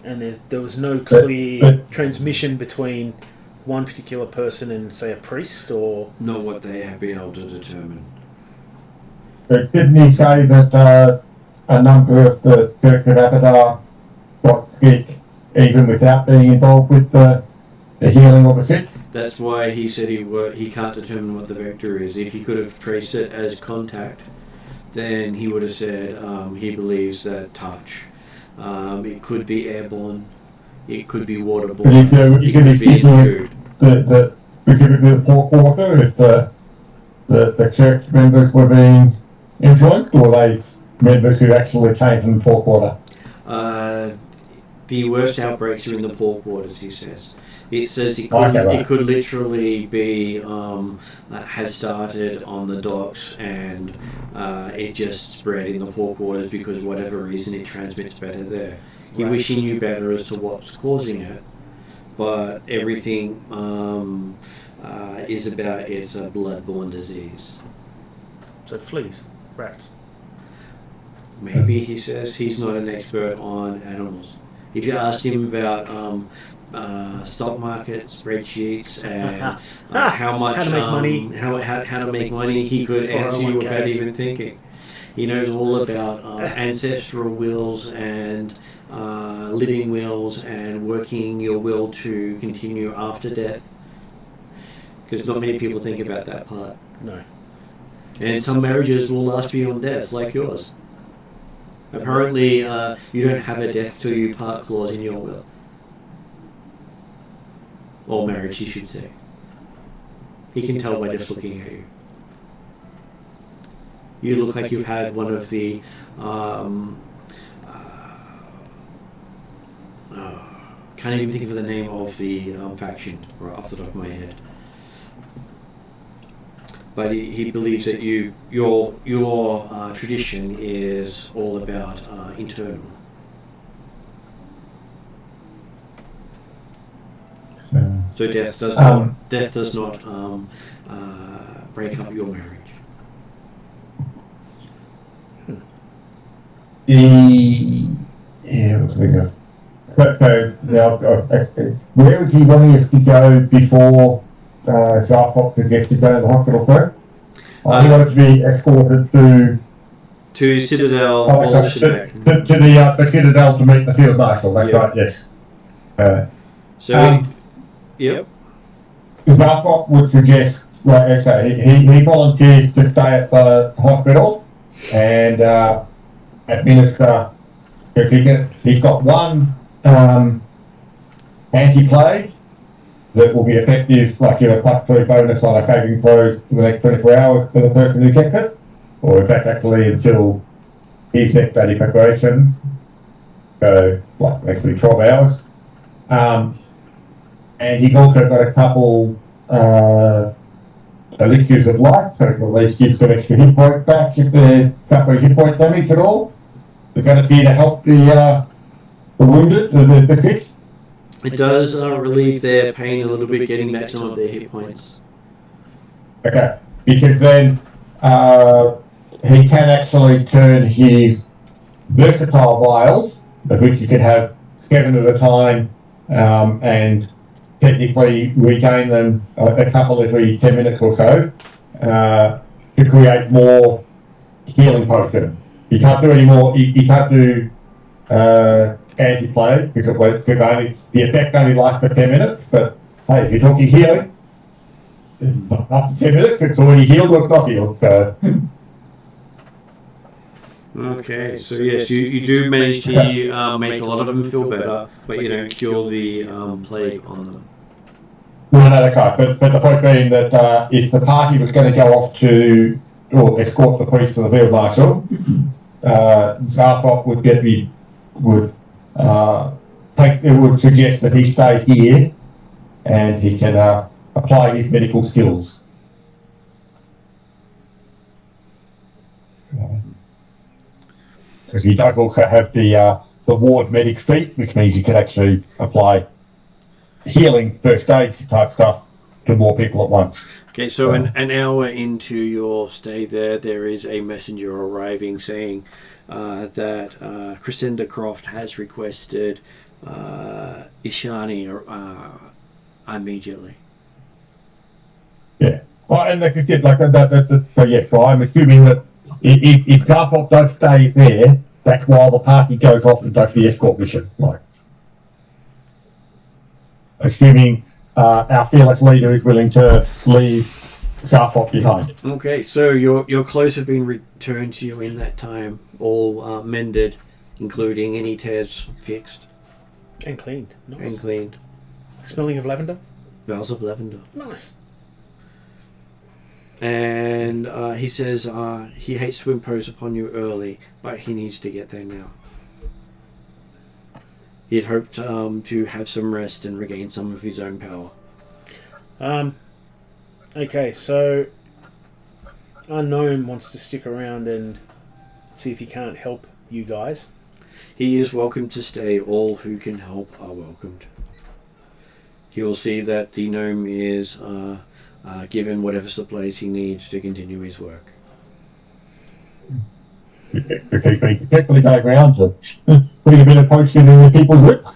And there was no clear transmission between one particular person and, say, a priest, or Not what they have been able to determine. But didn't he say that a number of the Kirk and Abadar got sick even without being involved with the healing of the sick? That's why he said he can't determine what the vector is. If he could have traced it as contact, then he would have said he believes that touch. It could be airborne, it could be waterborne, But if it you could be in food. the pork water, if the church members were being influenced, or were they members who actually came from the pork water? The worst outbreaks are in the pork waters, he says. It says it could literally be had started on the docks and it just spread in the pork waters because whatever reason it transmits better there. He wished he knew better as to what's causing it, but everything is about it's a blood-borne disease. so fleas, rats. Maybe, he says, he's not an expert on animals. If you asked him about stock market spreadsheets and how much how to make money, how to make money, he could answer you without 401ks. even thinking. He knows all about ancestral wills and living wills and working your will to continue after death. Because not many people think about that part. No. And some marriages will last beyond death, like yours. Apparently, you don't have a death till you part clause in your will. Or marriage, you should say. He can tell by just looking at you. You look like you've had one of the... can't even think of the name of the faction right off the top of my head. But he believes that your tradition is all about internal. So death does not break up your marriage. So now, where is he wanting us to go before Zarpop suggested going to the hospital first? He wanted to be escorted to Citadel. To the Citadel to meet the Field Marshal. That's right. Yes. Yep. Zarpop would suggest, like I say, he volunteers to stay at the hospital and administer. He's got one anti-plague that will be effective, like +3 bonus on a saving throw for the next 24 hours for the person who gets it, or in fact actually until his next daily preparation, so actually 12 hours. And he's also got a couple elixirs of life, so it will at least give some extra hit points back if there's a couple of hit point damage at all. They're going to be to help the wounded, the sick. It does relieve their pain a little bit, getting back some of their hit points. Okay, because then he can actually turn his versatile vials, of which you can have 7 at a time, and technically regain them a couple every 10 minutes or so, to create more healing potions. You can't do any more. You can't do anti-plague because the effect only lasts for 10 minutes. But hey, if you're talking healing, after 10 minutes, it's already healed or it's not healed. So. Okay, so yes, you do manage to make a lot of them feel better, but you don't cure the plague on them. No, that's right. But the point being that if the party was going to go off to or escort the priest to the field marshal, Zarpop would suggest that he stay here and he can apply his medical skills. Because he does also have the ward medic feat, which means he can actually apply healing, first aid type stuff to more people at once. Okay, so an hour into your stay there is a messenger arriving saying that Crescenda Croft has requested Ishani immediately. Yeah, well, and they could get like that. So yeah, so I'm assuming that if Garfop does stay there, that's while the party goes off and does the escort mission. Like, assuming our fearless leader is willing to leave Garfop behind. Okay, so your clothes have been returned to you in that time, all mended, including any tears fixed. And cleaned. Nice. And cleaned. Smelling of lavender? Smells of lavender. Nice. And he says he hates to impose upon you early, but he needs to get there now. He had hoped to have some rest and regain some of his own power. Okay, so our gnome wants to stick around and see if he can't help you guys. He is welcome to stay. All who can help are welcomed. He will see that the gnome is given whatever supplies he needs to continue his work. Particularly going around to putting a bit of potion in the people's lips.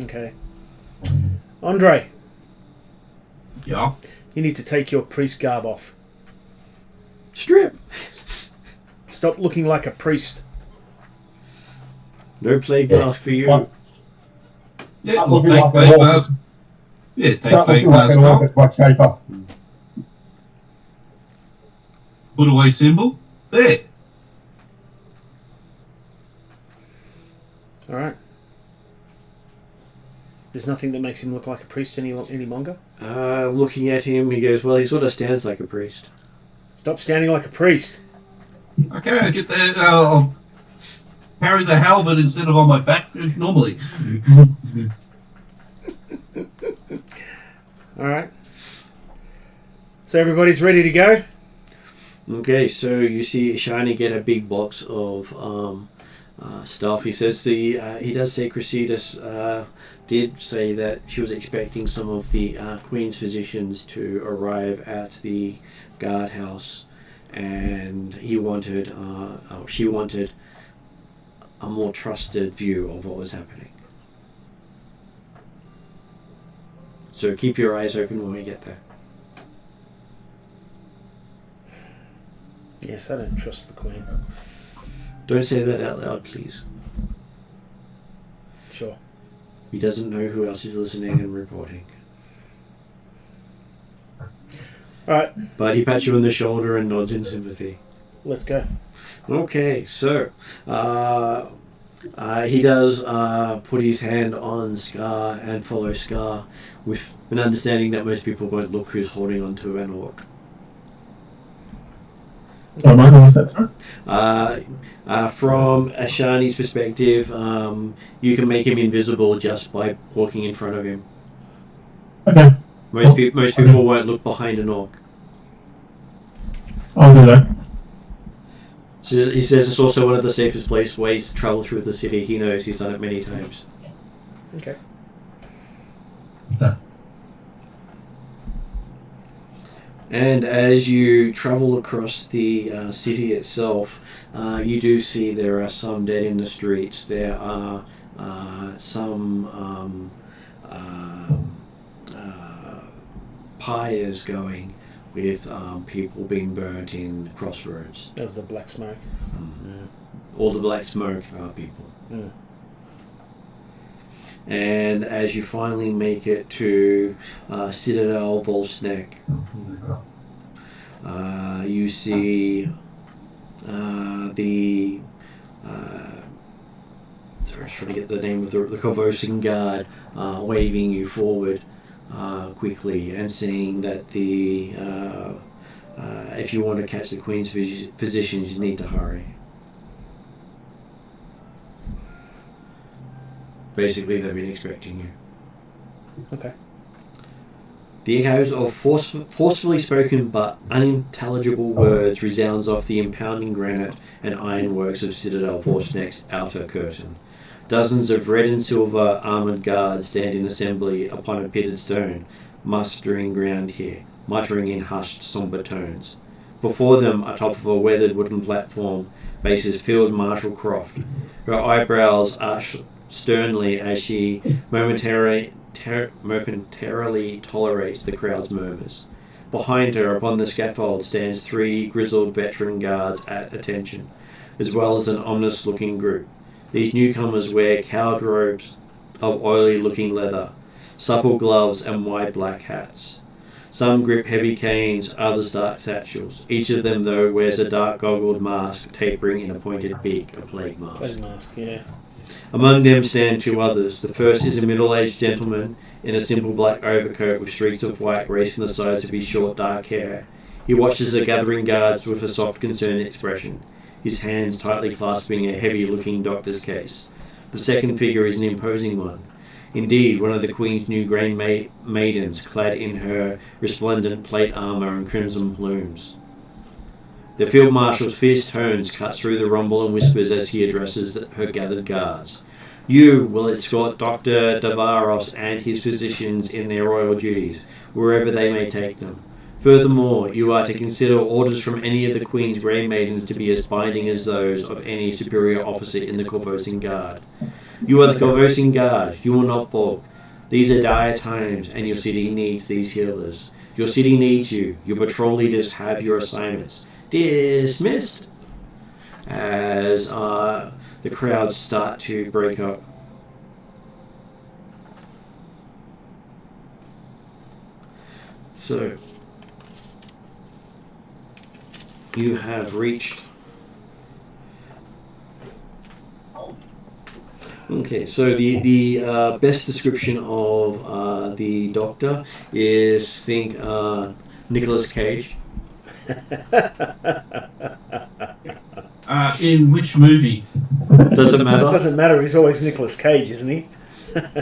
Okay. Andre. Yeah. You need to take your priest garb off. Strip! Stop looking like a priest. No plague mask for you. Yeah, we'll take plague mask. Yeah, take plague mask off. Put away symbol. There. All right. There's nothing that makes him look like a priest any longer. Looking at him, he goes, well, he sort of stands like a priest. Stop standing like a priest. Okay, I get there. I'll carry the halberd instead of on my back normally. All right. So everybody's ready to go? Okay, so you see Shiny get a big box of stuff. He says he does say Cressidas did say that she was expecting some of the Queen's physicians to arrive at the guardhouse, and she wanted a more trusted view of what was happening. So keep your eyes open when we get there. Yes, I don't trust the Queen. Don't say that out loud, please. Sure. He doesn't know who else is listening and reporting. Alright, But he pats you on the shoulder and nods in sympathy. let's go. Okay, so he does put his hand on Scar and follow Scar with an understanding that most people won't look who's holding onto an orc. Am I going to set through? From Ashani's perspective, you can make him invisible just by walking in front of him. Okay, Most people won't look behind an orc. I'll do that. So he says it's also one of the safest ways to travel through the city. He knows, he's done it many times. Okay. Okay. And as you travel across the city itself, you do see there are some dead in the streets. There are some pyres going with people being burnt in crossroads. That was the black smoke. All the black smoke are people. Mm. And as you finally make it to Citadel Volsnek, you see the sorry, I was trying to get the name of the Korvosan guard waving you forward quickly and saying that if you want to catch the Queen's physicians, you need to hurry. Basically, they've been expecting you. Okay. The echoes of forcefully spoken but unintelligible words resounds off the impounding granite and ironworks of Citadel Volsnek's outer curtain. Dozens of red and silver armoured guards stand in assembly upon a pitted stone, mustering ground here, muttering in hushed, sombre tones. Before them, atop of a weathered wooden platform, faces Field Marshal Croft. Her eyebrows arch sternly as she momentarily tolerates the crowd's murmurs. Behind her, upon the scaffold, stands 3 grizzled veteran guards at attention, as well as an ominous-looking group. These newcomers wear cowled robes of oily-looking leather, supple gloves, and wide black hats. Some grip heavy canes, others dark satchels. Each of them, though, wears a dark-goggled mask tapering in a pointed beak, a plague mask. Plague mask, yeah. Among them stand 2 others. The first is a middle-aged gentleman in a simple black overcoat with streaks of white racing the sides of his short dark hair. He watches the gathering guards with a soft concerned expression, his hands tightly clasping a heavy-looking doctor's case. The second figure is an imposing one. Indeed, one of the Queen's new Grey maidens, clad in her resplendent plate armour and crimson plumes. The Field Marshal's fierce tones cut through the rumble and whispers as he addresses her gathered guards. You will escort Dr. Davaros and his physicians in their royal duties, wherever they may take them. Furthermore, you are to consider orders from any of the Queen's Grey Maidens to be as binding as those of any superior officer in the Korvosan Guard. You are the Korvosan Guard. You will not balk. These are dire times, and your city needs these healers. Your city needs you. Your patrol leaders have your assignments. Dismissed. As the crowds start to break up. So, you have reached Okay, so the best description of the Doctor is, think, Nicolas Cage. In which movie? Doesn't matter. Doesn't matter. He's always Nicolas Cage, isn't he?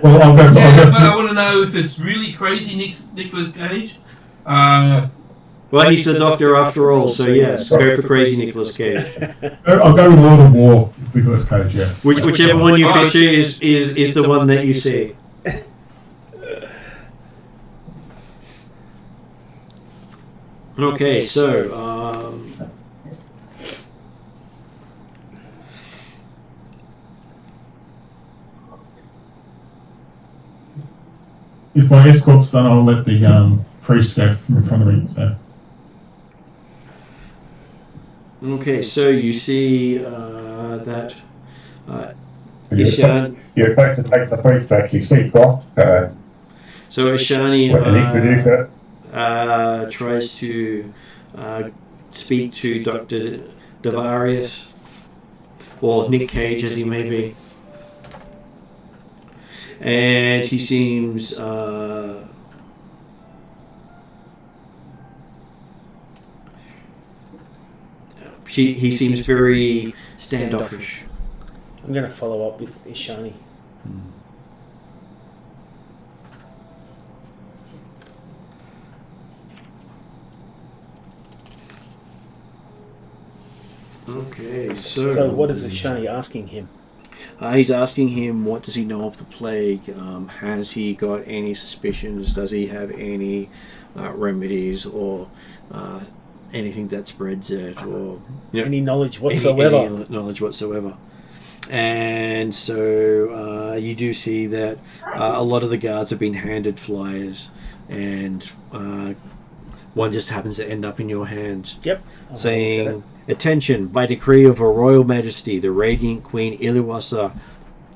Well, I'll go. Yeah, but I I'll want to know if it's really crazy Nicolas Cage. Well, he's the Doctor after all, so yes, go for crazy Nicolas Cage. I'll go with Lord of War, Nicolas Cage. Yeah. Whichever one you picture is the one that you see. Okay, so If my escort's done, I'll let the priest go in front of me. So. okay, so you see that You're Ishan. you're supposed to take the priest to actually see Goth. So Ishani When he introduced it. tries to speak to Dr. Devarius, or Nick Cage as he may be, and he seems he seems very standoffish. I'm going to follow up with Ishani. Okay, So what is Ishani asking him? He's asking him, what does he know of the plague? Has he got any suspicions? Does he have any remedies or anything that spreads it, or Any knowledge whatsoever? Any knowledge whatsoever. And so you do see that a lot of the guards have been handed flyers, and one just happens to end up in your hands. Yep. Saying, "Attention! By decree of Her Royal Majesty, the Radiant Queen Iliwasa,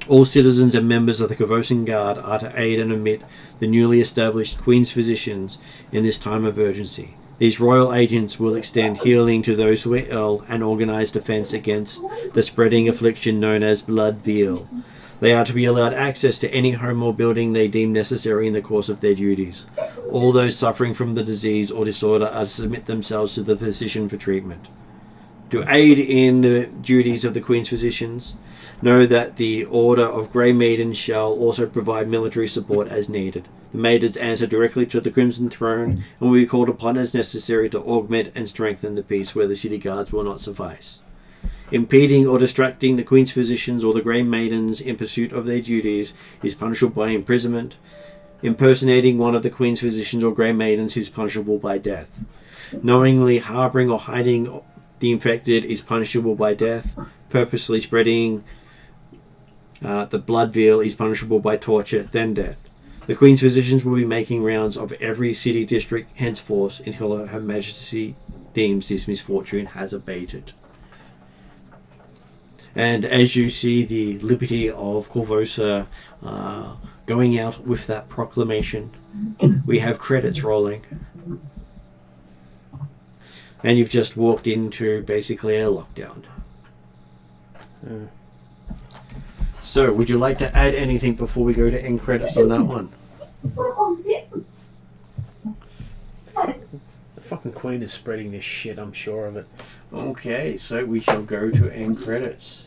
all citizens and members of the Korvosan Guard are to aid and admit the newly established Queen's physicians in this time of urgency. These royal agents will extend healing to those who are ill and organize defense against the spreading affliction known as blood veal. They are to be allowed access to any home or building they deem necessary in the course of their duties. All those suffering from the disease or disorder are to submit themselves to the physician for treatment. To aid in the duties of the Queen's physicians, know that the Order of Grey Maidens shall also provide military support as needed. The maidens answer directly to the Crimson Throne and will be called upon as necessary to augment and strengthen the peace where the city guards will not suffice. Impeding or distracting the Queen's physicians or the Grey Maidens in pursuit of their duties is punishable by imprisonment. Impersonating one of the Queen's physicians or Grey Maidens is punishable by death. Knowingly harbouring or hiding the infected is punishable by death. Purposely spreading the blood veal is punishable by torture, then death. The Queen's physicians will be making rounds of every city district henceforth until Her Majesty deems this misfortune has abated." And as you see the liberty of Korvosa going out with that proclamation, we have credits rolling. And you've just walked into basically a lockdown. So, would you like to add anything before we go to end credits on that one? The fucking Queen is spreading this shit, I'm sure of it. Okay, so we shall go to end credits.